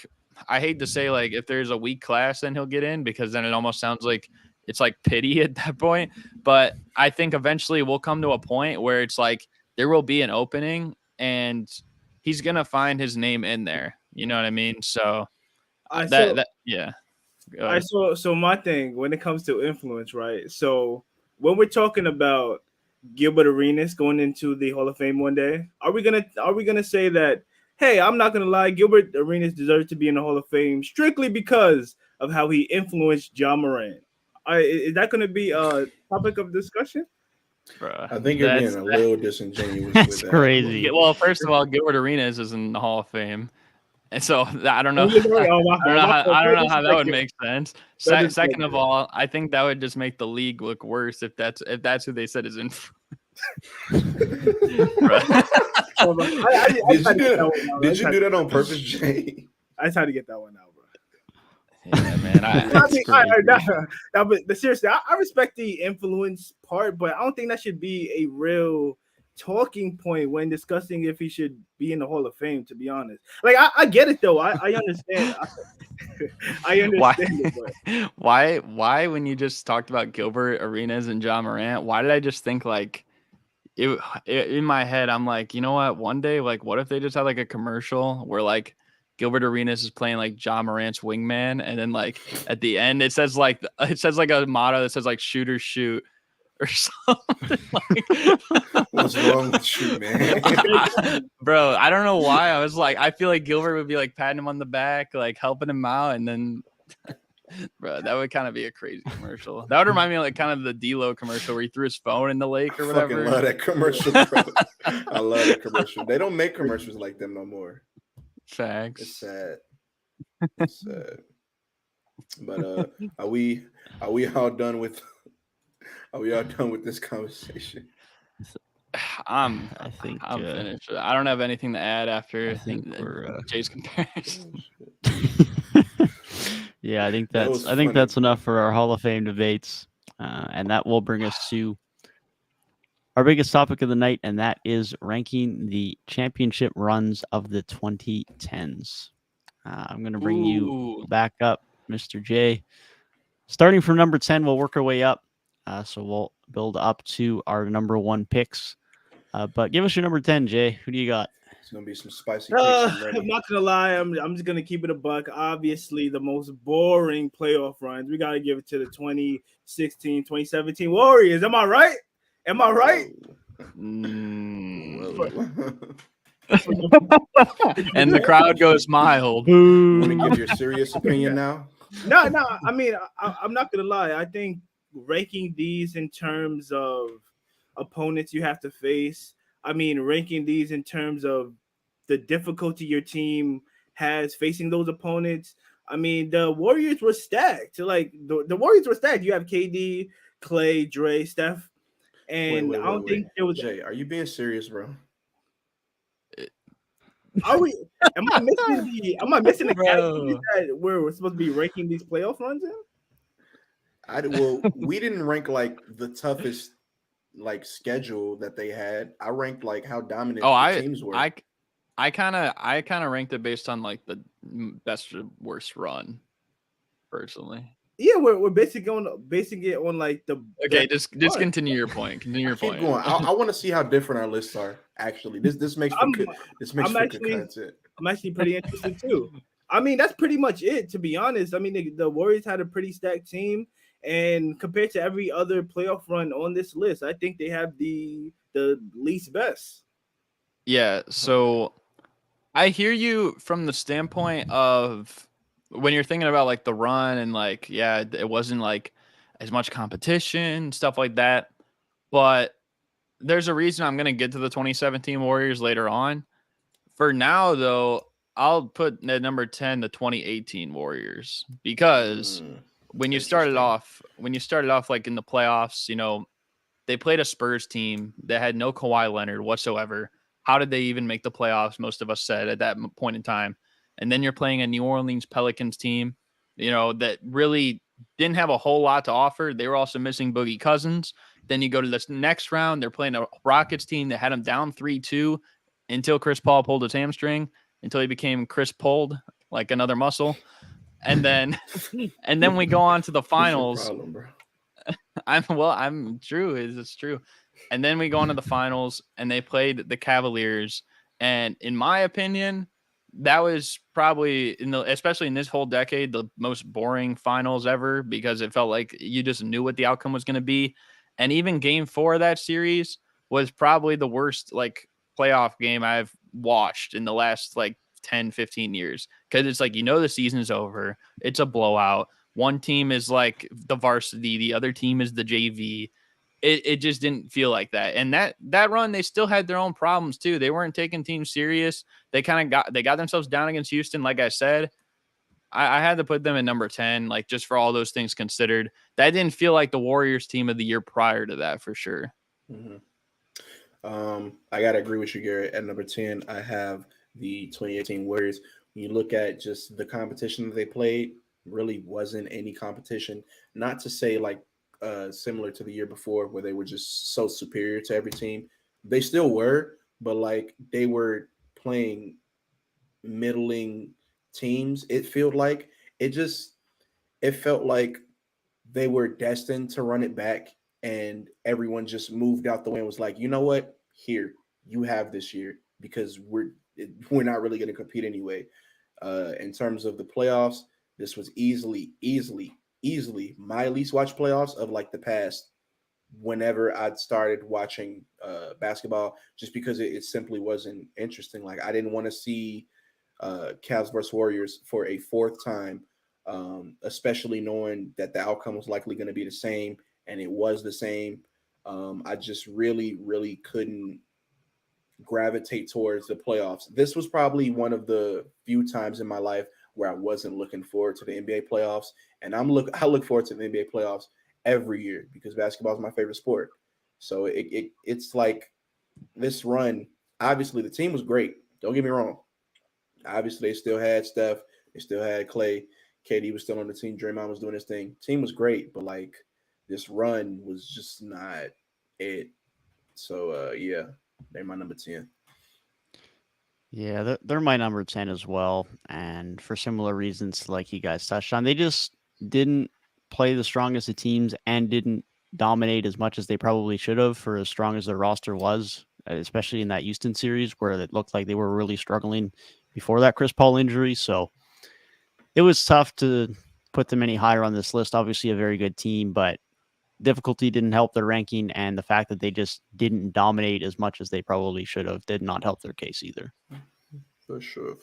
I hate to say like if there's a weak class, then he'll get in, because then it almost sounds like it's like pity at that point. But I think eventually we'll come to a point where it's like there will be an opening and he's going to find his name in there. You know what I mean? So yeah. So my thing when it comes to influence, right? So when we're talking about Gilbert Arenas going into the Hall of Fame one day, are we gonna say that, hey, I'm not gonna lie, Gilbert Arenas deserves to be in the Hall of Fame strictly because of how he influenced Ja Morant? Is that gonna be a topic of discussion? Bruh, I think you're being a little disingenuous. That's with crazy. that. Well, first of all, Gilbert Arenas is in the Hall of Fame. And so I don't know. I don't know how that would make sense. Second of all, I think that would just make the league look worse if that's who they said is in. Did you do that on purpose, Jay? I just had to get that one out, bro. Yeah, man. But seriously, I respect the influence part, but I don't think that should be a real talking point when discussing if he should be in the Hall of Fame, to be honest. Like I get it though. I understand. I understand it, but why when you just talked about Gilbert Arenas and Ja Morant, why did I just think like it in my head? I'm like, you know what? One day, like, what if they just had like a commercial where like Gilbert Arenas is playing like Ja Morant's wingman, and then like at the end it says like a motto that says like "shooters shoot" or something. Like, what's wrong with you, man? Bro, I don't know why. I was like, I feel like Gilbert would be like patting him on the back, like helping him out, and then bro, that would kind of be a crazy commercial. That would remind me of like kind of the D-Lo commercial where he threw his phone in the lake or whatever. I love that commercial, bro. I love that commercial. They don't make commercials like them no more. Facts. It's sad. It's sad. But are we all done with this conversation? I'm finished. I don't have anything to add after Jay's comparison. Yeah, I think that's enough for our Hall of Fame debates, and that will bring us to our biggest topic of the night, and that is ranking the championship runs of the 2010s. I'm going to bring you back up, Mr. J. Starting from number 10, we'll work our way up. So we'll build up to our number 1 picks. But give us your number 10, Jay. Who do you got? It's gonna be some spicy picks. I'm ready. I'm not gonna lie, I'm just gonna keep it a buck. Obviously, the most boring playoff runs. We gotta give it to the 2016, 2017 Warriors. Am I right? Am I right? And the crowd goes mild. You want to give your serious opinion now? No. I mean, I'm not gonna lie. I think ranking these in terms of opponents you have to face. I mean, ranking these in terms of the difficulty your team has facing those opponents. I mean, the Warriors were stacked. Like the Warriors were stacked. You have KD, Clay, Dre, Steph, and I don't think there was. Jay, are you being serious, bro? Are we? Am I missing the categories that we're supposed to be ranking these playoff runs in? Well, we didn't rank like the toughest like schedule that they had. I ranked like how dominant the teams were. I kind of ranked it based on like the best or worst run, personally. Yeah, we're basing it on like the. Okay, just continue your point. Continue your point. Keep going. I want to see how different our lists are. Actually, this makes for good content. I'm actually pretty interested too. I mean, that's pretty much it. To be honest, I mean the Warriors had a pretty stacked team, and compared to every other playoff run on this list, I think they have the least best. Yeah. So I hear you from the standpoint of when you're thinking about like the run and like, yeah, it wasn't like as much competition, stuff like that. But there's a reason I'm going to get to the 2017 Warriors later on. For now, though, I'll put at number 10 the 2018 Warriors because when you started off like in the playoffs, you know, they played a Spurs team that had no Kawhi Leonard whatsoever. How did they even make the playoffs? Most of us said at that point in time. And then you're playing a New Orleans Pelicans team, you know, that really didn't have a whole lot to offer. They were also missing Boogie Cousins. Then you go to this next round. They're playing a Rockets team that had them down 3-2 until Chris Paul pulled his hamstring, until he became Chris pulled, like another muscle. And then we go on to the finals. Problem, bro. I'm true. It's true. And then we go on to the finals, and they played the Cavaliers. And in my opinion, that was probably especially in this whole decade, the most boring finals ever because it felt like you just knew what the outcome was going to be. And even game 4 of that series was probably the worst like playoff game I've watched in the last like 10, 15 years. Cause it's like, you know, the season is over. It's a blowout. One team is like the varsity. The other team is the JV. It just didn't feel like that. And that run, they still had their own problems too. They weren't taking teams serious. They got themselves down against Houston. Like I said, I had to put them at number 10, like just for all those things considered. That didn't feel like the Warriors team of the year prior to that for sure. Mm-hmm. I got to agree with you, Garrett. At number 10, I have the 2018 Warriors. When you look at just the competition that they played, really wasn't any competition. Not to say like similar to the year before where they were just so superior to every team. They still were, but like they were playing middling teams. It felt like they were destined to run it back, and everyone just moved out the way and was like, you know what? Here, you have this year because we're not really going to compete anyway. In terms of the playoffs, this was easily my least watched playoffs of like the past whenever I'd started watching basketball, just because it simply wasn't interesting. Like I didn't want to see Cavs versus Warriors for a fourth time, especially knowing that the outcome was likely going to be the same, and it was the same. I just really, really couldn't gravitate towards the playoffs. This was probably one of the few times in my life where I wasn't looking forward to the NBA playoffs, and I look forward to the NBA playoffs every year because basketball is my favorite sport. So it's like this run. Obviously, the team was great. Don't get me wrong. Obviously, they still had Steph. They still had Clay. KD was still on the team. Draymond was doing his thing. Team was great, but like this run was just not it. So yeah, they're my number 10. Yeah, they're my number 10 as well. And for similar reasons, like you guys touched on, they just didn't play the strongest of teams and didn't dominate as much as they probably should have for as strong as their roster was. especially in that Houston series where it looked like they were really struggling before that Chris Paul injury. So it was tough to put them any higher on this list. Obviously, a very good team, but difficulty didn't help their ranking, and the fact that they just didn't dominate as much as they probably should have did not help their case either. For sure.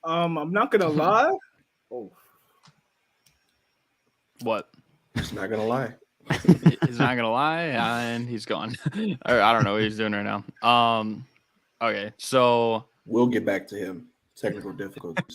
I'm not gonna lie. Oh, What? He's not gonna lie. He's not gonna lie, and he's gone. Or I don't know what he's doing right now. Okay, so We'll get back to him. Technical difficulties.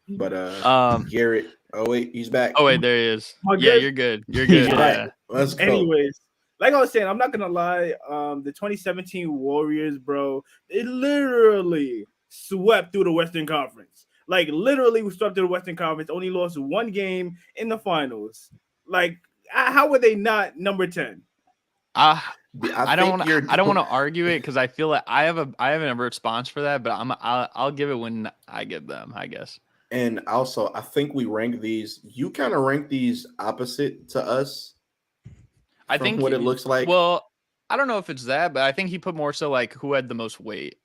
But Garrett. Oh wait, he's back. oh wait, there he is. Oh, Yeah, good. you're good. You're He's good. back. Yeah. Let's go. anyways, like I was saying, I'm not gonna lie. The 2017 Warriors, bro, it literally swept through the Western Conference. Like literally, we swept through the Western Conference. Only lost one game in the finals. Like, how were they not number 10? I don't want to argue it because I feel like I have a response for that, but I'll give it when I give them, I guess. And also, I think we rank these. You kind of rank these opposite to us. I from think what it looks like. Well, I don't know if it's that, but I think he put more so like who had the most weight,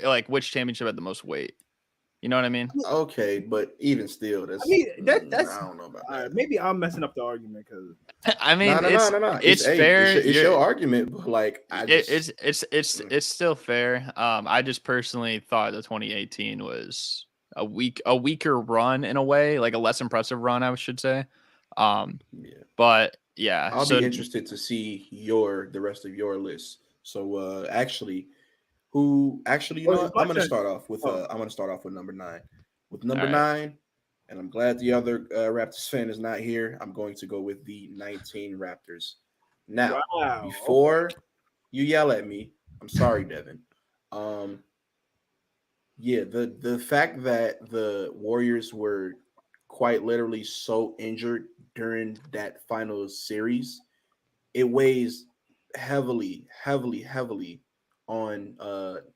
like which championship had the most weight. You know what I mean? Okay, but even still, that's. I mean, that's. I don't know about that. Maybe I'm messing up the argument because I mean, No. It's fair. It's your argument, but like, it's still fair. I just personally thought the 2018 was a weaker run in a way, like a less impressive run, I should say. Yeah. But yeah, I'll be interested to see the rest of your list. So actually, you know what? I'm gonna start off with number 9. With number 9, and I'm glad the other Raptors fan is not here. I'm going to go with the 19 Raptors. Now, before you yell at me, I'm sorry, Devin. Yeah, the fact that the Warriors were quite literally so injured during that finals series, it weighs heavily on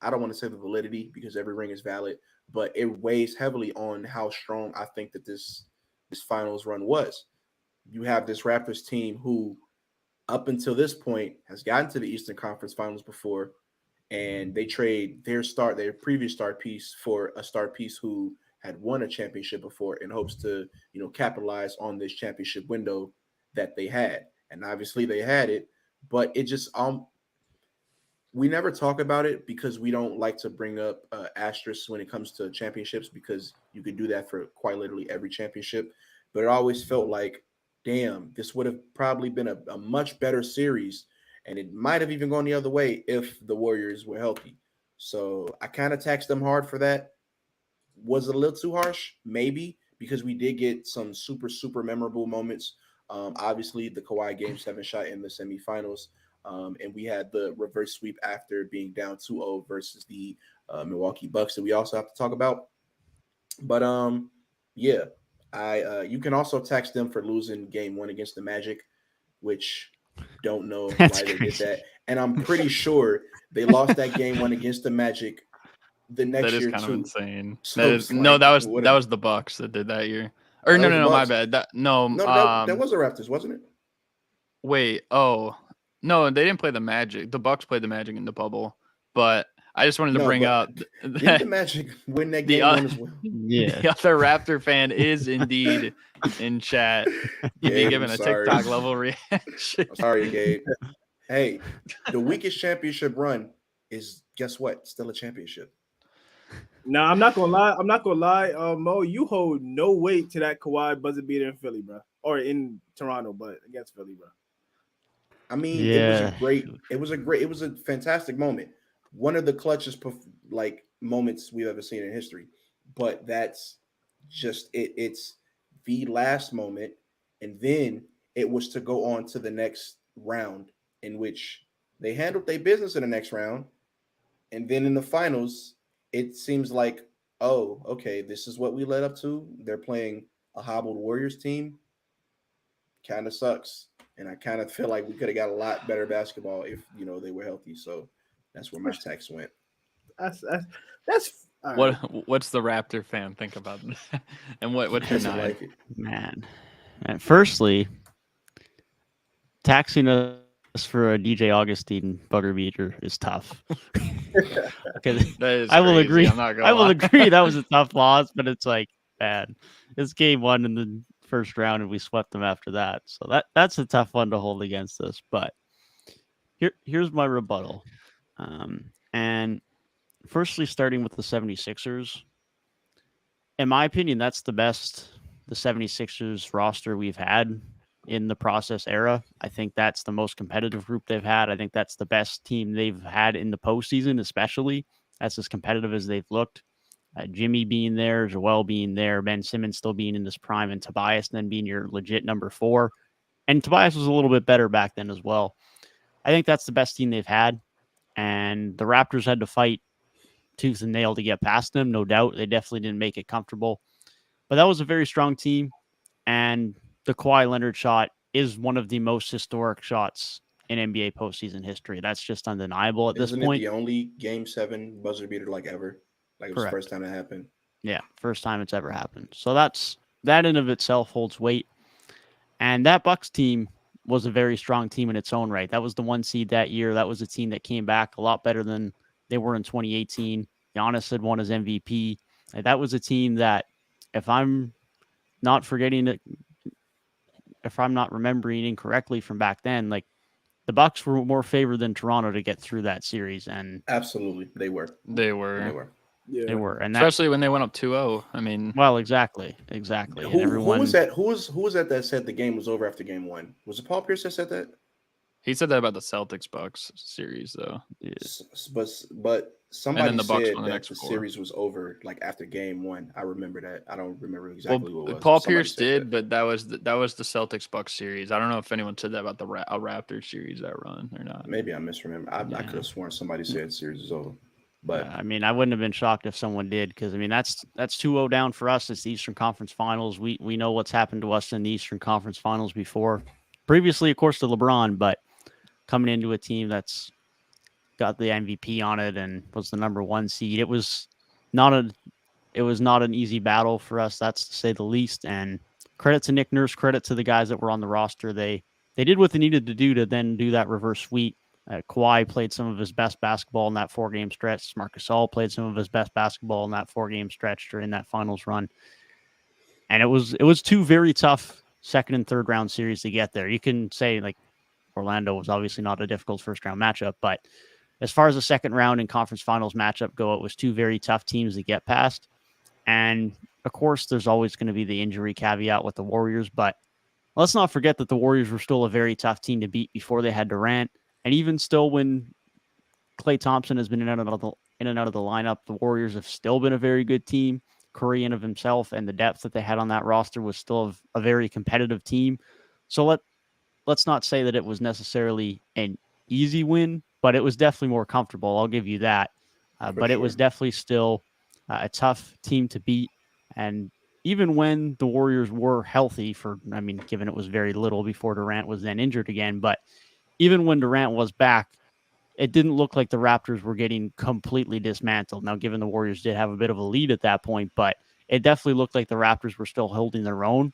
I don't want to say the validity because every ring is valid, but it weighs heavily on how strong I think that this finals run was. You have this Raptors team who up until this point has gotten to the Eastern Conference Finals before, and they trade their previous star piece for a star piece who had won a championship before in hopes to, capitalize on this championship window that they had. And obviously they had it, but it just we never talk about it because we don't like to bring up asterisks when it comes to championships because you could do that for quite literally every championship. But it always felt like, damn, this would have probably been a much better series, and it might have even gone the other way if the Warriors were healthy. So I kind of taxed them hard for that. Was it a little too harsh? Maybe, because we did get some super, super memorable moments. Obviously, the Kawhi Game 7 shot in the semifinals. And we had the reverse sweep after being down 2-0 versus the Milwaukee Bucks that we also have to talk about. But yeah, you can also tax them for losing game 1 against the Magic, which don't know why they did that. And I'm pretty sure they lost that game 1 against the Magic the next year too. That is kind of insane. So that was the Bucks that did that year. Or no, my bad. That was the Raptors, wasn't it? Wait, no, they didn't play the Magic. The Bucks played the Magic in the bubble, but I just wanted to bring up that the Magic win that game 1 as well. Yeah, the other Raptor fan is indeed in chat. Gabe, giving a TikTok level reaction. I'm sorry, Gabe. Hey, the weakest championship run is, guess what? Still a championship. Nah, I'm not gonna lie. Mo, you hold no weight to that Kawhi buzzer beater in Philly, bro, or in Toronto, but against Philly, bro. I mean, it was a fantastic moment. One of the clutchest moments we've ever seen in history. But that's just it. It's the last moment, and then it was to go on to the next round, in which they handled their business in the next round, and then in the finals, it seems like, oh, okay, this is what we led up to. They're playing a hobbled Warriors team. Kind of sucks. And I kind of feel like we could have got a lot better basketball if, they were healthy. So that's where my tax went. That's what's the Raptor fan think about that? And what's your 9? Like it. Man. And firstly, taxing us Just for a DJ Augustine bugger beater is tough. Okay, That is I will crazy, agree. I'm not gonna I will lie. agree that was a tough loss, but it's like, man, it's game one in the first round, and we swept them after that. So that's a tough one to hold against us. But here's my rebuttal. And firstly, starting with the 76ers, in my opinion, that's the 76ers roster we've had in the process era. I think that's the most competitive group they've had. I think that's the best team they've had in the postseason, especially. That's as competitive as they've looked. Jimmy being there, Joel being there, Ben Simmons still being in his prime, and Tobias then being your legit number 4. And Tobias was a little bit better back then as well. I think that's the best team they've had. And the Raptors had to fight tooth and nail to get past them, no doubt. They definitely didn't make it comfortable. But that was a very strong team. And the Kawhi Leonard shot is one of the most historic shots in NBA postseason history. That's just undeniable at this Isn't point. it the only Game 7 buzzer beater like ever? Like it was Correct. the first time it happened. Yeah, first time it's ever happened. So that in of itself holds weight. And that Bucks team was a very strong team in its own right. That was the 1 seed that year. That was a team that came back a lot better than they were in 2018. Giannis had won his MVP. That was a team that, if I'm not forgetting it, if I'm not remembering incorrectly from back then, like the Bucks were more favored than Toronto to get through that series, and Absolutely, they were. They were. Yeah. they were, and Especially when they went up 2-0. I mean, well, exactly. And Who was that? Who was that said the game was over after game 1? Was it Paul Pierce that said that? he said that about the Celtics Bucks series, though. But somebody the Bucks said won the that next the 4. series was over like after game 1. I remember that. I don't remember exactly what it was. Paul Somebody Pierce said did, that. but that was the Celtics Bucks series. I don't know if anyone said that about the Raptors series that run or not. Maybe I misremember. I could have sworn somebody said the series is over. But I mean, I wouldn't have been shocked if someone did, because I mean that's 2-0 down for us. It's the Eastern Conference Finals. We know what's happened to us in the Eastern Conference Finals before. Previously, of course, to LeBron, but coming into a team that's got the MVP on it and was the number 1 seed, it was not an easy battle for us. That's to say the least. And credit to Nick Nurse, credit to the guys that were on the roster. They did what they needed to do to then do that reverse sweep. Kawhi played some of his best basketball in that 4-game stretch. Marcus Gasol played some of his best basketball in that 4-game stretch during that finals run. And it was 2 very tough second and third round series to get there. You can say like Orlando was obviously not a difficult first round matchup, but as far as the second round and conference finals matchup go, it was 2 very tough teams to get past. And of course, there's always going to be the injury caveat with the Warriors, but let's not forget that the Warriors were still a very tough team to beat before they had Durant. And even still, when Klay Thompson has been in and out of the lineup, the Warriors have still been a very good team. Curry in of himself and the depth that they had on that roster was still a very competitive team. So let's not say that it was necessarily an easy win, but it was definitely more comfortable. I'll give you that. But it was definitely still a tough team to beat. And even when the Warriors were healthy given it was very little before Durant was then injured again, but even when Durant was back, it didn't look like the Raptors were getting completely dismantled. Now, given the Warriors did have a bit of a lead at that point, but it definitely looked like the Raptors were still holding their own.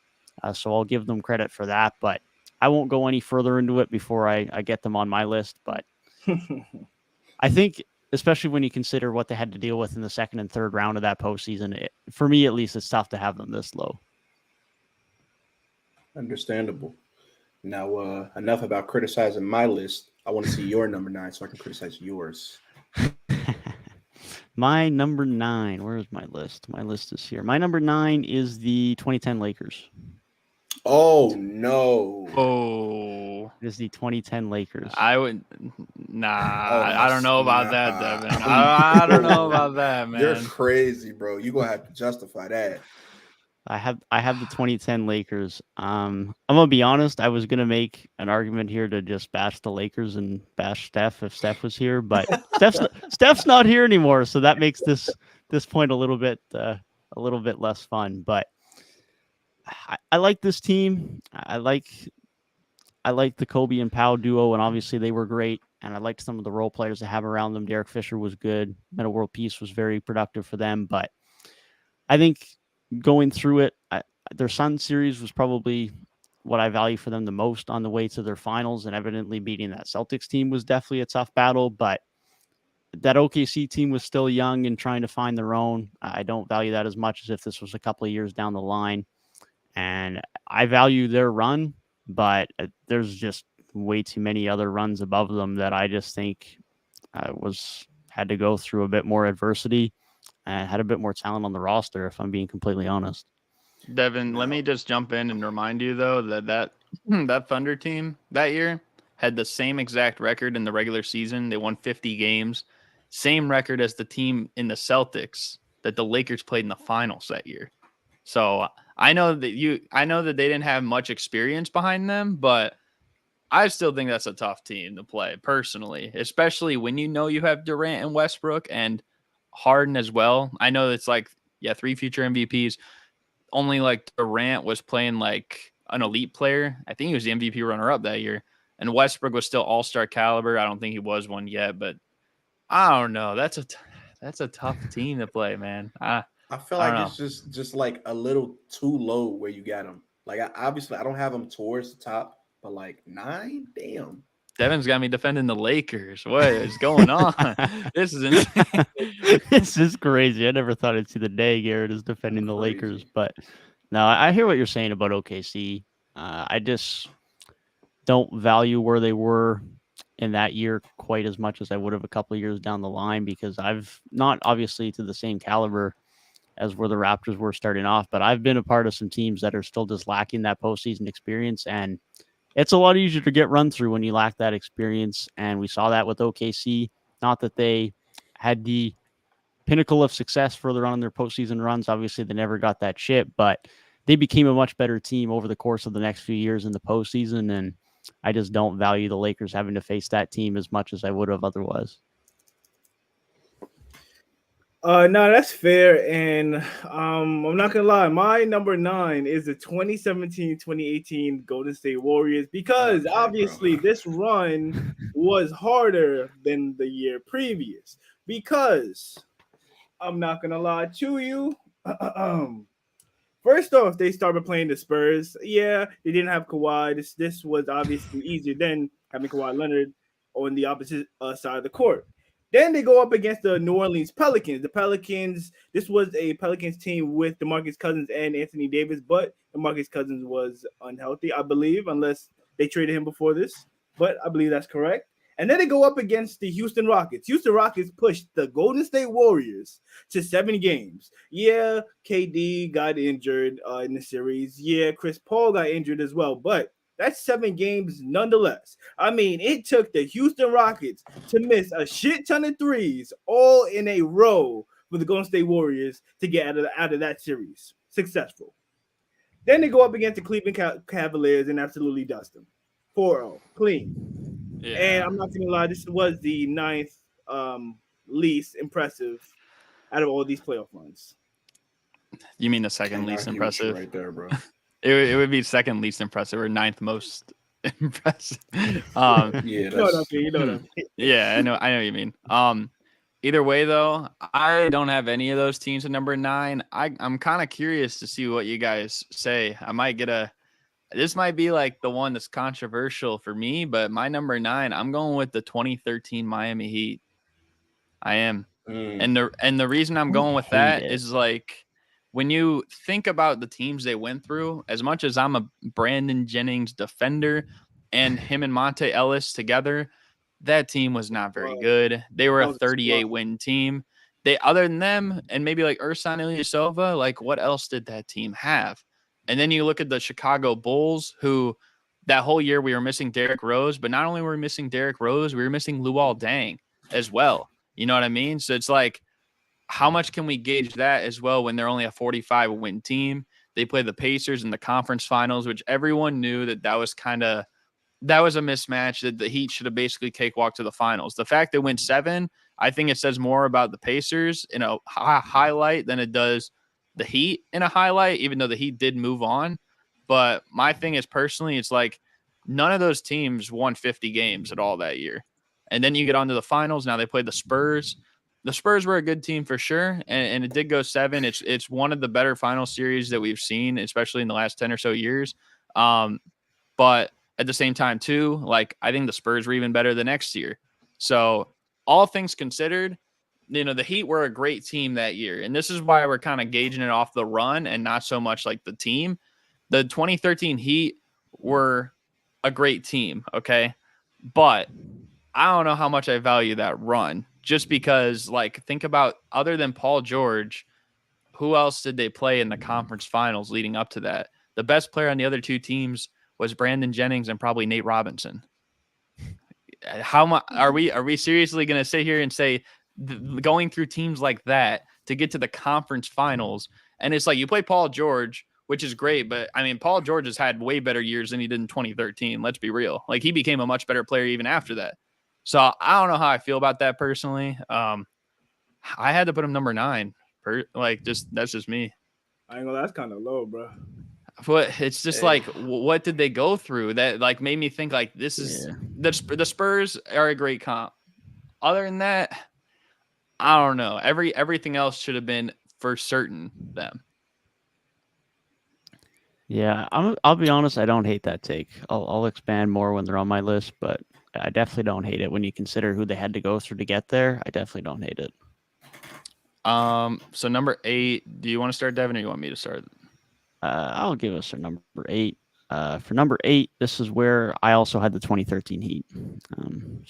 So I'll give them credit for that, but I won't go any further into it before I get them on my list. But I think, especially when you consider what they had to deal with in the second and third round of that postseason, for me at least, it's tough to have them this low. Understandable. Now, enough about criticizing my list. I want to see your number 9 so I can criticize yours. My number 9. Where is my list? My list is here. My number 9 is the 2010 Lakers. Oh, no. Oh. It is the 2010 Lakers. I would... Nah, Oh, I don't know about nah. that, Devin. I don't know about that, man. You're crazy, bro. You're going to have to justify that. I have the 2010 Lakers. I'm gonna be honest. I was gonna make an argument here to just bash the Lakers and bash Steph if Steph was here, but Steph's not here anymore, so that makes this point a little bit less fun. But I like this team. I like the Kobe and Pau duo, and obviously they were great. And I liked some of the role players they have around them. Derek Fisher was good. Meta World Peace was very productive for them, but I think going through it, their Sun series was probably what I value for them the most on the way to their finals, and evidently beating that Celtics team was definitely a tough battle, but that OKC team was still young and trying to find their own. I don't value that as much as if this was a couple of years down the line. And I value their run, but there's just way too many other runs above them that I just think had to go through a bit more adversity and had a bit more talent on the roster, if I'm being completely honest. Devin, let me just jump in and remind you, though, that Thunder team that year had the same exact record in the regular season. They won 50 games. Same record as the team in the Celtics that the Lakers played in the finals that year. So I know that they didn't have much experience behind them, but I still think that's a tough team to play personally, especially when you know you have Durant and Westbrook and Harden as well. I know it's like, 3 future MVPs. Only like Durant was playing like an elite player. I think he was the MVP runner-up that year. And Westbrook was still all-star caliber. I don't think he was one yet, but I don't know. That's a tough team to play, man. I feel like it's just like a little too low where you got them. Like, obviously, I don't have them towards the top, but like 9, damn. Devin's got me defending the Lakers. What is going on? This is insane. This is crazy. I never thought I'd see the day Garrett is defending the Lakers, but no, I hear what you're saying about OKC. I just don't value where they were in that year quite as much as I would have a couple of years down the line, because I've not obviously to the same caliber as where the Raptors were starting off, but I've been a part of some teams that are still just lacking that postseason experience, and it's a lot easier to get run through when you lack that experience. And we saw that with OKC. Not that they had the pinnacle of success further on in their postseason runs. Obviously, they never got that chip, but they became a much better team over the course of the next few years in the postseason. And I just don't value the Lakers having to face that team as much as I would have otherwise. No, that's fair. And I'm not going to lie. My number 9 is the 2017-2018 Golden State Warriors, because obviously this run was harder than the year previous. Because I'm not going to lie to you. First off, they started playing the Spurs. Yeah, they didn't have Kawhi. This was obviously easier than having Kawhi Leonard on the opposite side of the court. Then they go up against the New Orleans Pelicans. The Pelicans, this was a Pelicans team with DeMarcus Cousins and Anthony Davis, but DeMarcus Cousins was unhealthy, I believe, unless they traded him before this. But I believe that's correct. And then they go up against the Houston Rockets. Houston Rockets pushed the Golden State Warriors to 7 games. Yeah, KD got injured in the series. Yeah, Chris Paul got injured as well. But that's 7 games nonetheless. I mean, it took the Houston Rockets to miss a shit ton of threes all in a row for the Golden State Warriors to get out of that series successful. Then they go up against the Cleveland Cavaliers and absolutely dust them. 4-0, clean. Yeah. And I'm not going to lie, this was the 9th least impressive out of all these playoff runs. You mean the second least impressive? Right there, bro. It would be second least impressive or 9th most impressive. Yeah, you know what I mean. Yeah, I know what you mean. Either way, though, I don't have any of those teams at number 9. I'm kind of curious to see what you guys say. I might get this might be like the one that's controversial for me, but my number 9, I'm going with the 2013 Miami Heat. I am. And the reason I'm going with that is like, when you think about the teams they went through, as much as I'm a Brandon Jennings defender and him and Monte Ellis together, that team was not very good. They were a 38-win team. Other than them, and maybe like Ersan Ilyasova, like what else did that team have? And then you look at the Chicago Bulls, who that whole year we were missing Derrick Rose, but not only were we missing Derrick Rose, we were missing Luol Deng as well. You know what I mean? So it's like, how much can we gauge that as well when they're only a 45-win team? They play the Pacers in the conference finals, which everyone knew that was a mismatch, that the Heat should have basically cakewalked to the finals. The fact they went 7, I think it says more about the Pacers in a highlight than it does the Heat in a highlight, even though the Heat did move on. But my thing is, personally, it's like none of those teams won 50 games at all that year. And then you get onto the finals. Now they play the Spurs. The Spurs were a good team for sure, and it did go 7. It's one of the better final series that we've seen, especially in the last 10 or so years. But at the same time, too, like I think the Spurs were even better the next year. So all things considered, the Heat were a great team that year. And this is why we're kind of gauging it off the run and not so much like the team. The 2013 Heat were a great team, okay? But I don't know how much I value that run just because, like, think about other than Paul George, who else did they play in the conference finals leading up to that? The best player on the other two teams was Brandon Jennings and probably Nate Robinson. How much are we seriously going to sit here and say going through teams like that to get to the conference finals? And it's like you play Paul George, which is great, but I mean, Paul George has had way better years than he did in 2013. Let's be real. Like he became a much better player even after that. So I don't know how I feel about that personally. I had to put him number 9. That's just me. I ain't gonna. That's kind of low, bro. But it's just like, what did they go through that like made me think like this is the Spurs are a great comp. Other than that, I don't know. Everything else should have been for certain them. Yeah, I'll be honest. I don't hate that take. I'll expand more when they're on my list, but I definitely don't hate it when you consider who they had to go through to get there. I definitely don't hate it. So number 8. Do you want to start, Devin, or you want me to start? I'll give us our number 8. For number 8, this is where I also had the 2013 Heat.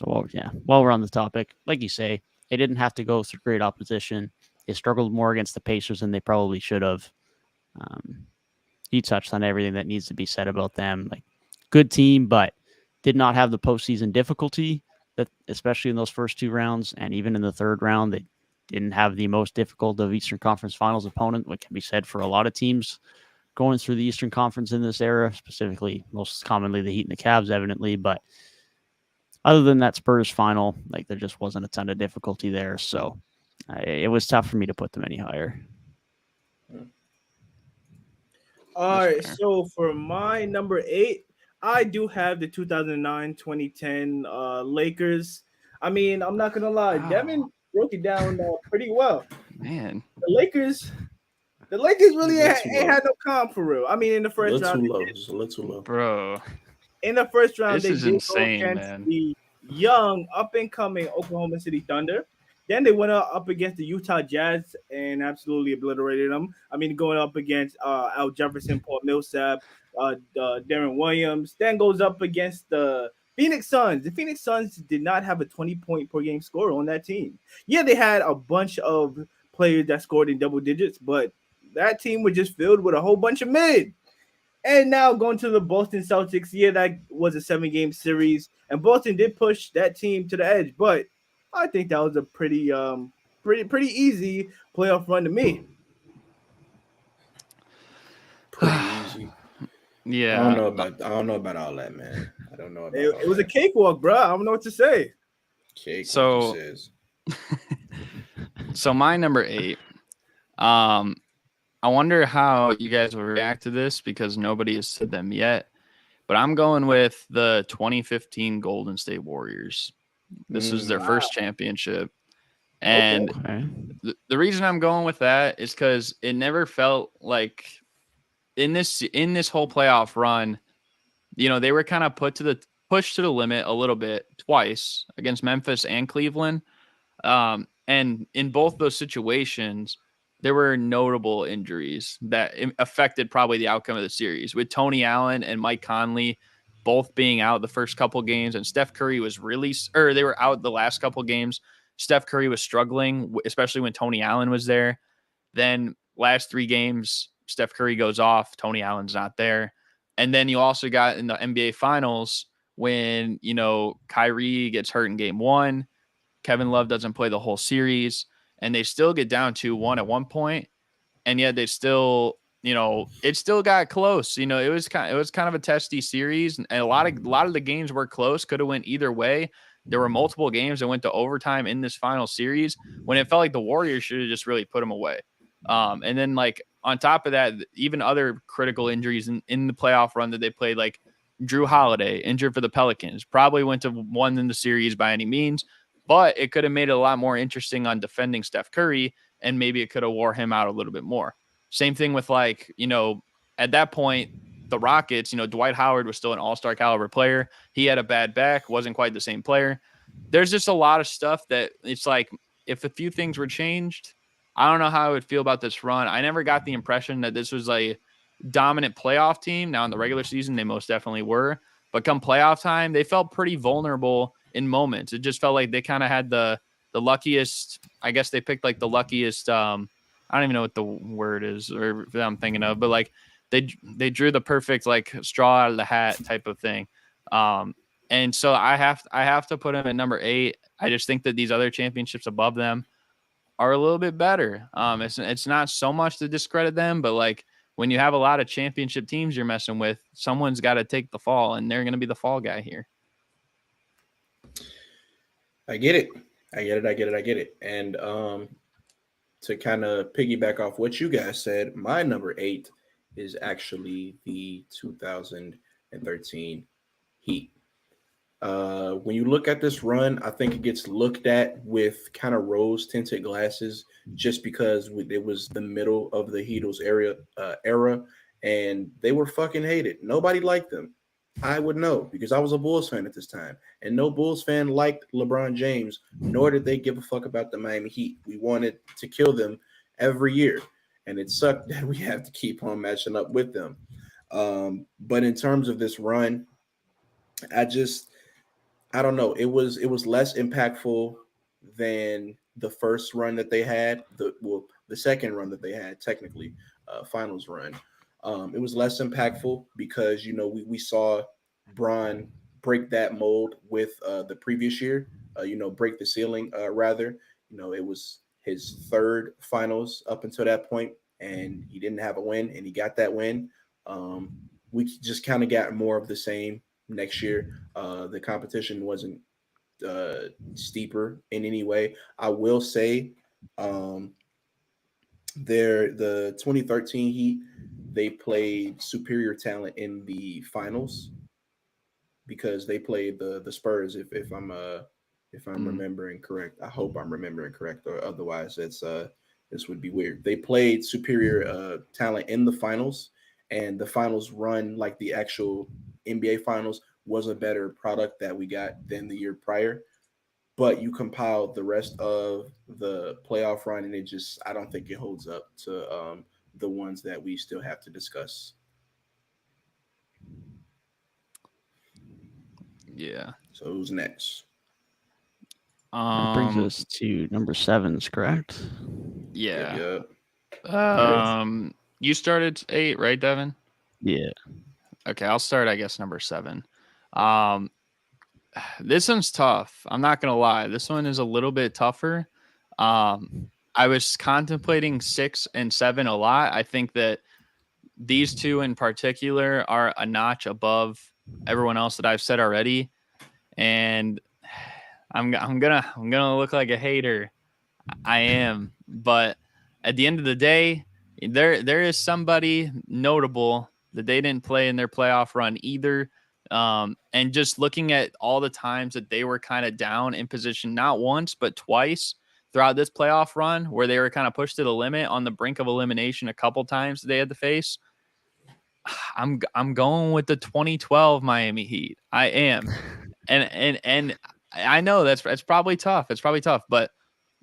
While we're on the topic, like you say, they didn't have to go through great opposition. They struggled more against the Pacers than they probably should have. You touched on everything that needs to be said about them. Like, good team, but did not have the postseason difficulty, that especially in those first 2 rounds, and even in the third round, they didn't have the most difficult of Eastern Conference Finals opponent, what can be said for a lot of teams going through the Eastern Conference in this era, specifically, most commonly the Heat and the Cavs, evidently. But other than that Spurs final, like there just wasn't a ton of difficulty there. So it was tough for me to put them any higher. All right, so for my number 8, I do have the 2009-2010 Lakers. I mean, I'm not gonna lie, Devin broke it down pretty well. Man, the Lakers really ain't had no comp for real. I mean, in the first round, Just a little too low, bro. In the first round, This is did insane, go against man. the young, up and coming Oklahoma City Thunder. Then they went up against the Utah Jazz and absolutely obliterated them. I mean, going up against Al Jefferson, Paul Millsap, Darren Williams. Then goes up against the Phoenix Suns. The Phoenix Suns did not have a 20-point per game scorer on that team. Yeah, they had a bunch of players that scored in double digits, but that team was just filled with a whole bunch of mid. And now going to the Boston Celtics. Yeah, that was a 7-game series, and Boston did push that team to the edge. But I think that was a pretty easy playoff run to me. Pretty easy. Yeah, I don't know about all that, man. I don't know about it was a cakewalk, bro. I don't know what to say. Cake. So, so my number 8. I wonder how you guys will react to this because nobody has said them yet. But I'm going with the 2015 Golden State Warriors. This is their first championship. And the reason I'm going with that is because it never felt like in this whole playoff run, they were kind of pushed to the limit a little bit twice against Memphis and Cleveland. And in both those situations, there were notable injuries that affected probably the outcome of the series, with Tony Allen and Mike Conley both being out the first couple games, and Steph Curry was they were out the last couple games. Steph Curry was struggling, especially when Tony Allen was there. Then last 3 games, Steph Curry goes off, Tony Allen's not there. And then you also got in the NBA Finals when, Kyrie gets hurt in game 1, Kevin Love doesn't play the whole series, and they still get down 2-1 at one point, and yet they still, it still got close. It was kind of a testy series, and a lot of the games were close, could have went either way. There were multiple games that went to overtime in this final series when it felt like the Warriors should have just really put them away. And then like on top of that, even other critical injuries in the playoff run that they played, like Drew Holiday injured for the Pelicans, probably went to won in the series by any means. But it could have made it a lot more interesting on defending Steph Curry, and maybe it could have wore him out a little bit more. Same thing with at that point, the Rockets, Dwight Howard was still an all-star caliber player. He had a bad back, wasn't quite the same player. There's just a lot of stuff that it's like, if a few things were changed, I don't know how I would feel about this run. I never got the impression that this was a dominant playoff team. Now in the regular season, they most definitely were, but come playoff time, they felt pretty vulnerable in moments. It just felt like they kind of had the luckiest, I guess they picked like the luckiest, I don't even know what the word is or that I'm thinking of, but like they drew the perfect like straw out of the hat type of thing. And so I have to put them at number 8. I just think that these other championships above them are a little bit better. It's not so much to discredit them, but like when you have a lot of championship teams you're messing with, someone's got to take the fall, and they're going to be the fall guy here. I get it. And to kind of piggyback off what you guys said, my number 8 is actually the 2013 Heat. When you look at this run, I think it gets looked at with kind of rose-tinted glasses just because it was the middle of the Heatles era, and they were fucking hated. Nobody liked them. I would know because I was a Bulls fan at this time, and no Bulls fan liked LeBron James, nor did they give a fuck about the Miami Heat. We wanted to kill them every year, and it sucked that we have to keep on matching up with them. But in terms of this run, I don't know. It was less impactful than the first run that they had. The second run that they had, technically, finals run. It was less impactful because we saw Bron break that mold with the previous year. Break the ceiling rather. It was his third finals up until that point, and he didn't have a win, and he got that win. We just kind of got more of the same. Next year, the competition wasn't steeper in any way. I will say, the 2013 Heat, they played superior talent in the finals because they played the Spurs. If I'm remembering correct, I hope I'm remembering correct, or otherwise this would be weird. They played superior talent in the finals, and the finals run, like the actual NBA finals, was a better product that we got than the year prior. But you compiled the rest of the playoff run, and I don't think it holds up to the ones that we still have to discuss. Yeah. So who's next? That brings us to number 7, correct? Yeah. Yeah. You started 8, right, Devin? Yeah. Okay, I'll start, I guess, number 7. This one's tough. I'm not going to lie. This one is a little bit tougher. I was contemplating 6 and 7 a lot. I think that these two in particular are a notch above everyone else that I've said already. And I'm gonna look like a hater. I am. But at the end of the day, there is somebody notable that they didn't play in their playoff run either. And just looking at all the times that they were kind of down in position, not once, but twice throughout this playoff run, where they were kind of pushed to the limit on the brink of elimination a couple times they had to face. I'm going with the 2012 Miami Heat. I am. And I know that's probably tough. It's probably tough, but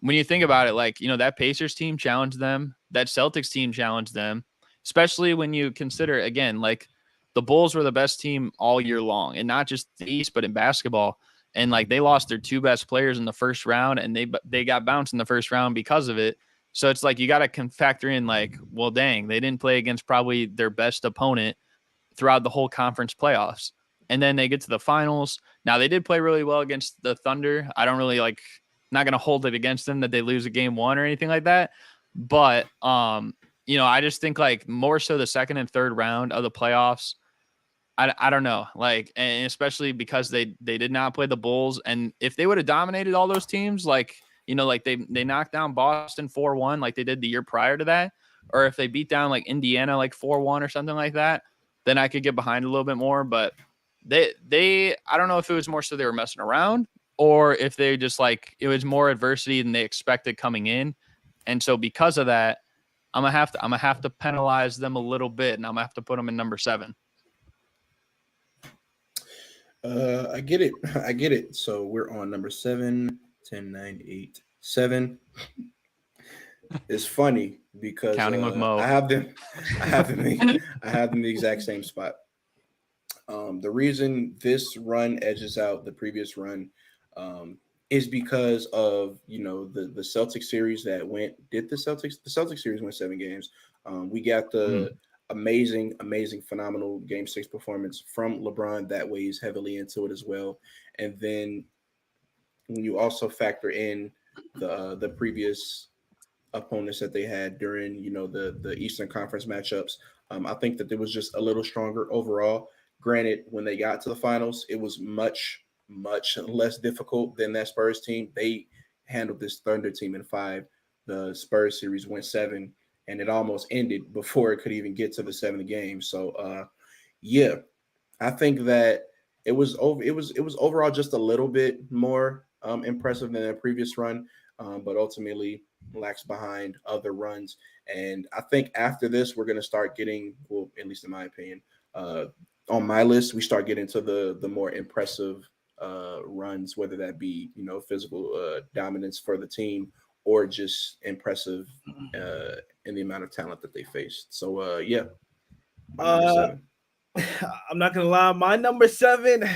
when you think about it, like, that Pacers team challenged them, that Celtics team challenged them, especially when you consider, again, like, the Bulls were the best team all year long, and not just the East, but in basketball. And like, they lost their 2 best players in the first round, and they got bounced in the first round because of it. So it's like, you got to factor in, like, well, dang, they didn't play against probably their best opponent throughout the whole conference playoffs. And then they get to the finals. Now, they did play really well against the Thunder. I don't really not going to hold it against them that they lose a game 1 or anything like that. But, I just think, like, more so the second and third round of the playoffs, I don't know, like, and especially because they did not play the Bulls. And if they would have dominated all those teams, like, like they knocked down Boston 4-1 like they did the year prior to that, or if they beat down like Indiana like 4-1 or something like that, then I could get behind a little bit more. But they I don't know if it was more so they were messing around, or if they just, like, it was more adversity than they expected coming in. And so because of that, I'm gonna have to penalize them a little bit, and I'm gonna have to put them in number 7. I get it. I get it. So we're on number 7, 10, 9, 8, 7. It's funny because Counting with Mo. I have them. I have them. I have them the exact same spot. The reason this run edges out the previous run is because of the Celtics series that went. Did the Celtics series went 7 games? We got the amazing, phenomenal Game 6 performance from LeBron that weighs heavily into it as well. And then when you also factor in the previous opponents that they had during the Eastern Conference matchups, I think that it was just a little stronger overall. Granted, when they got to the finals, it was much less difficult than that Spurs team. They handled this Thunder team in 5. The Spurs series went 7, and it almost ended before it could even get to the 7th game. So yeah, I think that it was overall just a little bit more impressive than their previous run, but ultimately lacks behind other runs. And I think after this, we're going to start getting, well, at least in my opinion, on my list, we start getting to the more impressive runs, whether that be physical dominance for the team or just impressive in the amount of talent that they faced. So yeah, my number 7. I'm not gonna lie, my number 7,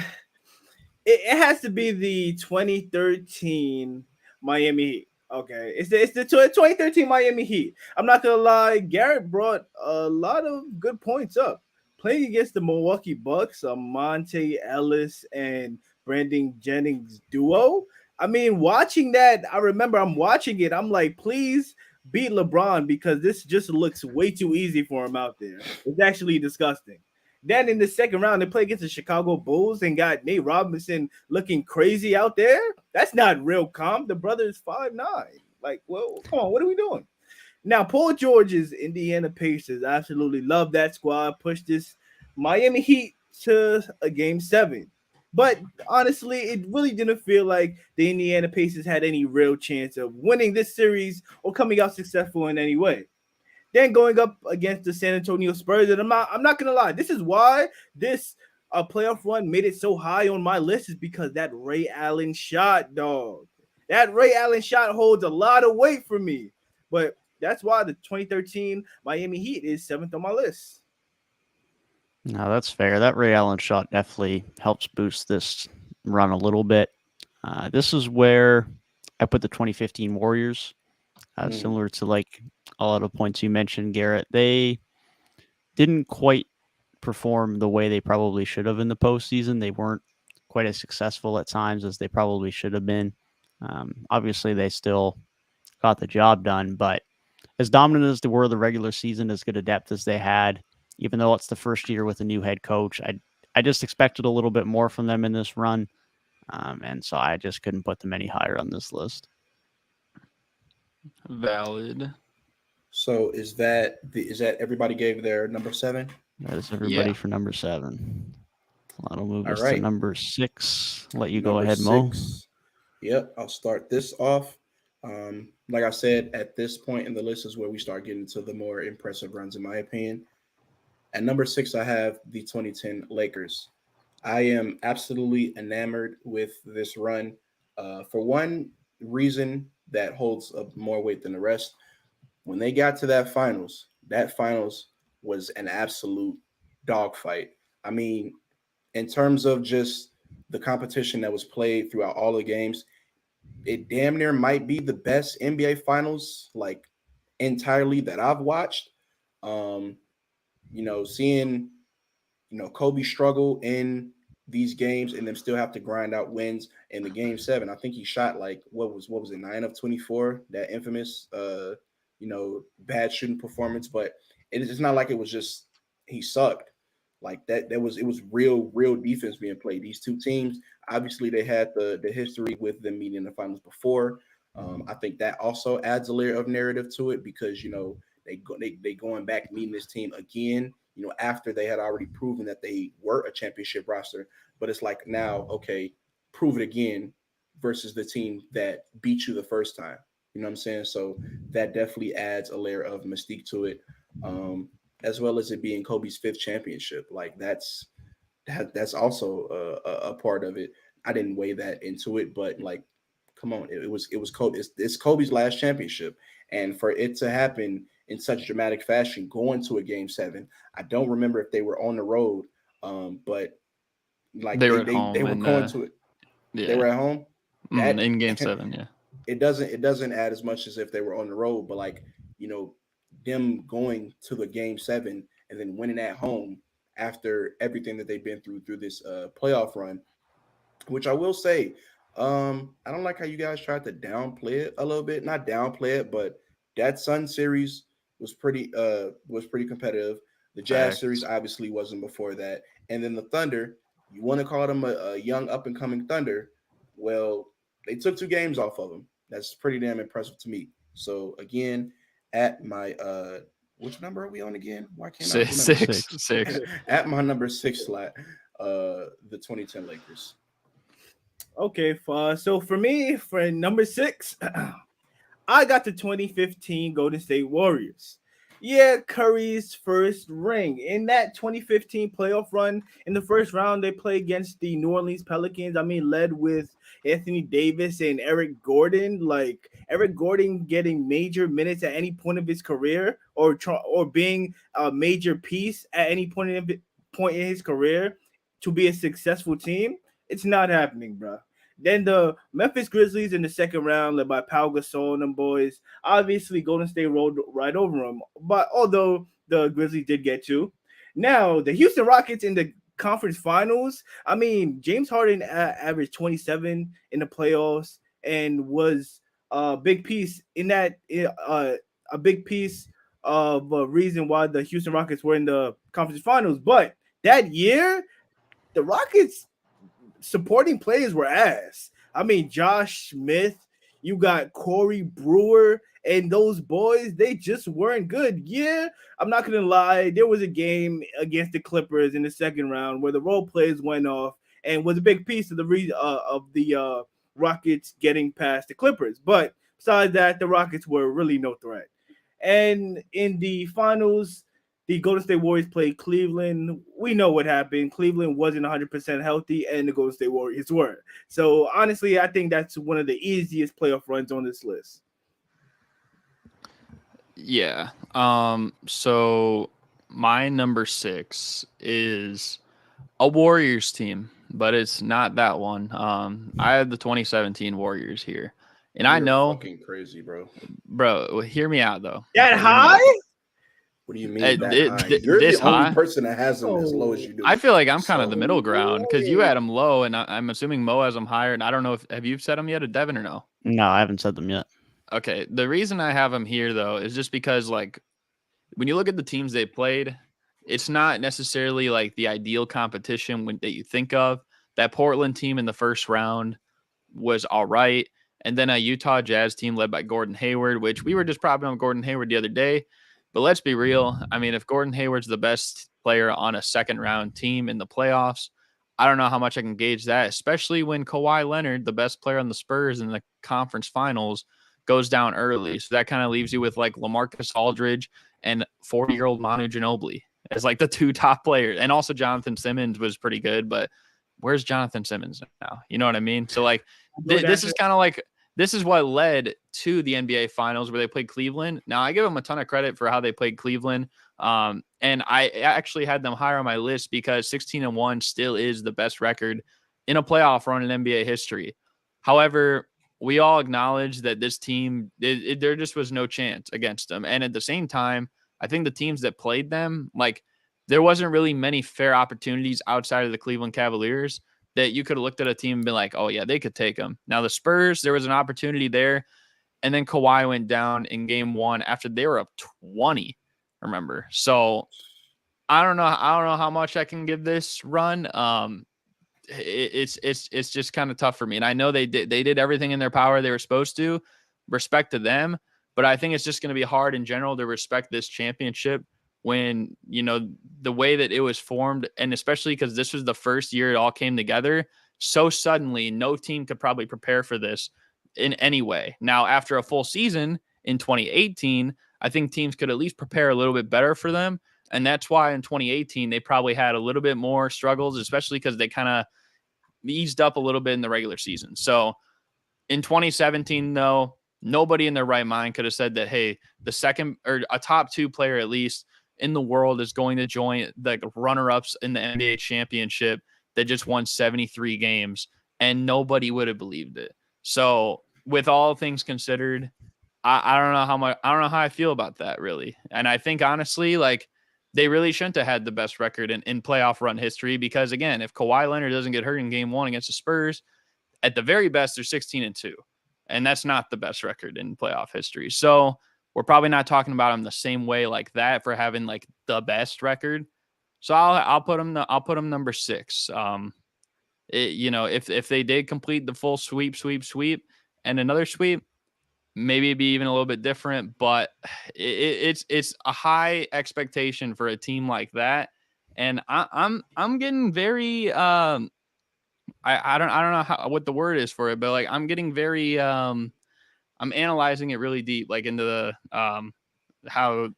it has to be the 2013 Miami Heat. Okay, it's the 2013 Miami Heat. I'm not gonna lie, Garrett brought a lot of good points up. Playing against the Milwaukee Bucks, Monte Ellis and Brandon Jennings duo. I mean, watching that, I remember I'm watching it. I'm like, please beat LeBron because this just looks way too easy for him out there. It's actually disgusting. Then in the second round, they play against the Chicago Bulls and got Nate Robinson looking crazy out there. That's not real calm. The brother is 5'9". Like, well, come on, what are we doing? Now, Paul George's Indiana Pacers absolutely love that squad. Pushed this Miami Heat to a game 7. But honestly, it really didn't feel like the Indiana Pacers had any real chance of winning this series or coming out successful in any way. Then going up against the San Antonio Spurs, and I'm not gonna lie, this is why this playoff run made it so high on my list, is because that Ray Allen shot, dog. That Ray Allen shot holds a lot of weight for me. But that's why the 2013 Miami Heat is 7th on my list. No, that's fair. That Ray Allen shot definitely helps boost this run a little bit. This is where I put the 2015 Warriors, similar to like a lot of points you mentioned, Garrett. They didn't quite perform the way they probably should have in the postseason. They weren't quite as successful at times as they probably should have been. Obviously, they still got the job done, but as dominant as they were the regular season, as good a depth as they had, even though it's the first year with a new head coach, I just expected a little bit more from them in this run, and so I just couldn't put them any higher on this list. Valid. So is that everybody gave their number 7? That is everybody for number 7. That'll move All us right. to number 6. Let you Number go ahead, Mo. 6. Yep, I'll start this off. Like I said, at this point in the list is where we start getting to the more impressive runs, in my opinion. At number 6, I have the 2010 Lakers. I am absolutely enamored with this run for one reason that holds up more weight than the rest. When they got to that finals was an absolute dogfight. I mean, in terms of just the competition that was played throughout all the games, it damn near might be the best NBA finals, like entirely, that I've watched. Seeing Kobe struggle in these games and then still have to grind out wins in the game 7. I think he shot like what was it, 9 of 24, that infamous bad shooting performance. But it's not like it was just he sucked. Like that it was real defense being played. These two teams, obviously they had the history with them meeting in the finals before. I think that also adds a layer of narrative to it because they going back meeting this team again, after they had already proven that they were a championship roster. But it's like, now, okay, prove it again versus the team that beat you the first time. You know what I'm saying? So that definitely adds a layer of mystique to it, as well as it being Kobe's 5th championship. Like that's that's also a part of it. I didn't weigh that into it, but like, come on, it was Kobe. It's Kobe's last championship, and for it to happen in such dramatic fashion, going to a game 7. I don't remember if they were on the road, but like They were at they home were and going to it. They were yeah, at home. That in game 7. Yeah, it doesn't add as much as if they were on the road, but like, them going to the game 7 and then winning at home after everything that they've been through this playoff run, which I will say, I don't like how you guys tried to downplay it a little bit. Not downplay it, but that Sun series was pretty competitive. The Jazz series facts. obviously wasn't before that, and then the Thunder. You want to call them a young up and coming Thunder? Well, they took 2 games off of them. That's pretty damn impressive to me. So again, at my which number are we on again? Why can't I remember? Six. At my number 6 slot, the 2010 Lakers. Okay, so for me, for number 6, I got the 2015 Golden State Warriors. Yeah, Curry's first ring. In that 2015 playoff run, in the first round, they played against the New Orleans Pelicans. I mean, led with Anthony Davis and Eric Gordon. Like, Eric Gordon getting major minutes at any point of his career, or being a major piece at any point in his career to be a successful team. It's not happening, bro. Then the Memphis Grizzlies in the second round, led by Pau Gasol and them boys. Obviously, Golden State rolled right over them. But although the Grizzlies did get 2. Now, the Houston Rockets in the conference finals. I mean, James Harden averaged 27 in the playoffs and was a big piece in that. A big piece of a reason why the Houston Rockets were in the conference finals. But that year, the Rockets supporting players were ass. I mean, Josh Smith, you got Corey Brewer, and those boys, they just weren't good. Yeah, I'm not gonna lie. There was a game against the Clippers in the second round where the role players went off and was a big piece of the Rockets getting past the Clippers. But besides that, the Rockets were really no threat. And in the finals, the Golden State Warriors played Cleveland. We know what happened. Cleveland wasn't 100% healthy, and the Golden State Warriors were. So, honestly, I think that's one of the easiest playoff runs on this list. Yeah. So my number 6 is a Warriors team, but it's not that one. I have the 2017 Warriors here. And I know fucking crazy, bro. Hear me out though. That high? What do you mean that high? You're this the only high? person that has them as low as you do. I feel like I'm kind of the middle ground because you had them low, and I'm assuming Mo has them higher. And I don't know have you said them yet, or Devin, or no? No, I haven't said them yet. Okay. The reason I have them here though is just because like when you look at the teams they played, it's not necessarily like the ideal competition that you think of. That Portland team in the first round was all right. And then a Utah Jazz team led by Gordon Hayward, which we were just propping on Gordon Hayward the other day. But let's be real. I mean, if Gordon Hayward's the best player on a second round team in the playoffs, I don't know how much I can gauge that, especially when Kawhi Leonard, the best player on the Spurs in the conference finals, goes down early. So that kind of leaves you with like LaMarcus Aldridge and 40-year-old Manu Ginobili as like the 2 top players. And also Jonathan Simmons was pretty good, but where's Jonathan Simmons now? You know what I mean? So like this is kind of like, this is what led to the NBA finals where they played Cleveland. Now I give them a ton of credit for how they played Cleveland. And I actually had them higher on my list because 16-1 still is the best record in a playoff run in NBA history. However, we all acknowledge that this team, there just was no chance against them. And at the same time, I think the teams that played them, like there wasn't really many fair opportunities outside of the Cleveland Cavaliers that you could have looked at a team and been like, oh yeah, they could take them. Now the Spurs, there was an opportunity there. And then Kawhi went down in game 1 after they were up 20, remember? So I don't know how much I can give this run. It's just kind of tough for me. And I know they did everything in their power they were supposed to. Respect to them. But I think it's just going to be hard in general to respect this championship when, you know, the way that it was formed, and especially because this was the first year it all came together so suddenly, no team could probably prepare for this in any way. Now, after a full season in 2018, I think teams could at least prepare a little bit better for them. And that's why in 2018, they probably had a little bit more struggles, especially because they kind of eased up a little bit in the regular season. So in 2017, though, nobody in their right mind could have said that, hey, the second or a top 2 player at least in the world is going to join the runner-ups in the NBA championship that just won 73 games, and nobody would have believed it. So with all things considered, I don't know how I feel about that, really. And I think, honestly, like, they really shouldn't have had the best record in playoff run history because, again, if Kawhi Leonard doesn't get hurt in game 1 against the Spurs, at the very best, they're 16-2. And that's not the best record in playoff history. So we're probably not talking about them the same way like that for having like the best record. So I'll put them number 6. If they did complete the full sweep and another sweep, maybe it'd be even a little bit different, but it's a high expectation for a team like that. And I'm getting very, I don't know what the word is for it, but like, I'm getting very, I'm analyzing it really deep, like into the, how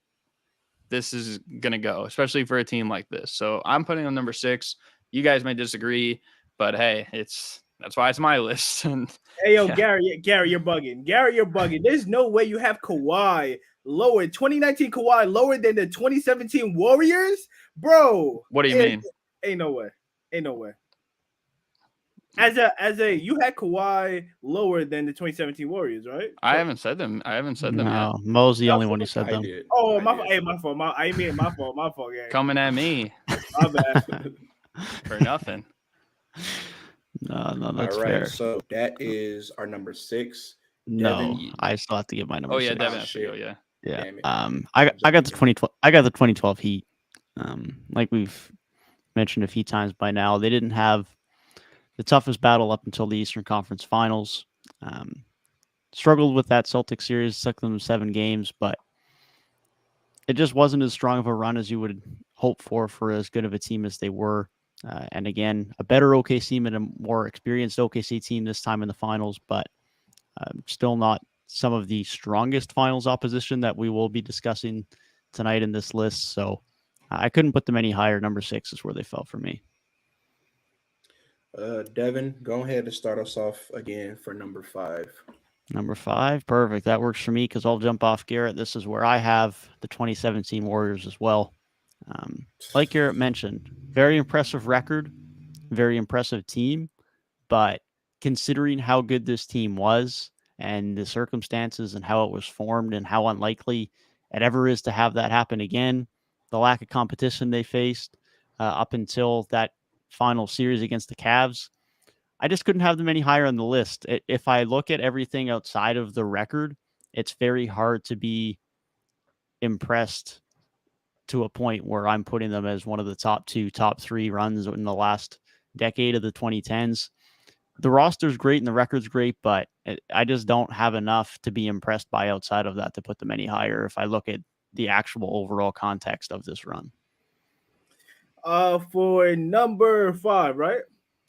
this is going to go, especially for a team like this. So I'm putting on number 6. You guys may disagree, but hey, that's why it's my list. And hey, yo, yeah. Gary, you're bugging. You're bugging. There's no way you have Kawhi lower, 2019 Kawhi lower than the 2017 Warriors, bro. What do you mean? Ain't no way. As a, you had Kawhi lower than the 2017 Warriors, right? I haven't said them No, yet. Mo's the only one who said them. Oh, my fault. My fault. Yeah. Coming at me. My bad. For nothing. No, that's all right, fair. So that is our number 6. No, Devin, I still have to get my number. Oh yeah, 6. Devin has to go. Yeah. Yeah. Damn it. I got the 2012. I got the 2012 Heat. Like we've mentioned a few times by now, they didn't have the toughest battle up until the Eastern Conference Finals. Struggled with that Celtics series, took them 7 games, but it just wasn't as strong of a run as you would hope for as good of a team as they were. And again, a better OKC team and a more experienced OKC team this time in the finals, but still not some of the strongest finals opposition that we will be discussing tonight in this list. So I couldn't put them any higher. Number 6 is where they fell for me. Devin, go ahead and start us off again for number 5. Number 5, perfect. That works for me because I'll jump off Garrett. This is where I have the 2017 Warriors as well. Like Garrett mentioned, very impressive record, very impressive team, but considering how good this team was and the circumstances and how it was formed and how unlikely it ever is to have that happen again, the lack of competition they faced up until that final series against the Cavs, I just couldn't have them any higher on the list. If I look at everything outside of the record, it's very hard to be impressed to a point where I'm putting them as one of the top 2, top 3 runs in the last decade of the 2010s. The roster's great and the record's great, but I just don't have enough to be impressed by outside of that to put them any higher if I look at the actual overall context of this run. For number 5, right?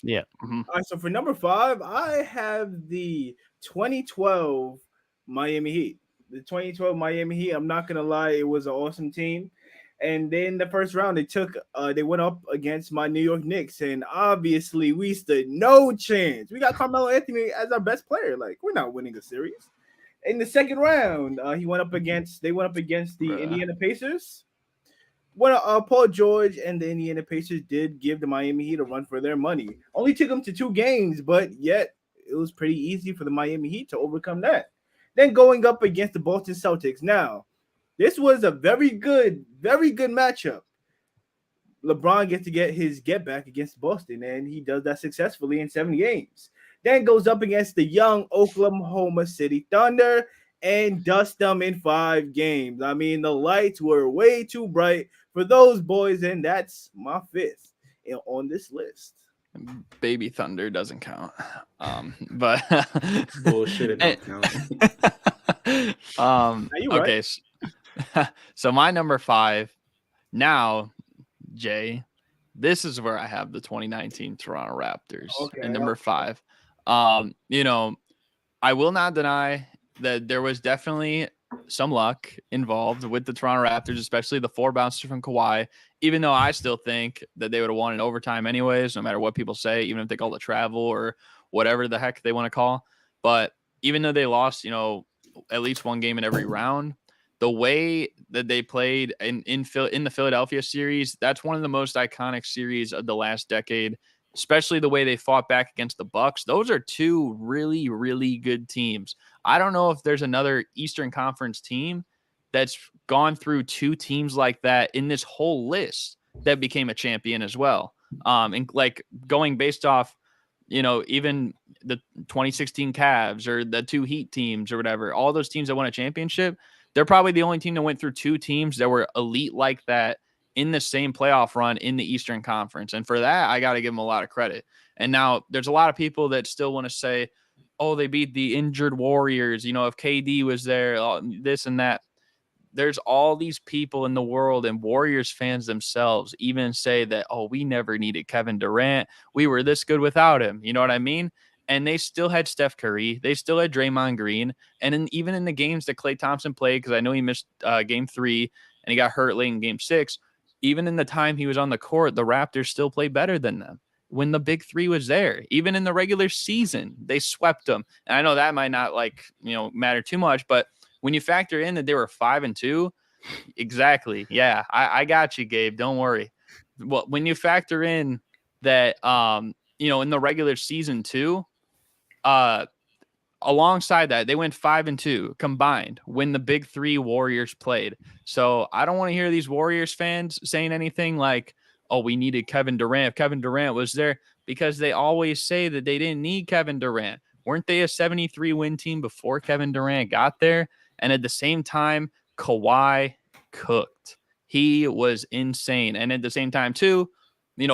Yeah. Mm-hmm. All right, so for number 5, I have the 2012 Miami Heat. The 2012 Miami Heat, I'm not gonna lie, it was an awesome team. And then the first round, they went up against my New York Knicks, and obviously we stood no chance. We got Carmelo Anthony as our best player. Like, we're not winning a series. In the second round, they went up against the Indiana Pacers. Paul George and the Indiana Pacers did give the Miami Heat a run for their money. Only took them to 2 games, but yet it was pretty easy for the Miami Heat to overcome that. Then going up against the Boston Celtics. Now, this was a very good matchup. LeBron gets to get his get back against Boston, and he does that successfully in 7 games. Then goes up against the young Oklahoma City Thunder and dust them in 5 games. I mean, the lights were way too bright for those boys, and that's my 5th on this list. Baby Thunder doesn't count. But bullshit, it don't count. Okay. So my number 5 now, Jay, this is where I have the 2019 Toronto Raptors and number 5. I will not deny that there was definitely some luck involved with the Toronto Raptors, especially the 4 bouncers from Kawhi, even though I still think that they would have won in overtime anyways, no matter what people say, even if they call it travel or whatever the heck they want to call. But even though they lost, at least one game in every round, the way that they played in the Philadelphia series, that's one of the most iconic series of the last decade, especially the way they fought back against the Bucks. Those are 2 really, really good teams. I don't know if there's another Eastern Conference team that's gone through 2 teams like that in this whole list that became a champion as well. And like going based off, even the 2016 Cavs or the 2 Heat teams or whatever, all those teams that won a championship, they're probably the only team that went through 2 teams that were elite like that in the same playoff run in the Eastern Conference. And for that, I got to give them a lot of credit. And now there's a lot of people that still want to say, oh, they beat the injured Warriors. If KD was there, this and that. There's all these people in the world, and Warriors fans themselves even say that, oh, we never needed Kevin Durant. We were this good without him. You know what I mean? And they still had Steph Curry. They still had Draymond Green. And even in the games that Klay Thompson played, because I know he missed game 3 and he got hurt late in game 6, even in the time he was on the court, the Raptors still played better than them when the big 3 was there. Even in the regular season, they swept them. And I know that might not matter too much, but when you factor in that they were 5-2, exactly. Yeah, I got you, Gabe. Don't worry. Well, when you factor in that, in the regular season too, alongside that, they went 5-2 combined when the big 3 Warriors played. So I don't want to hear these Warriors fans saying anything like, oh, we needed Kevin Durant if Kevin Durant was there, because they always say that they didn't need Kevin Durant. Weren't they a 73-win team before Kevin Durant got there? And at the same time, Kawhi cooked. He was insane. And at the same time, too,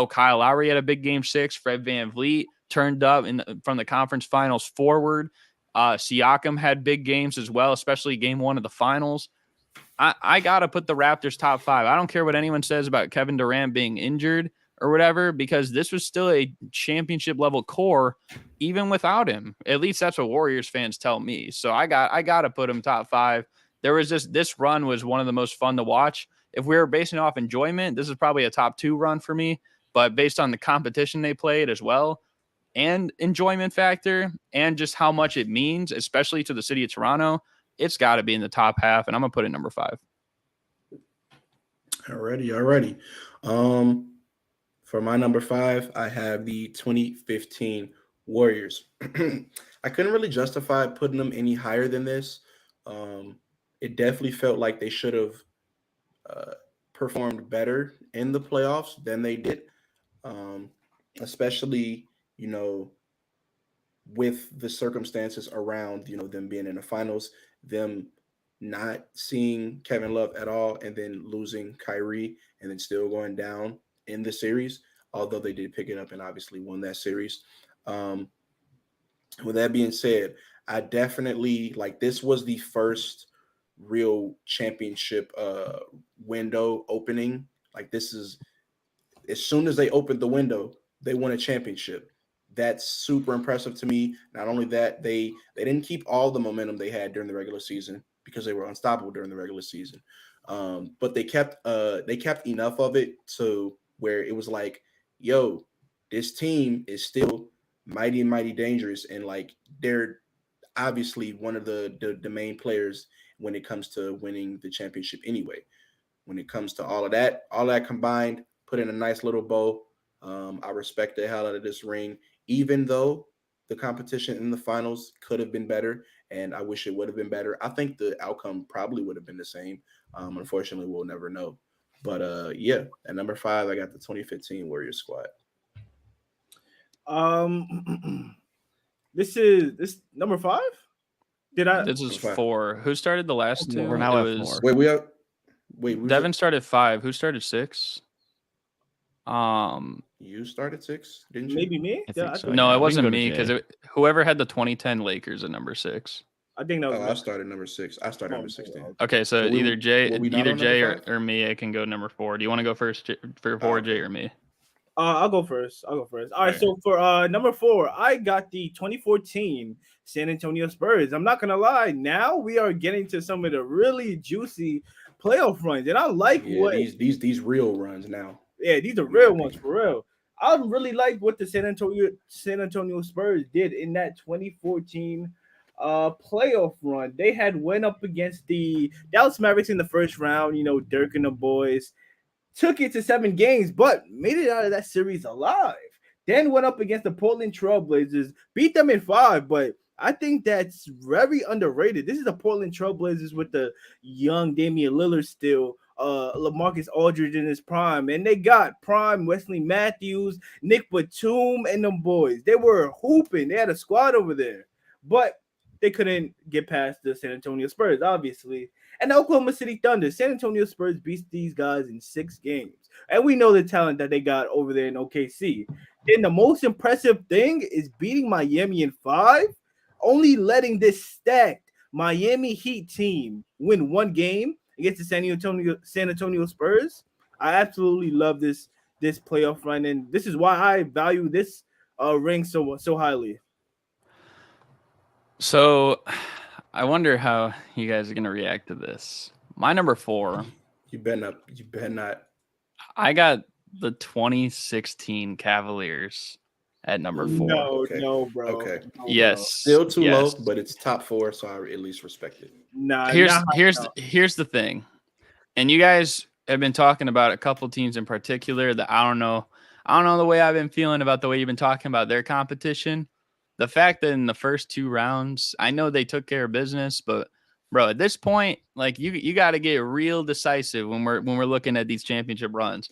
Kyle Lowry had a big game 6. Fred VanVleet turned up from the conference finals forward. Siakam had big games as well, especially game 1 of the finals. I got to put the Raptors top 5. I don't care what anyone says about Kevin Durant being injured or whatever, because this was still a championship level core even without him. At least that's what Warriors fans tell me. So I got to put him top 5. There was this run was one of the most fun to watch. If we were basing it off enjoyment, this is probably a top 2 run for me, but based on the competition they played as well and enjoyment factor and just how much it means, especially to the city of Toronto, it's got to be in the top half, and I'm going to put it number 5. Alrighty. For my number 5, I have the 2015 Warriors. I couldn't really justify putting them any higher than this. It definitely felt like they should have performed better in the playoffs than they did, especially, with the circumstances around, them being in the finals, them not seeing Kevin Love at all, and then losing Kyrie, and then still going down in the series, although they did pick it up and obviously won that series. With that being said, I definitely this was the first real championship window opening. This is, as soon as they opened the window, they won a championship. That's super impressive to me. Not only that, they didn't keep all the momentum they had during the regular season because they were unstoppable during the regular season. But they kept enough of it to where it was like, yo, this team is still mighty and mighty dangerous, and they're obviously one of the main players when it comes to winning the championship anyway. When it comes to all that combined, put in a nice little bow. I respect the hell out of this ring, even though the competition in the finals could have been better, and I wish it would have been better. I think the outcome probably would have been the same. Unfortunately, we'll never know. But at number 5, I got the 2015 Warriors squad. This number 5. This is 4. Who started the last 2? We're now at 4. Devin started 5. Who started 6? You started 6, didn't you? Maybe me. I think so. No, Yeah, it we can wasn't go to me, Jay. because whoever had the 2010 Lakers at number 6. I think that was. I started number 6. I started number 16. Okay, so were Jay we not on Jay number 5? or me, I can go number 4. Do you want to go first for 4, Jay, or me? I'll go first. All right. Alright. So for number 4, I got the 2014 San Antonio Spurs. I'm not gonna lie. Now we are getting to some of the really juicy playoff runs, and I like Yeah, what. these real runs now. Yeah, these are in my real ones opinion. for real. I really like what the San Antonio Spurs did in that 2014 playoff run. They had went up against the Dallas Mavericks in the first round. Dirk and the boys took it to 7 games, but made it out of that series alive. Then went up against the Portland Trail Blazers, beat them in 5, but I think that's very underrated. This is the Portland Trail Blazers with the young Damian Lillard still, LaMarcus Aldridge in his prime, and they got prime Wesley Matthews, Nick Batum, and them boys. They were hooping. They had a squad over there, but they couldn't get past the San Antonio Spurs, obviously. And the Oklahoma City Thunder, San Antonio Spurs beat these guys in 6 games. And we know the talent that they got over there in OKC. Then the most impressive thing is beating Miami in 5, only letting this stacked Miami Heat team win 1 game against the San Antonio Spurs. I absolutely love this playoff run, and this is why I value this ring so highly. So I wonder how you guys are gonna react to this. My number 4, You better not. I got the 2016 Cavaliers at number 4. No, Okay. no, bro. Okay. No, bro. Yes. Still too yes. low, but it's top 4, so I at least respect it. Nah, Here's the thing. And you guys have been talking about a couple teams in particular that I don't know the way I've been feeling about the way you've been talking about their competition. The fact that in the first 2 rounds, I know they took care of business, but bro, at this point, like you got to get real decisive when we're looking at these championship runs.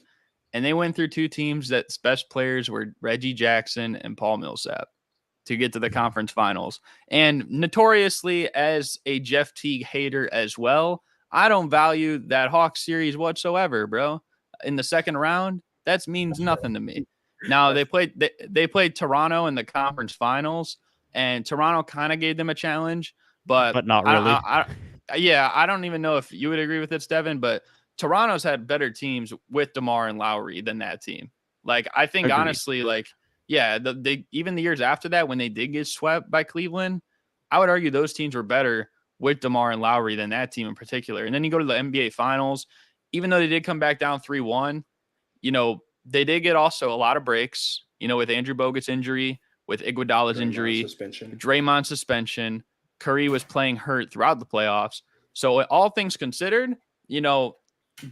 And they went through 2 teams that's best players were Reggie Jackson and Paul Millsap to get to the conference finals. And notoriously, as a Jeff Teague hater as well, I don't value that Hawks series whatsoever, bro. In the second round, that means nothing to me. Now they played Toronto in the conference finals, and Toronto kind of gave them a challenge, but not really. I don't even know if you would agree with this, Devin, but Toronto's had better teams with DeMar and Lowry than that team. Like, I think Agreed. honestly, like, yeah, even the years after that, when they did get swept by Cleveland, I would argue those teams were better with DeMar and Lowry than that team in particular. And then you go to the NBA Finals, even though they did come back down 3-1, they did get also a lot of breaks, with Andrew Bogut's injury, with Iguodala's injury, Draymond suspension. Curry was playing hurt throughout the playoffs. So all things considered,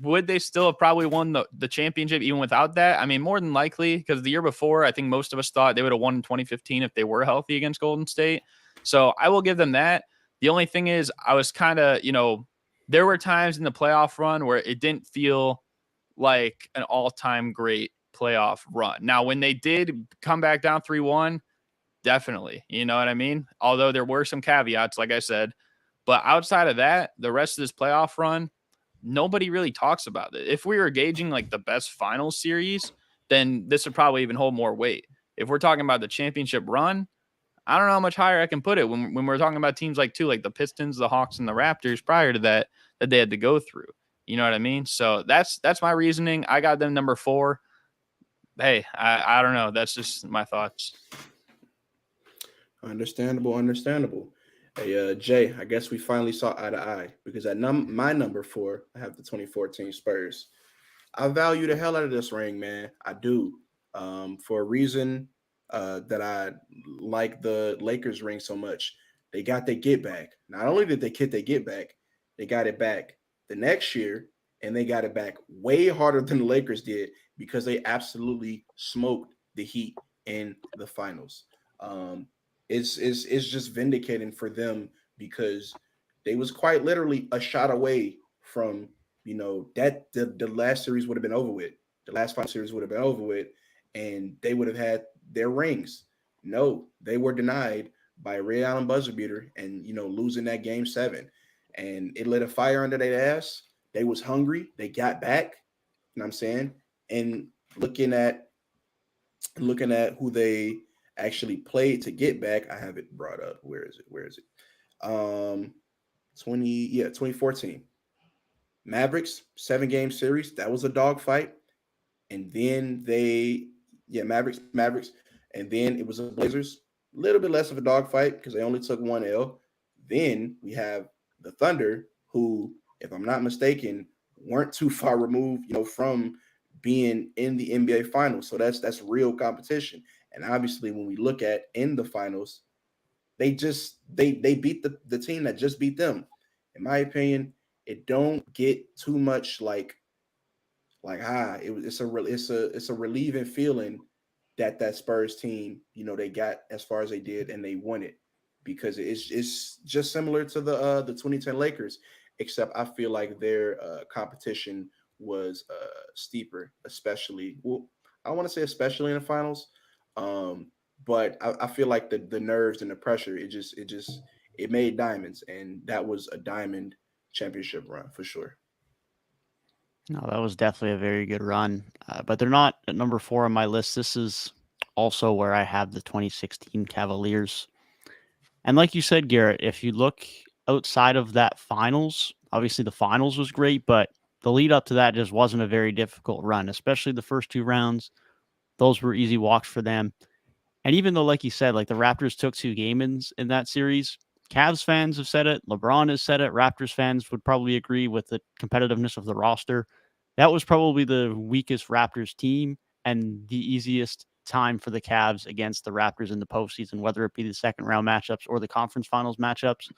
would they still have probably won the championship even without that? I mean, more than likely, because the year before, I think most of us thought they would have won in 2015 if they were healthy against Golden State. So I will give them that. The only thing is I was kind of, there were times in the playoff run where it didn't feel like an all-time great playoff run. Now, when they did come back down 3-1, definitely, you know what I mean? Although there were some caveats, like I said. But outside of that, the rest of this playoff run, nobody really talks about it. If we were gauging like the best finals series, then this would probably even hold more weight. If we're talking about the championship run, I don't know how much higher I can put it when we're talking about teams like the Pistons, the Hawks, and the Raptors prior to that they had to go through. You know what I mean? So that's my reasoning. I got them number 4. Hey, I don't know. That's just my thoughts. Understandable. Hey, Jay, I guess we finally saw eye to eye because at my number 4, I have the 2014 Spurs. I value the hell out of this ring, man. I do. For a reason that I like the Lakers ring so much. They got their get back. Not only did they get their get back, they got it back the next year, and they got it back way harder than the Lakers did because they absolutely smoked the Heat in the finals. It's just vindicating for them because they was quite literally a shot away from, that the last series would have been over with. The last 5 series would have been over with, and they would have had their rings. No, they were denied by a Ray Allen buzzer beater and, losing that game 7. And it lit a fire under their ass. They was hungry. They got back. You know what I'm saying? And looking at who they actually played to get back, I have it brought up. Where is it? 2014. Mavericks, 7-game series. That was a dogfight. And then they Yeah, Mavericks. And then it was the Blazers. A little bit less of a dogfight because they only took 1 L. Then we have the Thunder, who, if I'm not mistaken, weren't too far removed, from being in the NBA Finals. So that's real competition. And obviously, when we look at in the finals, they beat the team that just beat them. In my opinion, it don't get too much like it's a relieving feeling that Spurs team, they got as far as they did and they won it, because it's just similar to the 2010 Lakers, except I feel like their competition was steeper, especially, well, I want to say especially in the finals. But I feel like the nerves and the pressure, it made diamonds, and that was a diamond championship run for sure. No, that was definitely a very good run. But they're not at number 4 on my list. This is also where I have the 2016 Cavaliers. And like you said, Garrett, if you look outside of that finals, obviously the finals was great, but the lead up to that just wasn't a very difficult run, especially the first 2 rounds. Those were easy walks for them. And even though, like you said, like the Raptors took 2 games in that series, Cavs fans have said it, LeBron has said it, Raptors fans would probably agree with the competitiveness of the roster. That was probably the weakest Raptors team and the easiest time for the Cavs against the Raptors in the postseason, whether it be the second round matchups or the conference finals matchups.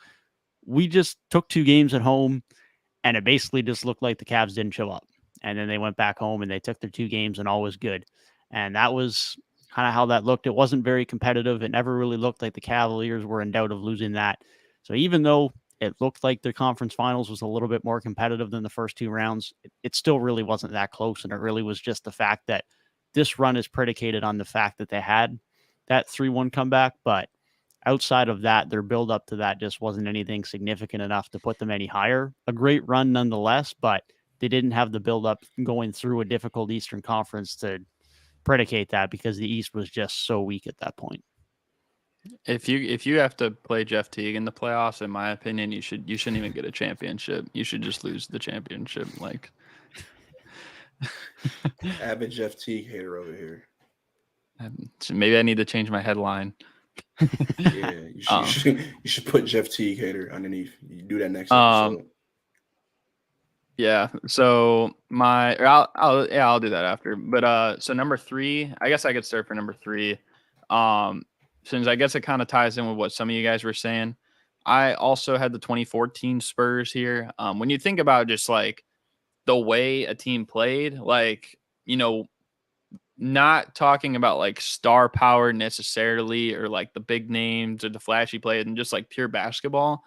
We just took 2 games at home, and it basically just looked like the Cavs didn't show up. And then they went back home and they took their 2 games and all was good. And that was kind of how that looked. It wasn't very competitive. It never really looked like the Cavaliers were in doubt of losing that. So even though it looked like the conference finals was a little bit more competitive than the first 2 rounds, it still really wasn't that close. And it really was just the fact that this run is predicated on the fact that they had that 3-1 comeback. But outside of that, their build up to that just wasn't anything significant enough to put them any higher. A great run nonetheless, but they didn't have the build up going through a difficult Eastern Conference to predicate that, because the East was just so weak at that point. If you have to play Jeff Teague in the playoffs, in my opinion, you shouldn't even get a championship. You should just lose the championship. Like, Avid Jeff Teague hater over here. So maybe I need to change my headline. Yeah, you should put Jeff Teague hater underneath. You do that next episode. Yeah. So I'll do that after. But so number 3, I guess I could start for number 3. Since I guess it kind of ties in with what some of you guys were saying. I also had the 2014 Spurs here. When you think about just like the way a team played, like, not talking about like star power necessarily, or like the big names or the flashy plays, and just like pure basketball,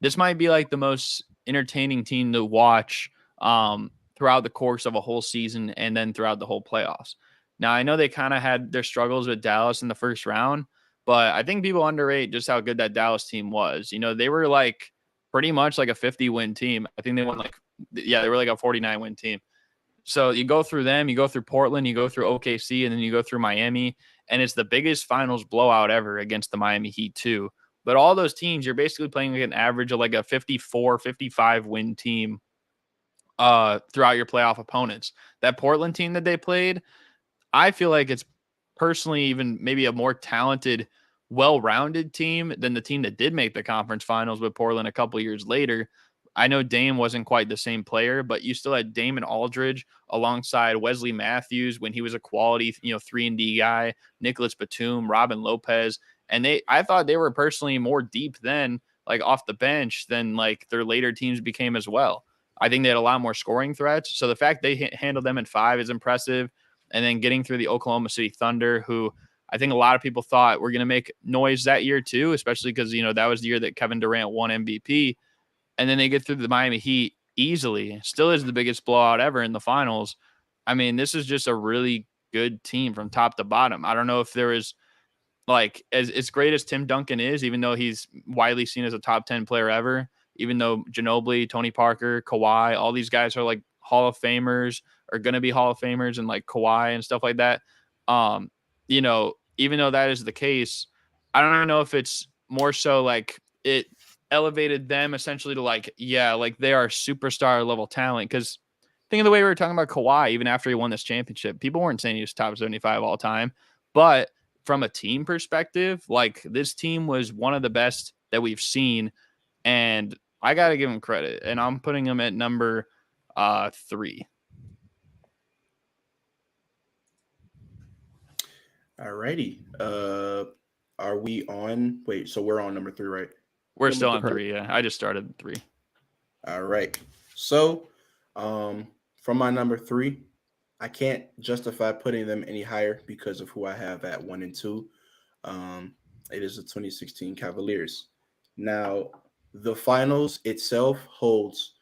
this might be like the most entertaining team to watch throughout the course of a whole season and then throughout the whole playoffs. Now, I know they kind of had their struggles with Dallas in the first round, but I think people underrate just how good that Dallas team was. They were like pretty much like a 50-win team. I think they won they were like a 49-win team. So you go through them, you go through Portland, you go through OKC, and then you go through Miami, and it's the biggest finals blowout ever against the Miami Heat too. But all those teams, you're basically playing like an average of like a 54, 55 win team throughout your playoff opponents. That Portland team that they played, I feel like it's personally even maybe a more talented, well-rounded team than the team that did make the conference finals with Portland a couple years later. I know Dame wasn't quite the same player, but you still had Damon Aldridge alongside Wesley Matthews when he was a quality, 3-and-D guy, Nicholas Batum, Robin Lopez. And I thought they were personally more deep then, like off the bench, than like their later teams became as well. I think they had a lot more scoring threats. So the fact they handled them in 5 is impressive. And then getting through the Oklahoma City Thunder, who I think a lot of people thought were going to make noise that year too, especially because, that was the year that Kevin Durant won MVP. And then they get through the Miami Heat easily. Still is the biggest blowout ever in the finals. I mean, this is just a really good team from top to bottom. I don't know if there is, like, as great as Tim Duncan is, even though he's widely seen as a top 10 player ever, even though Ginobili, Tony Parker, Kawhi, all these guys are like Hall of Famers, are going to be Hall of Famers, and like Kawhi and stuff like that. Even though that is the case, I don't know if it's more so like it elevated them essentially to like they are superstar level talent. Because think of the way we were talking about Kawhi, even after he won this championship. People weren't saying he was top 75 all time, but from a team perspective, like this team was one of the best that we've seen, and I got to give him credit, and I'm putting him at number 3. All righty. Are we on? Wait, so we're on number 3, right? We're still on 3. Yeah, I just started 3. All right. So, from my number 3, I can't justify putting them any higher because of who I have at 1 and 2. It is the 2016 Cavaliers. Now, the finals itself holds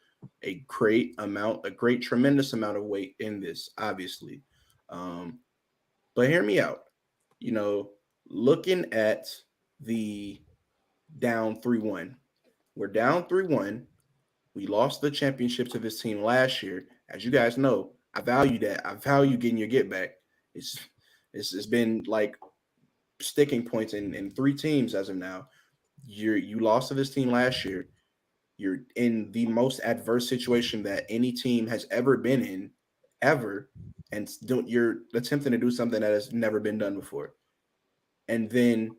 a tremendous amount of weight in this, obviously. But hear me out. You know, looking at the down 3-1, we're down 3-1. We lost the championship to this team last year. As you guys know, I value that. I value getting your get back. It's been like sticking points in 3 teams as of now. You lost to this team last year. You're in the most adverse situation that any team has ever been in, ever, and you're attempting to do something that has never been done before. And then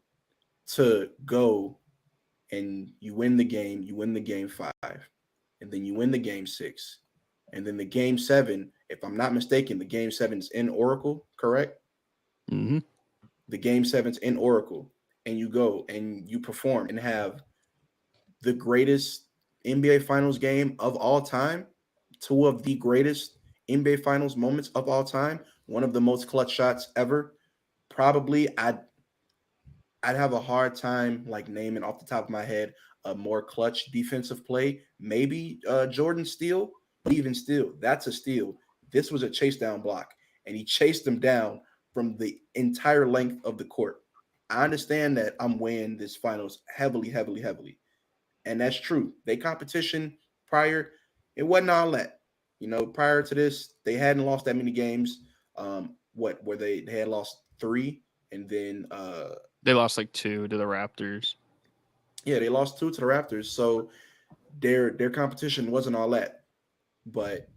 to go and you win the game 5, and then you win the game 6, and then the game 7, if I'm not mistaken, the game 7's in Oracle, correct? Mm-hmm. The game 7's in Oracle, and you go and you perform and have the greatest NBA Finals game of all time, 2 of the greatest NBA Finals moments of all time, one of the most clutch shots ever. Probably I'd have a hard time like naming off the top of my head a more clutch defensive play. Maybe Jordan steal, but even still, that's a steal. This was a chase down block, and he chased him down from the entire length of the court. I understand that I'm weighing this finals heavily. And that's true. They competition prior, it wasn't all that. You know, prior to this, they hadn't lost that many games. They had lost 3, and then they lost like 2 to the Raptors. Yeah, they lost 2 to the Raptors. So their competition wasn't all that. But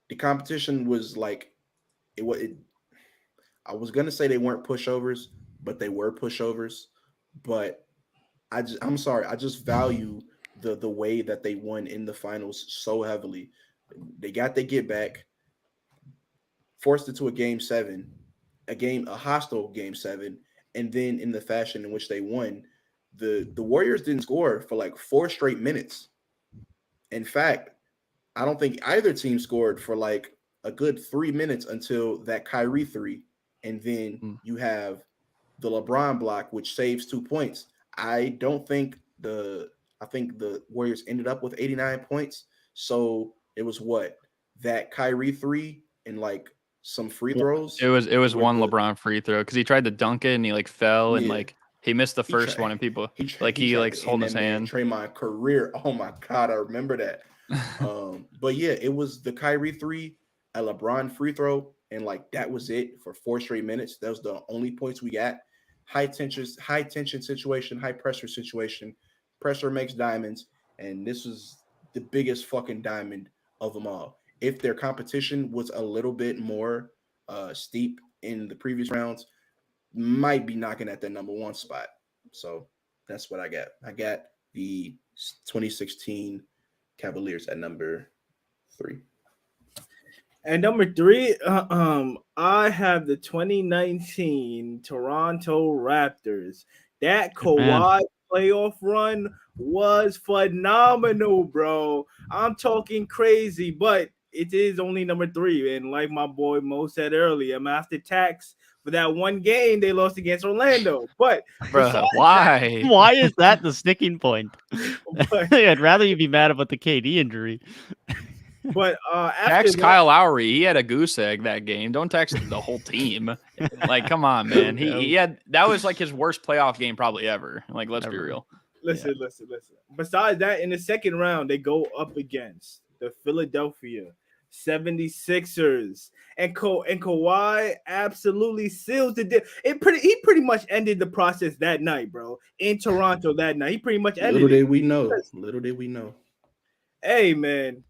the competition was like I was gonna say they weren't pushovers, but they were pushovers. But I'm sorry, I just value the way that they won in the finals so heavily. They got their get back, forced it to a game 7, a hostile game 7, and then in the fashion in which they won, the Warriors didn't score for like 4 straight minutes. In fact, I don't think either team scored for like a good 3 minutes until that Kyrie 3, and then you have the LeBron block, which saves 2 points. I think the Warriors ended up with 89 points. So it was that Kyrie 3 and like some free throws. It was one LeBron free throw because he tried to dunk it and he like fell and like he missed the first one and people he holding his hand. Draymond career. Oh my God, I remember that. But yeah, it was the Kyrie 3, a LeBron free throw, and like that was it for 4 straight minutes. That was the only points we got. High tension situation, high pressure situation. Pressure makes diamonds, and this was the biggest fucking diamond of them all. If their competition was a little bit more steep in the previous rounds, might be knocking at the number 1 spot. So that's what I got. I got the 2016 Cavaliers at number 3. And number 3, I have the 2019 Toronto Raptors. That Kawhi playoff run was phenomenal, bro. I'm talking crazy, but it is only number 3. And like my boy Mo said earlier, I'm after tax for that one game they lost against Orlando. But bro, why? Why is that the sticking point? I'd rather you be mad about the KD injury. But text Kyle Lowry. He had a goose egg that game. Don't text the whole team. Like, come on, man. He had that was like his worst playoff game probably ever. Like, let's be real. Listen. Besides that, in the second round, they go up against the Philadelphia 76ers. And Kawhi absolutely seals the deal. He pretty much ended the process that night, bro. In Toronto that night. He pretty much ended Little did we know. Hey, man.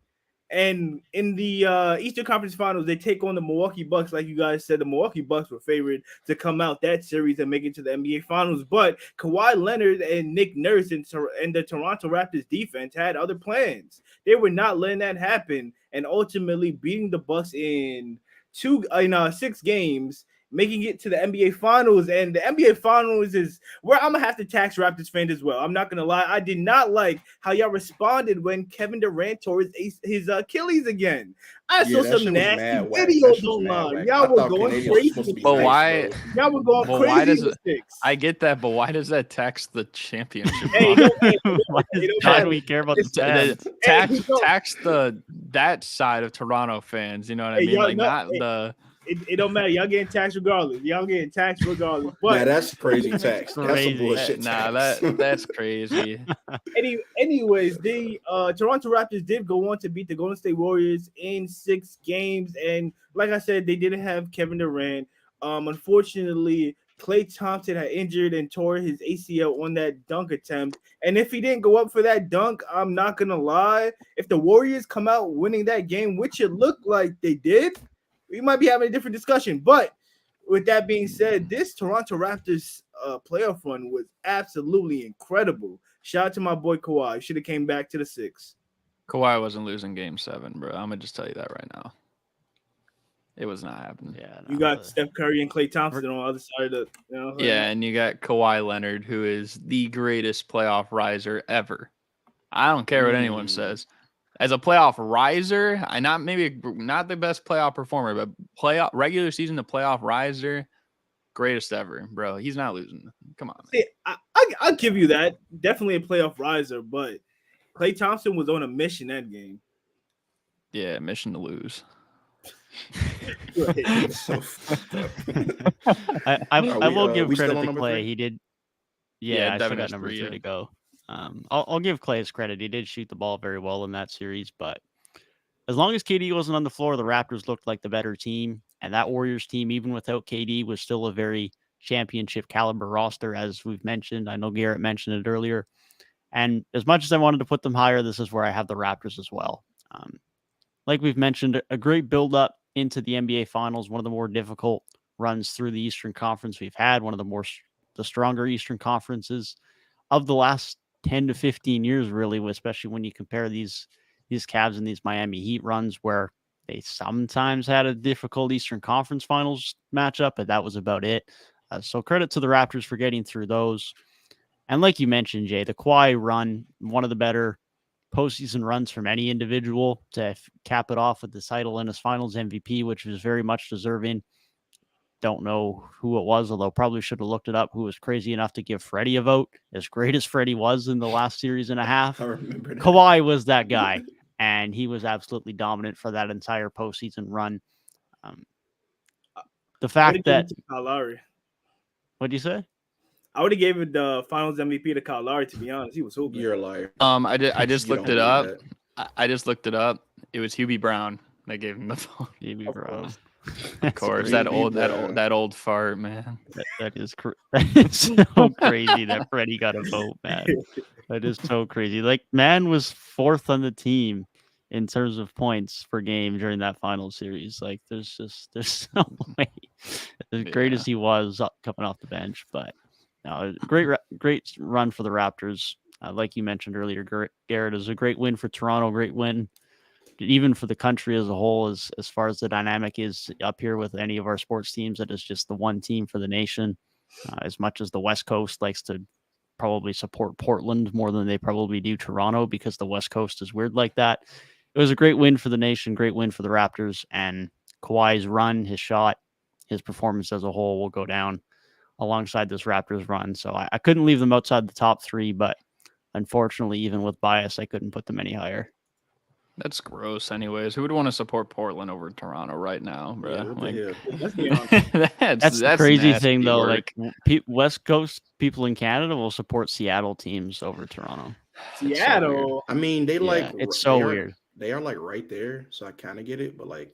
And in the Eastern Conference Finals, they take on the Milwaukee Bucks. Like you guys said, the Milwaukee Bucks were favored to come out that series and make it to the NBA Finals. But Kawhi Leonard and Nick Nurse and the Toronto Raptors defense had other plans. They were not letting that happen, and ultimately beating the Bucks in 6 games, making it to the NBA Finals. And the NBA Finals is where I'm gonna have to tax Raptors fans as well. I'm not gonna lie, I did not like how y'all responded when Kevin Durant tore his Achilles again. I saw some nasty videos online. Y'all were going crazy. But why? Y'all were going crazy. Why does I get that, but why does that tax the championship? Why do we care about the fans? Tax that side of Toronto fans. You know what I mean? Like not the. It don't matter. Y'all getting taxed regardless. Y'all getting taxed regardless. But that's crazy tax. That's some bullshit tax. That's crazy. Anyways, the Toronto Raptors did go on to beat the Golden State Warriors in 6 games. And like I said, they didn't have Kevin Durant. Unfortunately, Klay Thompson had injured and tore his ACL on that dunk attempt. And if he didn't go up for that dunk, I'm not going to lie. If the Warriors come out winning that game, which it looked like they did, we might be having a different discussion. But with that being said, this Toronto Raptors playoff run was absolutely incredible. Shout out to my boy Kawhi. Should have came back to the 6. Kawhi wasn't losing Game 7, bro. I'm gonna just tell you that right now. It was not happening. Yeah, you got Steph Curry and Klay Thompson on the other side of the. Yeah, and you got Kawhi Leonard, who is the greatest playoff riser ever. I don't care what anyone says. As a playoff riser, not the best playoff performer, but regular season to playoff riser, greatest ever, bro. He's not losing. Come on. See, I'll give you that. Definitely a playoff riser, but Klay Thompson was on a mission that game. Yeah, mission to lose. I will give credit to Klay. He did. Yeah, I still got number 3 to go. I'll give Klay his credit. He did shoot the ball very well in that series, but as long as KD wasn't on the floor, the Raptors looked like the better team. And that Warriors team, even without KD, was still a very championship caliber roster, as we've mentioned. I know Garrett mentioned it earlier. And as much as I wanted to put them higher, this is where I have the Raptors as well. Like we've mentioned, a great build-up into the NBA Finals, one of the more difficult runs through the Eastern Conference we've had, one of the stronger Eastern Conferences of the last 10 to 15 years, really, especially when you compare these Cavs and these Miami Heat runs where they sometimes had a difficult Eastern Conference Finals matchup, but that was about it. So credit to the Raptors for getting through those. And like you mentioned, Jay, the Kawhi run, one of the better postseason runs from any individual to cap it off with the title and his finals MVP, which was very much deserving. Don't know who it was, although probably should have looked it up, who was crazy enough to give Freddie a vote. As great as Freddie was in the last series and a half, Kawhi was that guy, and he was absolutely dominant for that entire postseason run. The fact that Kyle Lowry. What'd you say? I would have gave it the Finals MVP to Kyle Lowry. To be honest, he was so good. You're a liar. I just looked it up. I just looked it up. It was Hubie Brown that gave him the vote. Hubie Brown. Of course, that old fart, man. That is so crazy that Freddie got a vote, man. That is so crazy. Like, man was 4th on the team in terms of points per game during that final series. Like, there's no way. As great as he was coming off the bench, but no, great run for the Raptors. Like you mentioned earlier, Garrett, is a great win for Toronto. Great win even for the country as a whole, as far as the dynamic is up here with any of our sports teams, that is just the one team for the nation. As much as the West Coast likes to probably support Portland more than they probably do Toronto, because the West Coast is weird like that. It was a great win for the nation, great win for the Raptors, and Kawhi's run, his shot, his performance as a whole will go down alongside this Raptors run. So I couldn't leave them outside the top 3, but unfortunately, even with bias, I couldn't put them any higher. That's gross. Anyways, who would want to support Portland over Toronto right now, bro? Yeah, that's the crazy thing, though. Work. Like, West Coast people in Canada will support Seattle teams over Toronto. Seattle. I mean, it's so weird. They are like right there, so I kind of get it, but like,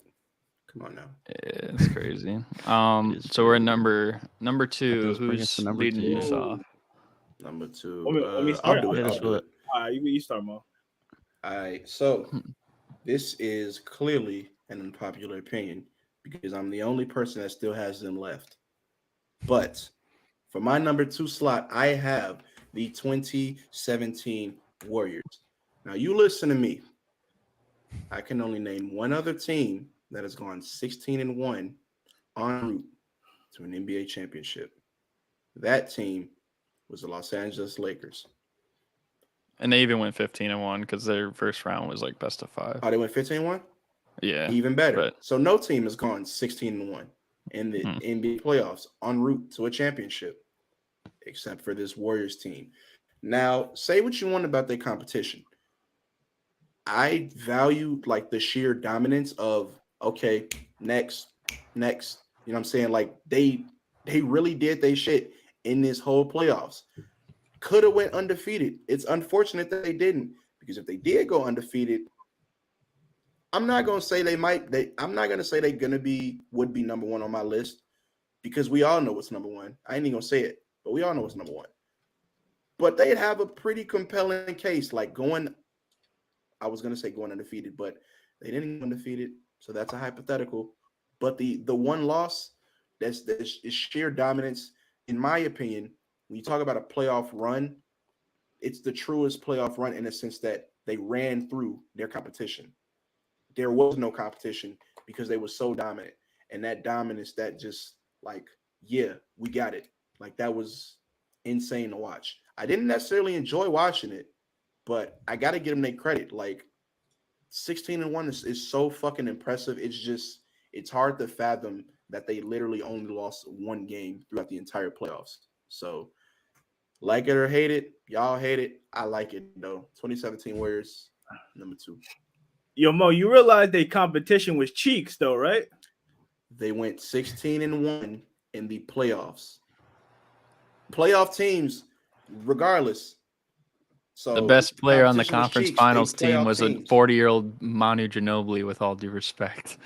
come on now. It's crazy. So we're at number 2. Who's leading us off? Number 2. Let me start. I'll do it. You start, Mo. All right, so This is clearly an unpopular opinion because I'm the only person that still has them left. But for my number 2 slot, I have the 2017 Warriors. Now, you listen to me. I can only name one other team that has gone 16-1 en route to an NBA championship. That team was the Los Angeles Lakers. And they even went 15-1 because their first round was like best of 5. Oh, they went 15-1? Yeah. Even better. But, so no team has gone 16-1 in the NBA playoffs en route to a championship, except for this Warriors team. Now, say what you want about their competition. I value like the sheer dominance of, okay, next. You know what I'm saying? Like they really did their shit in this whole playoffs. Could have went undefeated. It's unfortunate that they didn't, because if they did go undefeated, I'm not gonna say they might. I'm not gonna say they're gonna would be number 1 on my list, because we all know what's number 1. I ain't even gonna say it, but we all know what's number 1. But they'd have a pretty compelling case, like going. I was gonna say going undefeated, but they didn't go undefeated, so that's a hypothetical. But the one loss, that's sheer dominance, in my opinion. When you talk about a playoff run, it's the truest playoff run in the sense that they ran through their competition. There was no competition because they were so dominant. And that dominance, that just like, yeah, we got it. Like, that was insane to watch. I didn't necessarily enjoy watching it, but I got to give them their credit. Like, 16-1 is so fucking impressive. It's hard to fathom that they literally only lost one game throughout the entire playoffs. So, like it or hate it, y'all hate it. I like it, though. 2017 Warriors, number 2. Yo, Mo, you realize their competition was cheeks, though, right? They went 16-1 in the playoffs. Playoff teams, regardless. So the best player on the competition was conference cheeks. finals They team playoff was teams. a 40-year-old Manu Ginobili, with all due respect.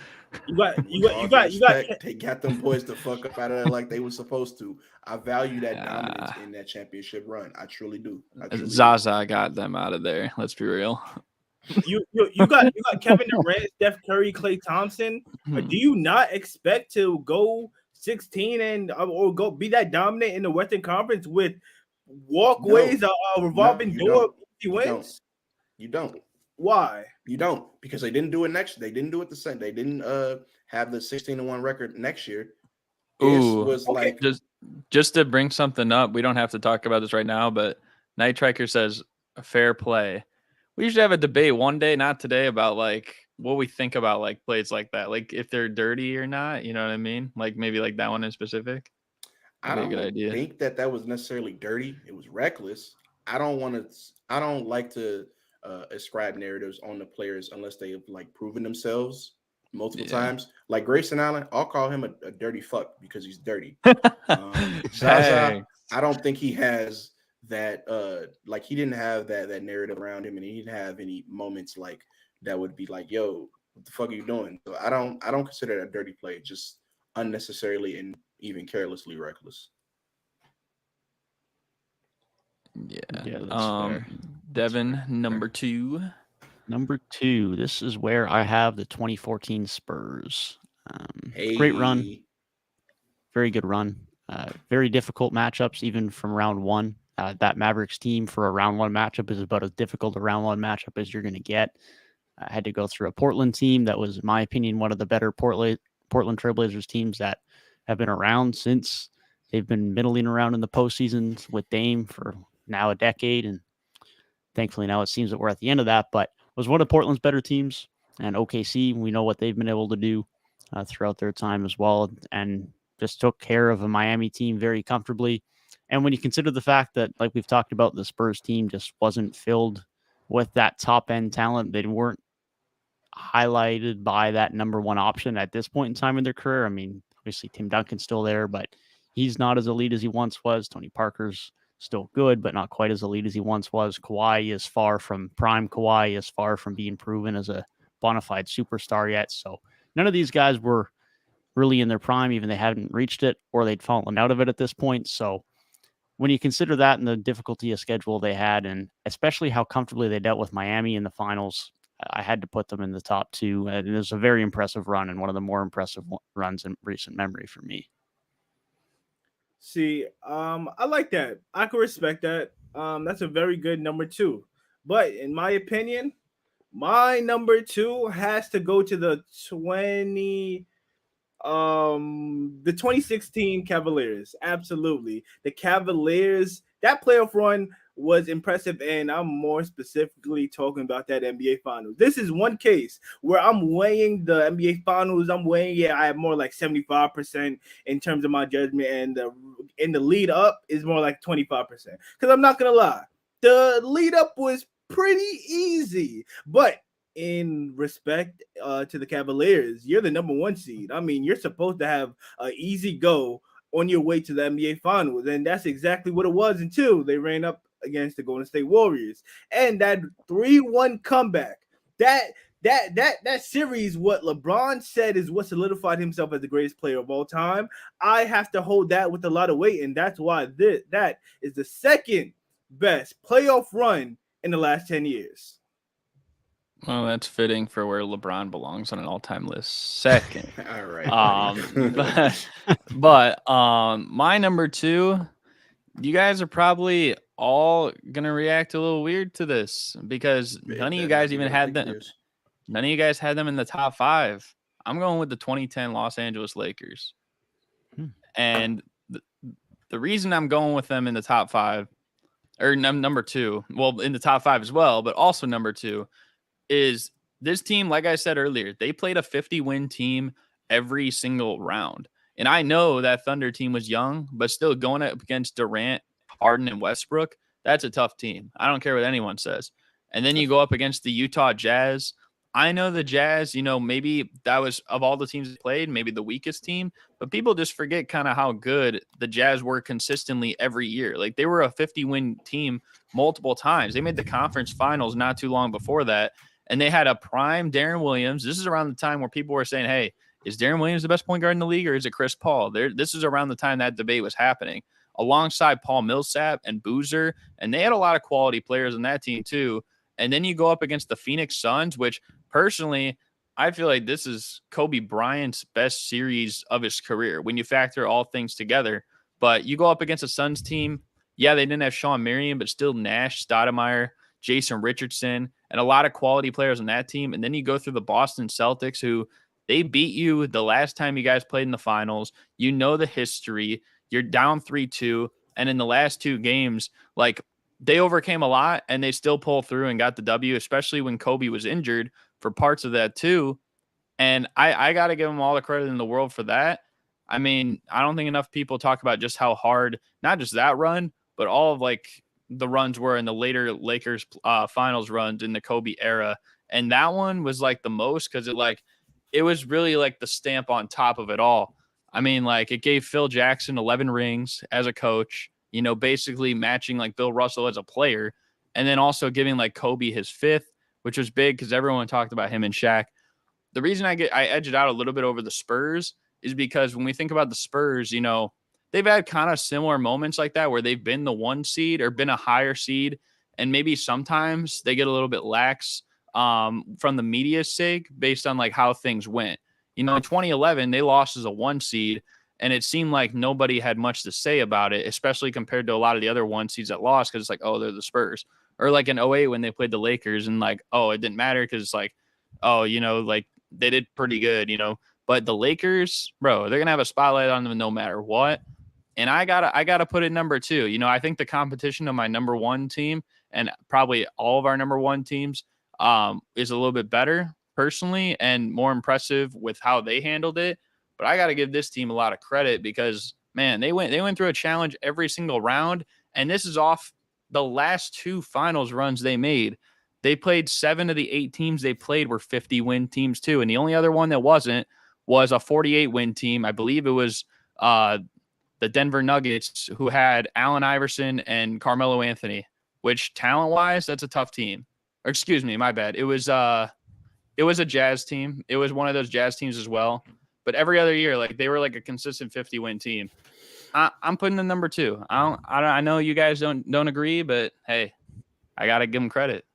You got. They got them boys to fuck up out of there like they were supposed to. I value that dominance in that championship run. I truly do. Zaza got them out of there. Let's be real. You got Kevin Durant, Steph Curry, Klay Thompson. Do you not expect to go 16 and or go be that dominant in the Western Conference with walkways, a revolving door, wins? You don't. Why? You don't, because they didn't do it next. They didn't do it the same. They didn't have the 16-1 record next year. This was like just to bring something up. We don't have to talk about this right now, but Night Striker says fair play. We usually have a debate one day, not today, about like what we think about like plays like that, like if they're dirty or not. You know what I mean? Like maybe like that one in specific. I don't think that was necessarily dirty. It was reckless. I don't like to ascribe narratives on the players unless they have like proven themselves multiple times. Like Grayson Allen, I'll call him a dirty fuck because he's dirty. Zaza, I don't think he has that like he didn't have that narrative around him, and he didn't have any moments like that would be like, yo, what the fuck are you doing? So I don't consider that a dirty play, just unnecessarily and even carelessly reckless. Yeah, Devin, number 2. Number 2. This is where I have the 2014 Spurs. Great run. Very good run. Very difficult matchups, even from round 1. That Mavericks team for a round 1 matchup is about as difficult a round 1 matchup as you're going to get. I had to go through a Portland team that was, in my opinion, one of the better Portland Trailblazers teams that have been around since they've been middling around in the postseason with Dame for now a decade. And thankfully now it seems that we're at the end of that, but was one of Portland's better teams. And OKC, we know what they've been able to do throughout their time as well, and just took care of a Miami team very comfortably. And when you consider the fact that, like we've talked about, the Spurs team just wasn't filled with that top-end talent, they weren't highlighted by that number 1 option at this point in time in their career. I mean, obviously Tim Duncan's still there, but he's not as elite as he once was. Tony Parker's still good, but not quite as elite as he once was. Kawhi is far from prime. Kawhi is far from being proven as a bona fide superstar yet. So none of these guys were really in their prime, even they hadn't reached it or they'd fallen out of it at this point. So when you consider that and the difficulty of schedule they had, and especially how comfortably they dealt with Miami in the finals, I had to put them in the top 2. And it was a very impressive run and one of the more impressive runs in recent memory for me. See, I like that. I can respect that. That's a very good number 2. But in my opinion, my number 2 has to go to the 2016 Cavaliers. Absolutely. The Cavaliers, that playoff run was impressive, and I'm more specifically talking about that NBA Finals. This is one case where I'm weighing the NBA Finals. I have more like 75% in terms of my judgment, and the lead up is more like 25%. Because I'm not gonna lie, the lead up was pretty easy, but in respect to the Cavaliers, you're the number 1 seed. I mean, you're supposed to have an easy go on your way to the NBA Finals, and that's exactly what it was until they ran up against the Golden State Warriors. And that 3-1 comeback, that series, what LeBron said is what solidified himself as the greatest player of all time. I have to hold that with a lot of weight, and that's why that is the second best playoff run in the last 10 years. Well, that's fitting for where LeBron belongs on an all-time list. Second. All right. But my number 2, you guys are probably all gonna react a little weird to this because none of you guys even had them. None of you guys had them in the top 5. I'm going with the 2010 Los Angeles Lakers. And the reason I'm going with them in the top 5, or number 2, well, in the top 5 as well, but also number 2, is this team, like I said earlier, they played a 50-win team every single round. And I know that Thunder team was young, but still going up against Durant, Harden, and Westbrook, that's a tough team. I don't care what anyone says. And then you go up against the Utah Jazz. I know the Jazz, maybe that was, of all the teams that played, maybe the weakest team, but people just forget kind of how good the Jazz were consistently every year. Like, they were a 50-win team multiple times. They made the conference finals not too long before that. And they had a prime Deron Williams. This is around the time where people were saying, hey, is Deron Williams the best point guard in the league or is it Chris Paul? This is around the time that debate was happening, alongside Paul Millsap and Boozer. And they had a lot of quality players on that team too. And then you go up against the Phoenix Suns, which personally, I feel like this is Kobe Bryant's best series of his career when you factor all things together. But you go up against a Suns team. Yeah, they didn't have Sean Marion, but still Nash, Stoudemire, Jason Richardson, and a lot of quality players on that team. And then you go through the Boston Celtics, who they beat you the last time you guys played in the finals. You know the history. You're down 3-2. And in the last 2 games, like, they overcame a lot and they still pull through and got the W, especially when Kobe was injured for parts of that too. And I got to give them all the credit in the world for that. I mean, I don't think enough people talk about just how hard, not just that run, but all of like the runs were in the later Lakers finals runs in the Kobe era. And that one was like the most because it was really like the stamp on top of it all. I mean, like, it gave Phil Jackson 11 rings as a coach, basically matching like Bill Russell as a player, and then also giving like Kobe his 5th, which was big because everyone talked about him and Shaq. The reason I edge it out a little bit over the Spurs is because when we think about the Spurs, they've had kind of similar moments like that where they've been the 1 seed or been a higher seed, and maybe sometimes they get a little bit lax from the media's sake based on like how things went. In 2011, they lost as a 1 seed, and it seemed like nobody had much to say about it, especially compared to a lot of the other 1 seeds that lost because it's like, oh, they're the Spurs. Or like in 2008 when they played the Lakers and like, oh, it didn't matter because it's like, oh, like they did pretty good, But the Lakers, bro, they're going to have a spotlight on them no matter what. And I gotta put it number 2. I think the competition of my number 1 team and probably all of our number 1 teams is a little bit better personally and more impressive with how they handled it. But I got to give this team a lot of credit because, man, they went through a challenge every single round. And this is off the last 2 finals runs they made. They played 7 of the 8 teams they played were 50-win teams too. And the only other one that wasn't was a 48-win team. I believe it was the Denver Nuggets, who had Allen Iverson and Carmelo Anthony, which talent-wise, that's a tough team. Or excuse me, my bad. It was a Jazz team. It was one of those Jazz teams as well. But every other year, like, they were like a consistent 50-win team. I'm putting them number 2. I know you guys don't agree, but hey, I gotta give them credit.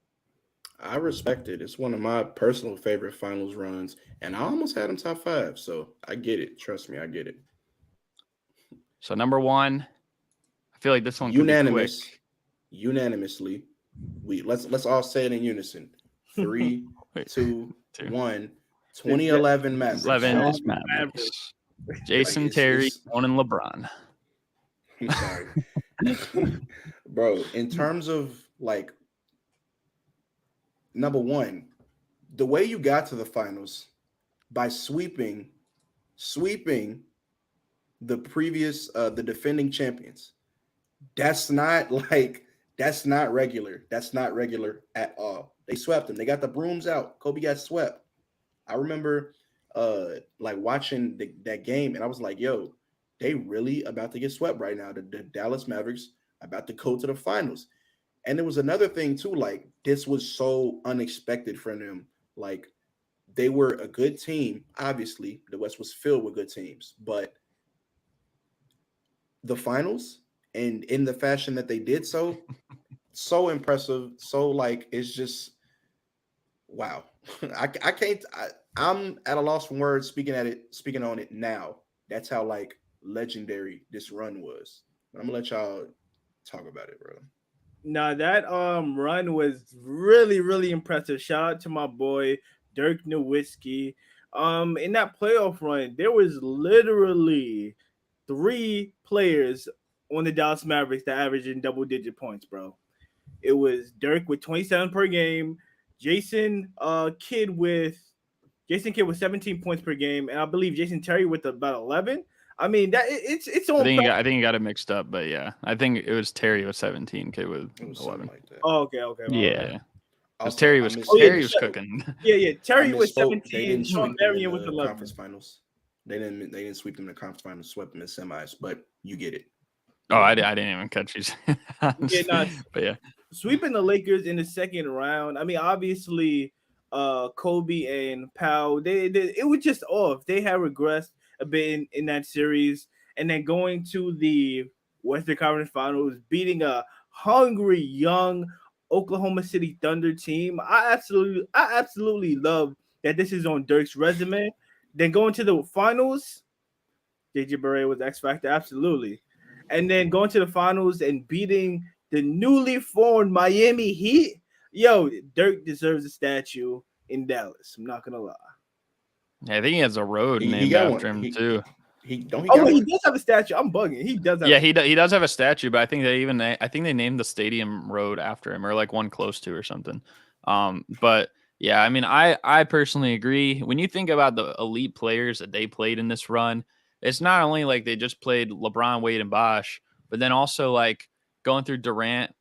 I respect it. It's one of my personal favorite finals runs, and I almost had him top 5. So I get it. Trust me, I get it. So number 1, I feel like this one could be quick. Unanimously. Let's all say it in unison. 3, 2, 1. 2011 Mavericks. 11 is Mavericks. Jason Terry, owning LeBron. I'm sorry. Bro, in terms of like number 1, the way you got to the finals by sweeping the previous the defending champions. That's not regular. That's not regular at all. They swept them. They got the brooms out. Kobe got swept. I remember like watching that game, and I was like, yo, they really about to get swept right now. The Dallas Mavericks about to go to the finals. And there was another thing too, like this was so unexpected for them. Like they were a good team. Obviously, the West was filled with good teams, but the finals and in the fashion that they did so impressive. So like it's just wow. I'm at a loss for words speaking on it now. That's how like legendary this run was. I'm gonna let y'all talk about it, bro. Nah, that run was really, really impressive. Shout out to my boy Dirk Nowitzki. In that playoff run, there was literally 3 players on the Dallas Mavericks that averaged in double-digit points, bro. It was Dirk with 27 per game, Jason Kidd with 17 points per game, and I believe Jason Terry with about 11. I mean, that it's on. I think you got it mixed up, but yeah, I think it was Terry with 17, Kid with 11. Like that. Oh, okay. Yeah. Also, Terry was cooking. Yeah. Terry was 17. They didn't sweep them in with the 11. conference finals. They didn't sweep them in the conference finals. Swept them in semis, but you get it. Oh, I didn't even catch you. But yeah, sweeping the Lakers in the second round. I mean, obviously, Kobe and Powell, they it was just off. They had regressed a bit in that series, and then going to the Western Conference Finals, beating a hungry young Oklahoma City Thunder team. I absolutely love that this is on Dirk's resume. Then going to the finals, JJ Barea was X Factor, absolutely. And then going to the finals and beating the newly formed Miami Heat. Yo, Dirk deserves a statue in Dallas. I'm not gonna lie. I think he has a road named after him too. He does have a statue. I'm bugging. He does. He does have a statue, but I think they named the stadium road after him, or like one close to or something. But yeah, I mean, I personally agree. When you think about the elite players that they played in this run, it's not only like they just played LeBron, Wade, and Bosh, but then also like going through Durant,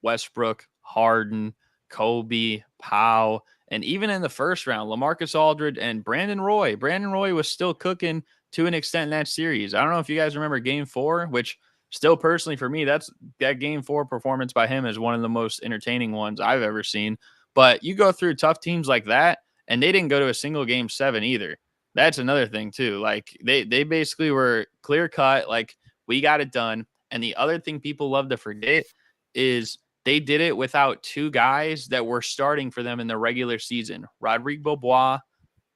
Westbrook, Harden, Kobe, Powell, and even in the first round, LaMarcus Aldridge and Brandon Roy. Brandon Roy was still cooking to an extent in that series. I don't know if you guys remember Game 4, which still personally for me, that Game 4 performance by him is one of the most entertaining ones I've ever seen. But you go through tough teams like that, and they didn't go to a single Game 7 either. That's another thing too. Like they basically were clear cut, like we got it done. And the other thing people love to forget is they did it without 2 guys that were starting for them in the regular season. Rodrigue Beaubois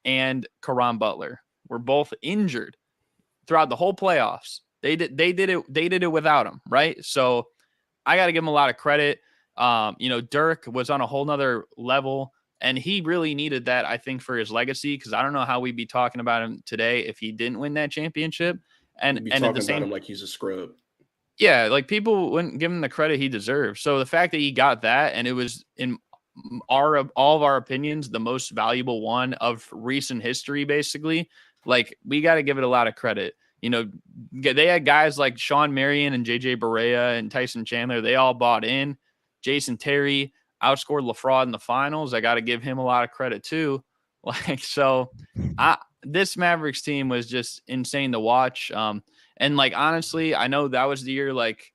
and Caron Butler were both injured throughout the whole playoffs. They did it without him, right? So I got to give him a lot of credit. Dirk was on a whole nother level, and he really needed that, I think, for his legacy, because I don't know how we'd be talking about him today if he didn't win that championship. And at the same time, like he's a scrub. Yeah, like people wouldn't give him the credit he deserves. So the fact that he got that, and it was in all of our opinions, the most valuable one of recent history, basically, like we got to give it a lot of credit. They had guys like Sean Marion and JJ Barea and Tyson Chandler. They all bought in. Jason Terry outscored LaFraud in the finals. I got to give him a lot of credit too. This Mavericks team was just insane to watch. And like, honestly, I know that was the year, like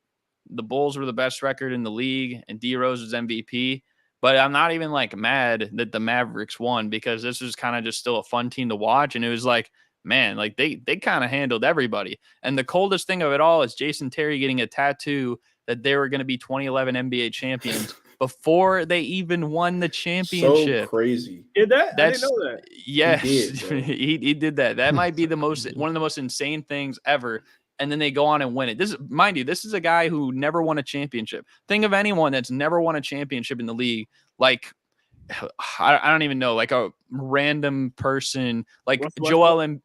the Bulls were the best record in the league and D Rose was MVP, but I'm not even like mad that the Mavericks won, because this was kind of just still a fun team to watch. And it was like, man, like they kind of handled everybody. And the coldest thing of it all is Jason Terry getting a tattoo that they were going to be 2011 NBA champions before they even won the championship. So crazy. Did that? I That's didn't know that. yes, did, bro. he did that. That might be the most one of the most insane things ever. And then they go on and win it. This is, mind you, this is a guy who never won a championship. Think of anyone that's never won a championship in the league. Like, I don't even know, like a random person, like Russ Joel and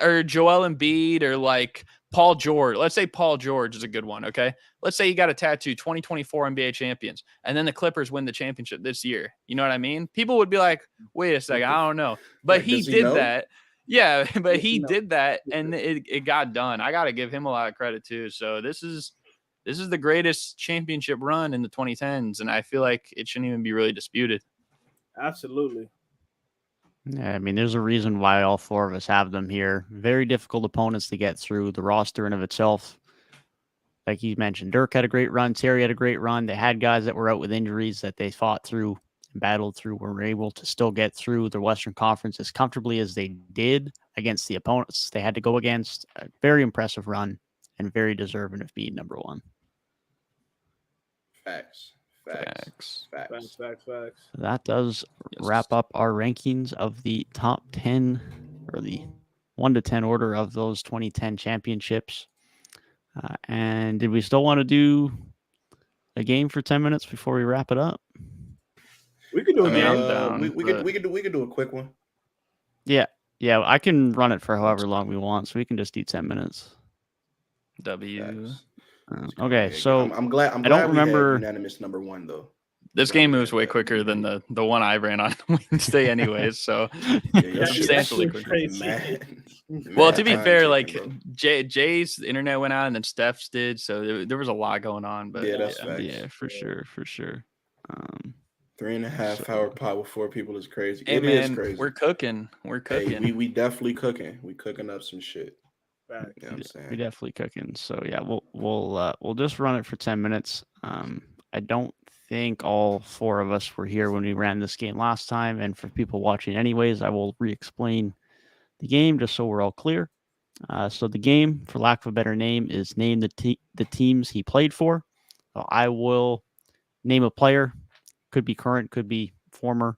or Joel Embiid or like Paul George. Let's say Paul George is a good one. Okay, let's say you got a tattoo, 2024 NBA champions, and then the Clippers win the championship this year. You know what I mean? People would be like, "Wait a second, I don't know," but Like, he does he did know? that. Yeah, but Does he he know? did that, and it got done. I got to give him a lot of credit too. So this is the greatest championship run in the 2010s, and I feel like it shouldn't even be really disputed. Absolutely. Yeah, I mean, there's a reason why all four of us have them here. Very difficult opponents to get through. The roster in of itself, like you mentioned, Dirk had a great run. Terry had a great run. They had guys that were out with injuries that they fought through and battled through, were able to still get through the Western Conference as comfortably as they did against the opponents they had to go against. A very impressive run and very deserving of being number one. Facts. Facts. That does Yes. wrap up our rankings of the top 10 or the 1 to 10 order of those 2010 championships. And did we still want to do a game for 10 minutes before we wrap it up? We could do I a mean, I'm game. down, We could do a quick one. Yeah, I can run it for however long we want, so we can just do 10 minutes. W. Facts. Okay, so I'm glad. I don't remember. We had unanimous number one though. This game moves way quicker than the one I ran on Wednesday, anyways. So Yeah, substantially that's quicker. crazy. Well, to be time fair, ticking, like bro. Jay's internet went out and then Steph's did, so there was a lot going on. But Yeah, that's facts. Yeah, for sure. 3.5 hour pot with 4 people is crazy. Hey, It is man, crazy. we're cooking. Hey, we definitely cooking. We cooking up some shit. Facts. You know what I'm saying? we definitely cooking. So yeah, we'll just run it for 10 minutes. I don't think all four of us were here when we ran this game last time, and for people watching anyways, I will re-explain the game just so we're all clear. So the game, for lack of a better name, is name the teams he played for. So I will name a player, could be current, could be former.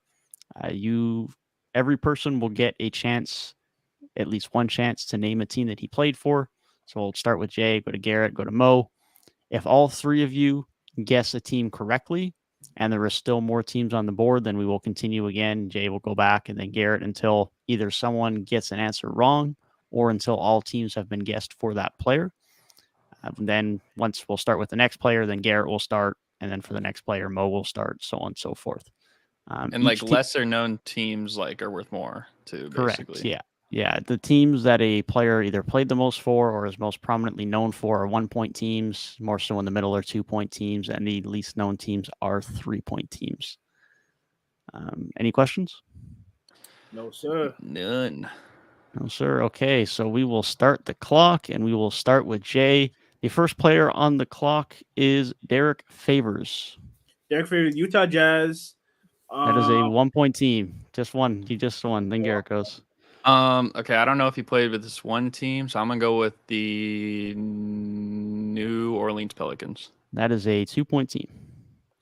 Every person will get a chance, at least one chance, to name a team that he played for. So we'll start with Jay, go to Garrett, go to Mo. If all three of you guess a team correctly and there are still more teams on the board, then we will continue again. Jay will go back and then Garrett until either someone gets an answer wrong or until all teams have been guessed for that player. Then once we'll start with the next player, then Garrett will start. And then for the next player, Mo will start, so on and so forth. And like lesser known teams like are worth more too. Correct. Basically. Yeah. The teams that a player either played the most for or is most prominently known for are 1-point teams. More so in the middle are 2-point teams, and the least known teams are 3-point teams. Any questions? No, sir. None. No, sir. Okay, so we will start the clock, and we will start with Jay. The first player on the clock is Derek Favors. Derek Favors, Utah Jazz. That is a 1-point team. Just one. He just won. Then Garrett goes. Okay, I don't know if he played with this one team, so I'm gonna go with the New Orleans Pelicans. That is a 2-point team.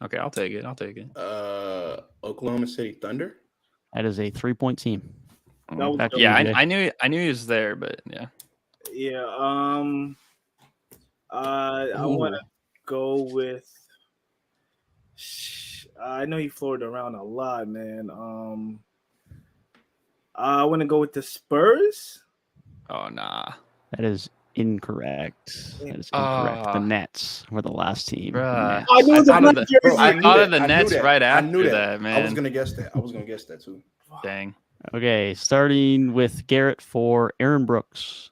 Okay, I'll take it. Oklahoma City Thunder. That is a 3-point team. Back to you, Yeah, Jay. I knew he was there, but yeah. Yeah. I want to go with. I know he floated around a lot, man. I want to go with the Spurs. Oh nah. That is incorrect. That is incorrect. The Nets were the last team. Bruh. I knew I the thought of Nets the- jersey. I thought of the I knew Nets that. right I after knew that, man. I was gonna guess that too. Dang. Okay, starting with Garrett for Aaron Brooks.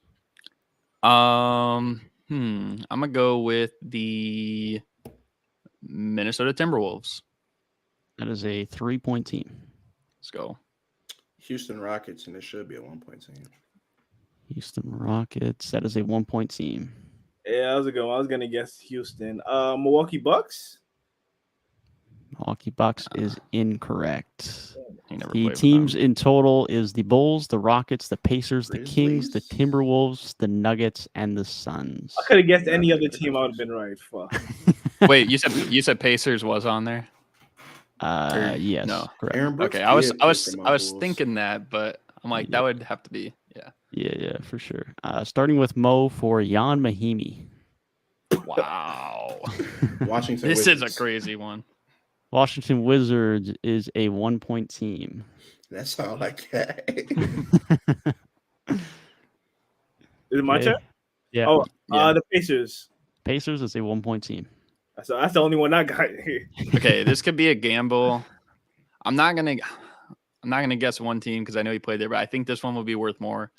I'm gonna go with the Minnesota Timberwolves. That is a 3-point team. Let's go. Houston Rockets, and it should be a 1-point team. Houston Rockets. That is a 1-point team. Yeah, that was a good one. I was gonna guess Houston. Milwaukee Bucks. Milwaukee Bucks is incorrect. He never The played with teams them. in total is the Bulls, the Rockets, the Pacers, the Kings, the Grizzlies. Timberwolves, the Nuggets, and the Suns. I could have guessed any other team. I would have been right. Fuck. Wait, you said Pacers was on there? Yes, no. correct. Aaron Brooks Okay, I was did play for my Bulls. thinking that, but I'm like, Yeah. that would have to be, yeah. Yeah, for sure. Starting with Mo for Jan Mahimi. Wow. Washington This is a Wizards. crazy one. Washington Wizards is a 1-point team. That's all I got. Is it my Okay. turn? Yeah. Oh, Yeah. the Pacers. Pacers is a 1-point team. So that's the only one I got here. Okay, this could be a gamble. I'm not gonna guess one team because I know he played there, but I think this one will be worth more.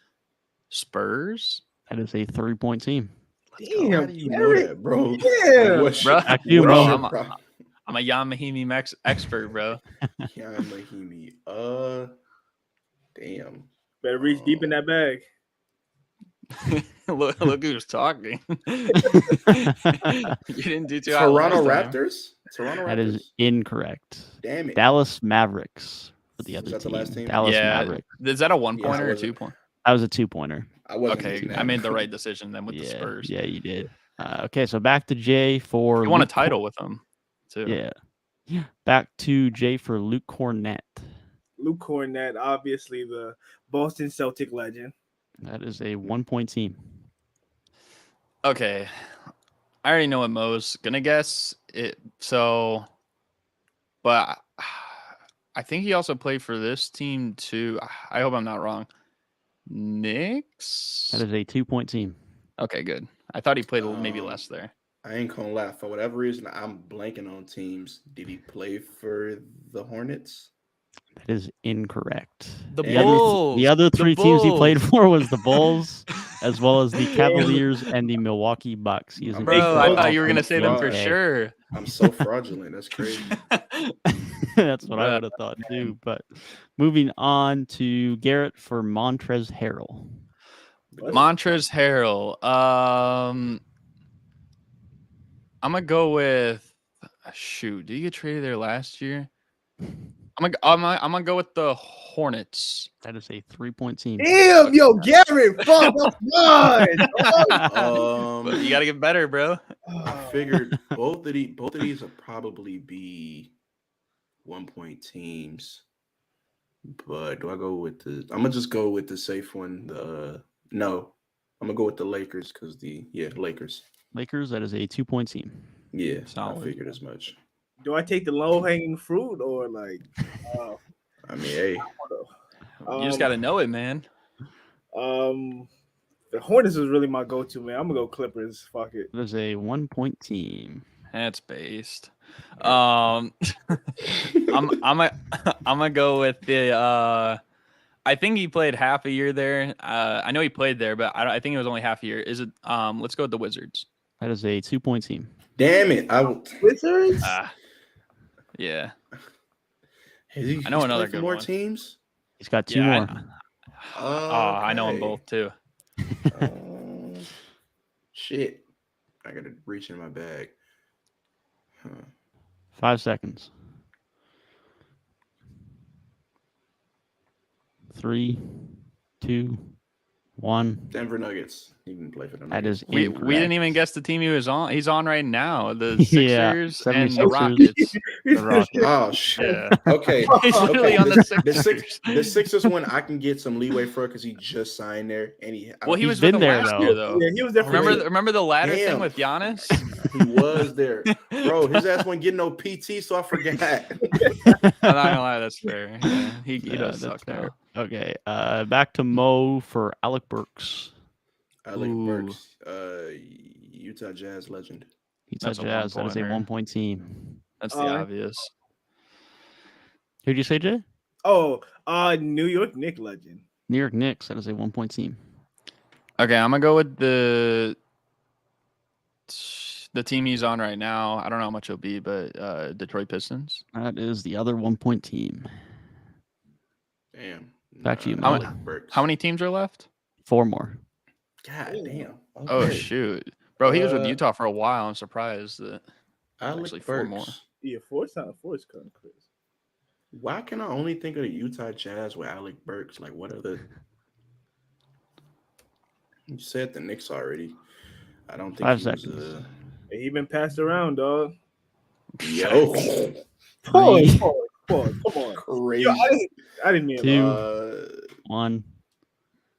Spurs. That is a 3-point team. Damn, How do you know that, bro? Yeah. Like, what's Bro. Back to you, what's Mo. your I'm a- problem? I'm a Jan Mahimi expert, bro. Jan Mahimi. Damn. Better reach deep in that bag. look who's talking. You didn't do too hot Toronto last time. Raptors. Toronto Raptors. That is incorrect. Damn it. Dallas Mavericks for the Was other that the team. last team? Dallas Yeah. Mavericks. Is that a 1 Yeah, pointer I or wasn't- 2 point? That was a 2-pointer. I wasn't Okay, thinking I that. made the right decision then with yeah, the Spurs. Yeah, you did. Okay, so back to Jay for You won a Luke title with them too. Yeah. Back to Jay for Luke Cornett. Luke Cornett, obviously the Boston Celtic legend. That is a 1-point team. Okay. I already know what Mo's gonna guess it. So, but I think he also played for this team too. I hope I'm not wrong. Knicks. That is a 2-point team. Okay, good. I thought he played maybe less there. I ain't gonna lie. For whatever reason, I'm blanking on teams. Did he play for the Hornets? That is incorrect. The The other three teams he played for was the Bulls, as well as the Cavaliers and the Milwaukee Bucks. He is an Bro, I equal thought you were gonna offense say them for NBA. sure. I'm so fraudulent. That's crazy. That's what I would have thought too. But moving on to Garrett for Montrezl Harrell. Montrezl Harrell. I'm gonna go with shoot. Did you get traded there last year? I'm gonna go with the Hornets. That is a 3-point team. Damn, yo, Garrett, fuck, that's mine. But you gotta get better, bro. I figured both of these will probably be 1-point teams. But do I go with the? I'm gonna just go with the safe one. No, I'm gonna go with the Lakers because Lakers. Lakers, that is a 2-point team. Yeah, Solid. I figured as much. Do I take the low hanging fruit or like? I mean, hey, You just gotta know it, man. The Hornets is really my go-to, man. I'm gonna go Clippers. Fuck it. That is a 1-point team. That's based. I'm gonna go with the. I think he played half a year there. I know he played there, but I think it was only half a year. Is it? Let's go with the Wizards. That is a 2-point team. damn it! Wizards. Yeah. I know another for good more one. teams. He's got two Yeah, more. I know them Okay. both too. Shit, I gotta reach in my bag. 5 seconds. 3, 2, 1. Denver Nuggets. He can play for them. That is We incorrect. didn't even guess the team he was on. He's on right now. The Yeah, Sixers and the 76ers. Rockets. The Rockets. Oh shit. Yeah. Okay. He's literally okay. on the The Sixers. the Sixers one I can get some leeway for because he just signed there and he. Well, he He's was with been them there, last though. year, though. Yeah, he was there. For Remember the ladder thing Damn. with Giannis? he was there, bro. His ass wasn't getting no PT, so I forgot. I'm not gonna lie, that's fair. Yeah, he Yeah, does that's suck now. fair. Okay. Back to Mo for Alec Burks. Alec Ooh. Burks, Utah Jazz legend. Utah That's a Jazz. That is a one-pointer. 1-point team. That's the Alright. obvious. Who'd you say, Jay? Oh, New York Knicks legend. New York Knicks. That is a 1-point team. Okay, I'm gonna go with the team he's on right now. I don't know how much it'll be, but Detroit Pistons. That is the other 1-point team. Damn. Back to you, How Malik. many- Burks. How many teams are left? 4 more. God damn. Oh Okay. shoot, bro, he was with Uh, Utah for a while. I'm surprised that Alec actually 4 more. Burks. Yeah, four is kind of crazy. Why can I only think of the Utah Jazz with Alec Burks? Like, what are the? You said the Knicks already. I don't think 5 he was, seconds. He been passed around, dog. Yo, Three. Pause. Come on. crazy. Yo, I didn't mean it. Two. 1.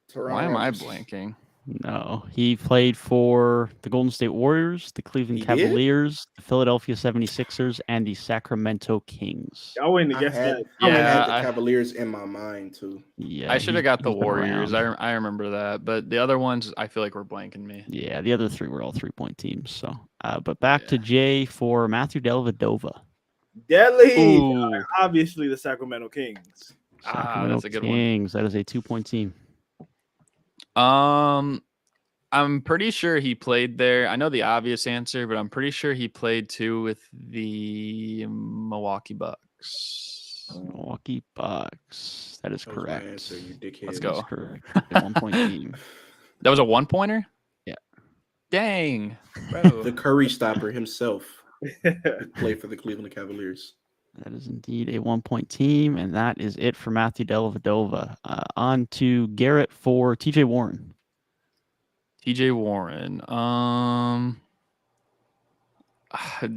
Toronto Why am I Raptors. blanking? No, he played for the Golden State Warriors, the Cleveland He did? Cavaliers, the Philadelphia 76ers, and the Sacramento Kings. I wouldn't I have guessed had, that. I Yeah, had the I- Cavaliers in my mind too. Yeah, I should have got the he's been Warriors. around. I remember that, but the other ones I feel like were blanking me. Yeah, the other 3 were all 3-point teams. So, but back to Yeah. Jay for Matthew Dellavedova. Deadly. Ooh, Obviously, the Sacramento Kings. Sacramento that's a good one. Kings. That is a 2-point team. I'm pretty sure he played there. I know the obvious answer, but I'm pretty sure he played too with the Milwaukee Bucks. Milwaukee Bucks. That is That was my correct. answer, you dickhead. Let's That is go. correct. A 1-point team. That was a 1-pointer? Yeah. Dang. Bro. The Curry stopper himself played for the Cleveland Cavaliers. That is indeed a 1-point team, and that is it for Matthew Dellavedova. On to Garrett for TJ Warren. TJ Warren.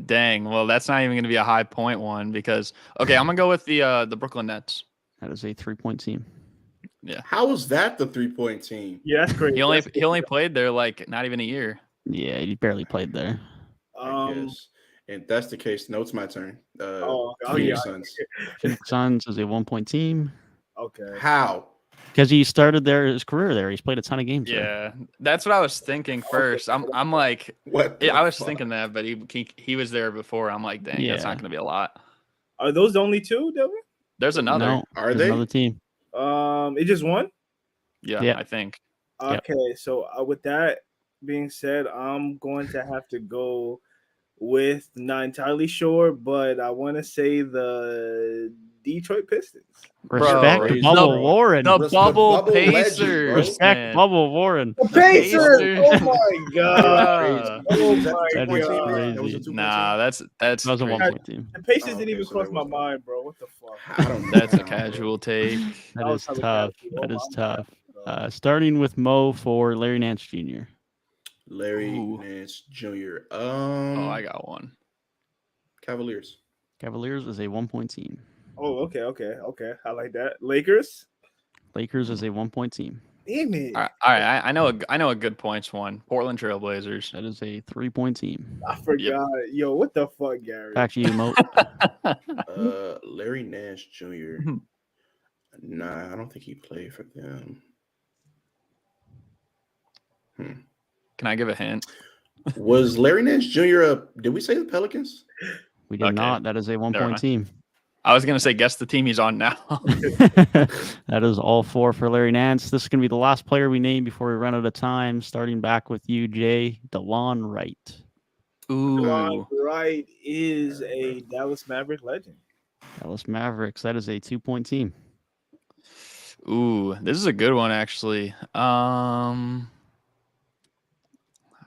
Dang. Well, that's not even going to be a high point one because okay, I'm gonna go with the Brooklyn Nets. That is a 3-point team. How was that the 3-point team? Yeah, that's crazy. He only played there like not even a year. Yeah, he barely played there. I guess. And if that's the case, no, it's my turn. Oh, Phoenix yeah. Suns. Phoenix Suns is a 1-point team Okay. How? because he started his career there. He's played a ton of games there. Yeah, that's what I was thinking first. I'm like, What? I was the fuck? thinking that, but he was there before. I'm like, dang, that's Yeah. not going to be a lot. Are those the only two, Devin? There's another. No, Are there's they? another team? It just one. Yeah, Yeah. I think. Yep. Okay, so with that being said, I'm going to have to go with not entirely sure, but I want to say the Detroit Pistons. Respect Bro, Bubble the- Warren. The Res- the Bubble Bubble legend, Pacers. bro. Respect man. Bubble Warren. The Pacers. Oh my god! Oh Is that my the 2-point team? God. That was a Crazy. 2-point Nah, team? that's That was a crazy. 1-point team. The Pacers Oh, didn't okay, even so cross that my was- mind, bro. What the fuck? I don't know That's a now, bro. casual take. That was is hella tough. casual. That Oh is my tough. God. Starting with Mo for Larry Nance Jr. Larry Ooh. Nance Jr. Oh, I got one. Cavaliers. Cavaliers is a 1-point team. Oh, okay. I like that. Lakers. Lakers is a 1-point team. Damn it! All right. I know a good points one. Portland Trailblazers. That is a 3-point team. I forgot. Yo, what the fuck, Gary? Back to you, Mo. Larry Nance Jr. Nah, I don't think he played for them. Can I give a hint? Was Larry Nance Jr. Did we say the Pelicans? We did Okay. not. That is a 1-point mind. team. I was gonna say guess the team he's on now. That is all 4 for Larry Nance. This is going to be the last player we name before we run out of time. Starting back with you, Jay. DeLon Wright. Ron Ooh. Wright is a Dallas Maverick legend. Dallas Mavericks. That is a 2-point team. Ooh, this is a good one actually. I'm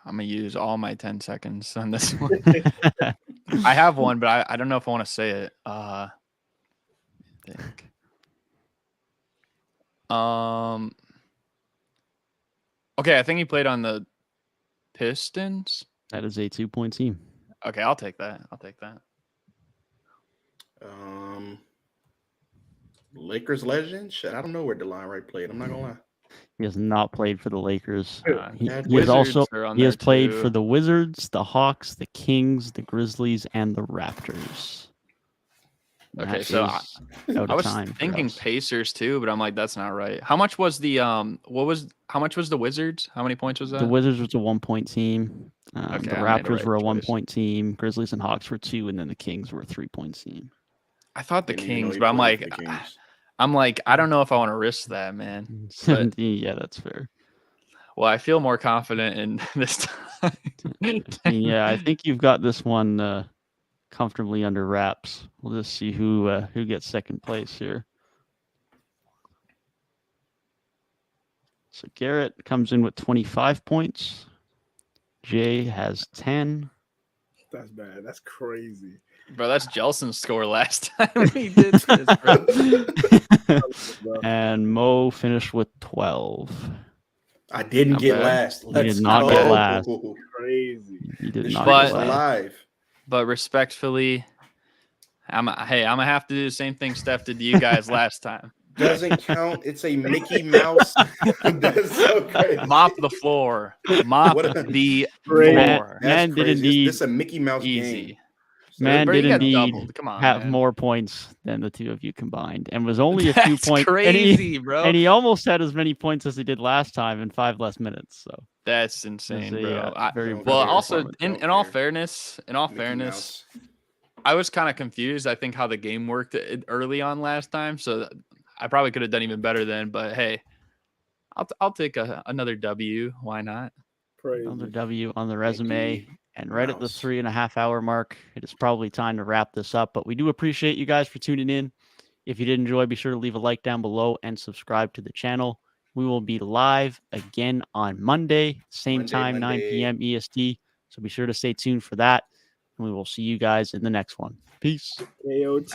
gonna use all my 10 seconds on this one. I have one, but I don't know if I want to say it. I think. Okay, I think he played on the Pistons. That is a 2-point team. Okay, I'll take that. Lakers legend? Shit, I don't know where DeLon Wright played. I'm not gonna lie. He has not played for the Lakers. He That has also Wizards are on he has there, played too. for the Wizards, the Hawks, the Kings, the Grizzlies, and the Raptors. And Okay, that so is out I of was time for thinking us. Pacers too, but I'm like, that's not right. How much was the how much was the Wizards? How many points was that? The Wizards was a 1-point team. Okay, The I made a Raptors right were a choice. 1-point team. Grizzlies and Hawks were 2, and then the Kings were a 3-point team. I thought the Didn't even know Kings, he but I'm played like, for the Kings. I don't know if I want to risk that, man. But- Yeah, that's fair. Well, I feel more confident in this time. Yeah, I think you've got this one comfortably under wraps. We'll just see who gets second place here. So Garrett comes in with 25 points. Jay has 10. That's bad. That's crazy. Bro, that's Jelson's score last time we did this, bro. Bro. And Mo finished with 12. I didn't Not get bad. last. did not get last. Crazy. He did The not streak go is But- live. alive. But respectfully, I'm gonna have to do the same thing Steph did to you guys last time. Doesn't count. It's a Mickey Mouse. That's so crazy. Mop the floor. Mop What a- the Crazy. floor. That's Man did crazy. indeed- This is a Mickey Mouse Easy. game. Man Bro, did you got indeed doubled. Come on, have man. more points than the two of you combined, and was only a few That's points. crazy, bro. And he almost had as many points as he did last time in 5 less minutes. So That's it was insane, a, bro. very Don't Well, care. also performance. in Don't all care. fairness, Mickey Mouse. I was kind of confused. I think how the game worked early on last time, so I probably could have done even better then. But hey, I'll take another W. Why not? Crazy. another W on the resume. Mickey And right at the Mouse. 3.5 hour mark, it is probably time to wrap this up. But we do appreciate you guys for tuning in. If you did enjoy, be sure to leave a like down below and subscribe to the channel. We will be live again on Monday, same time, 9 p.m. EST. So be sure to stay tuned for that. And we will see you guys in the next one. Peace. KOT.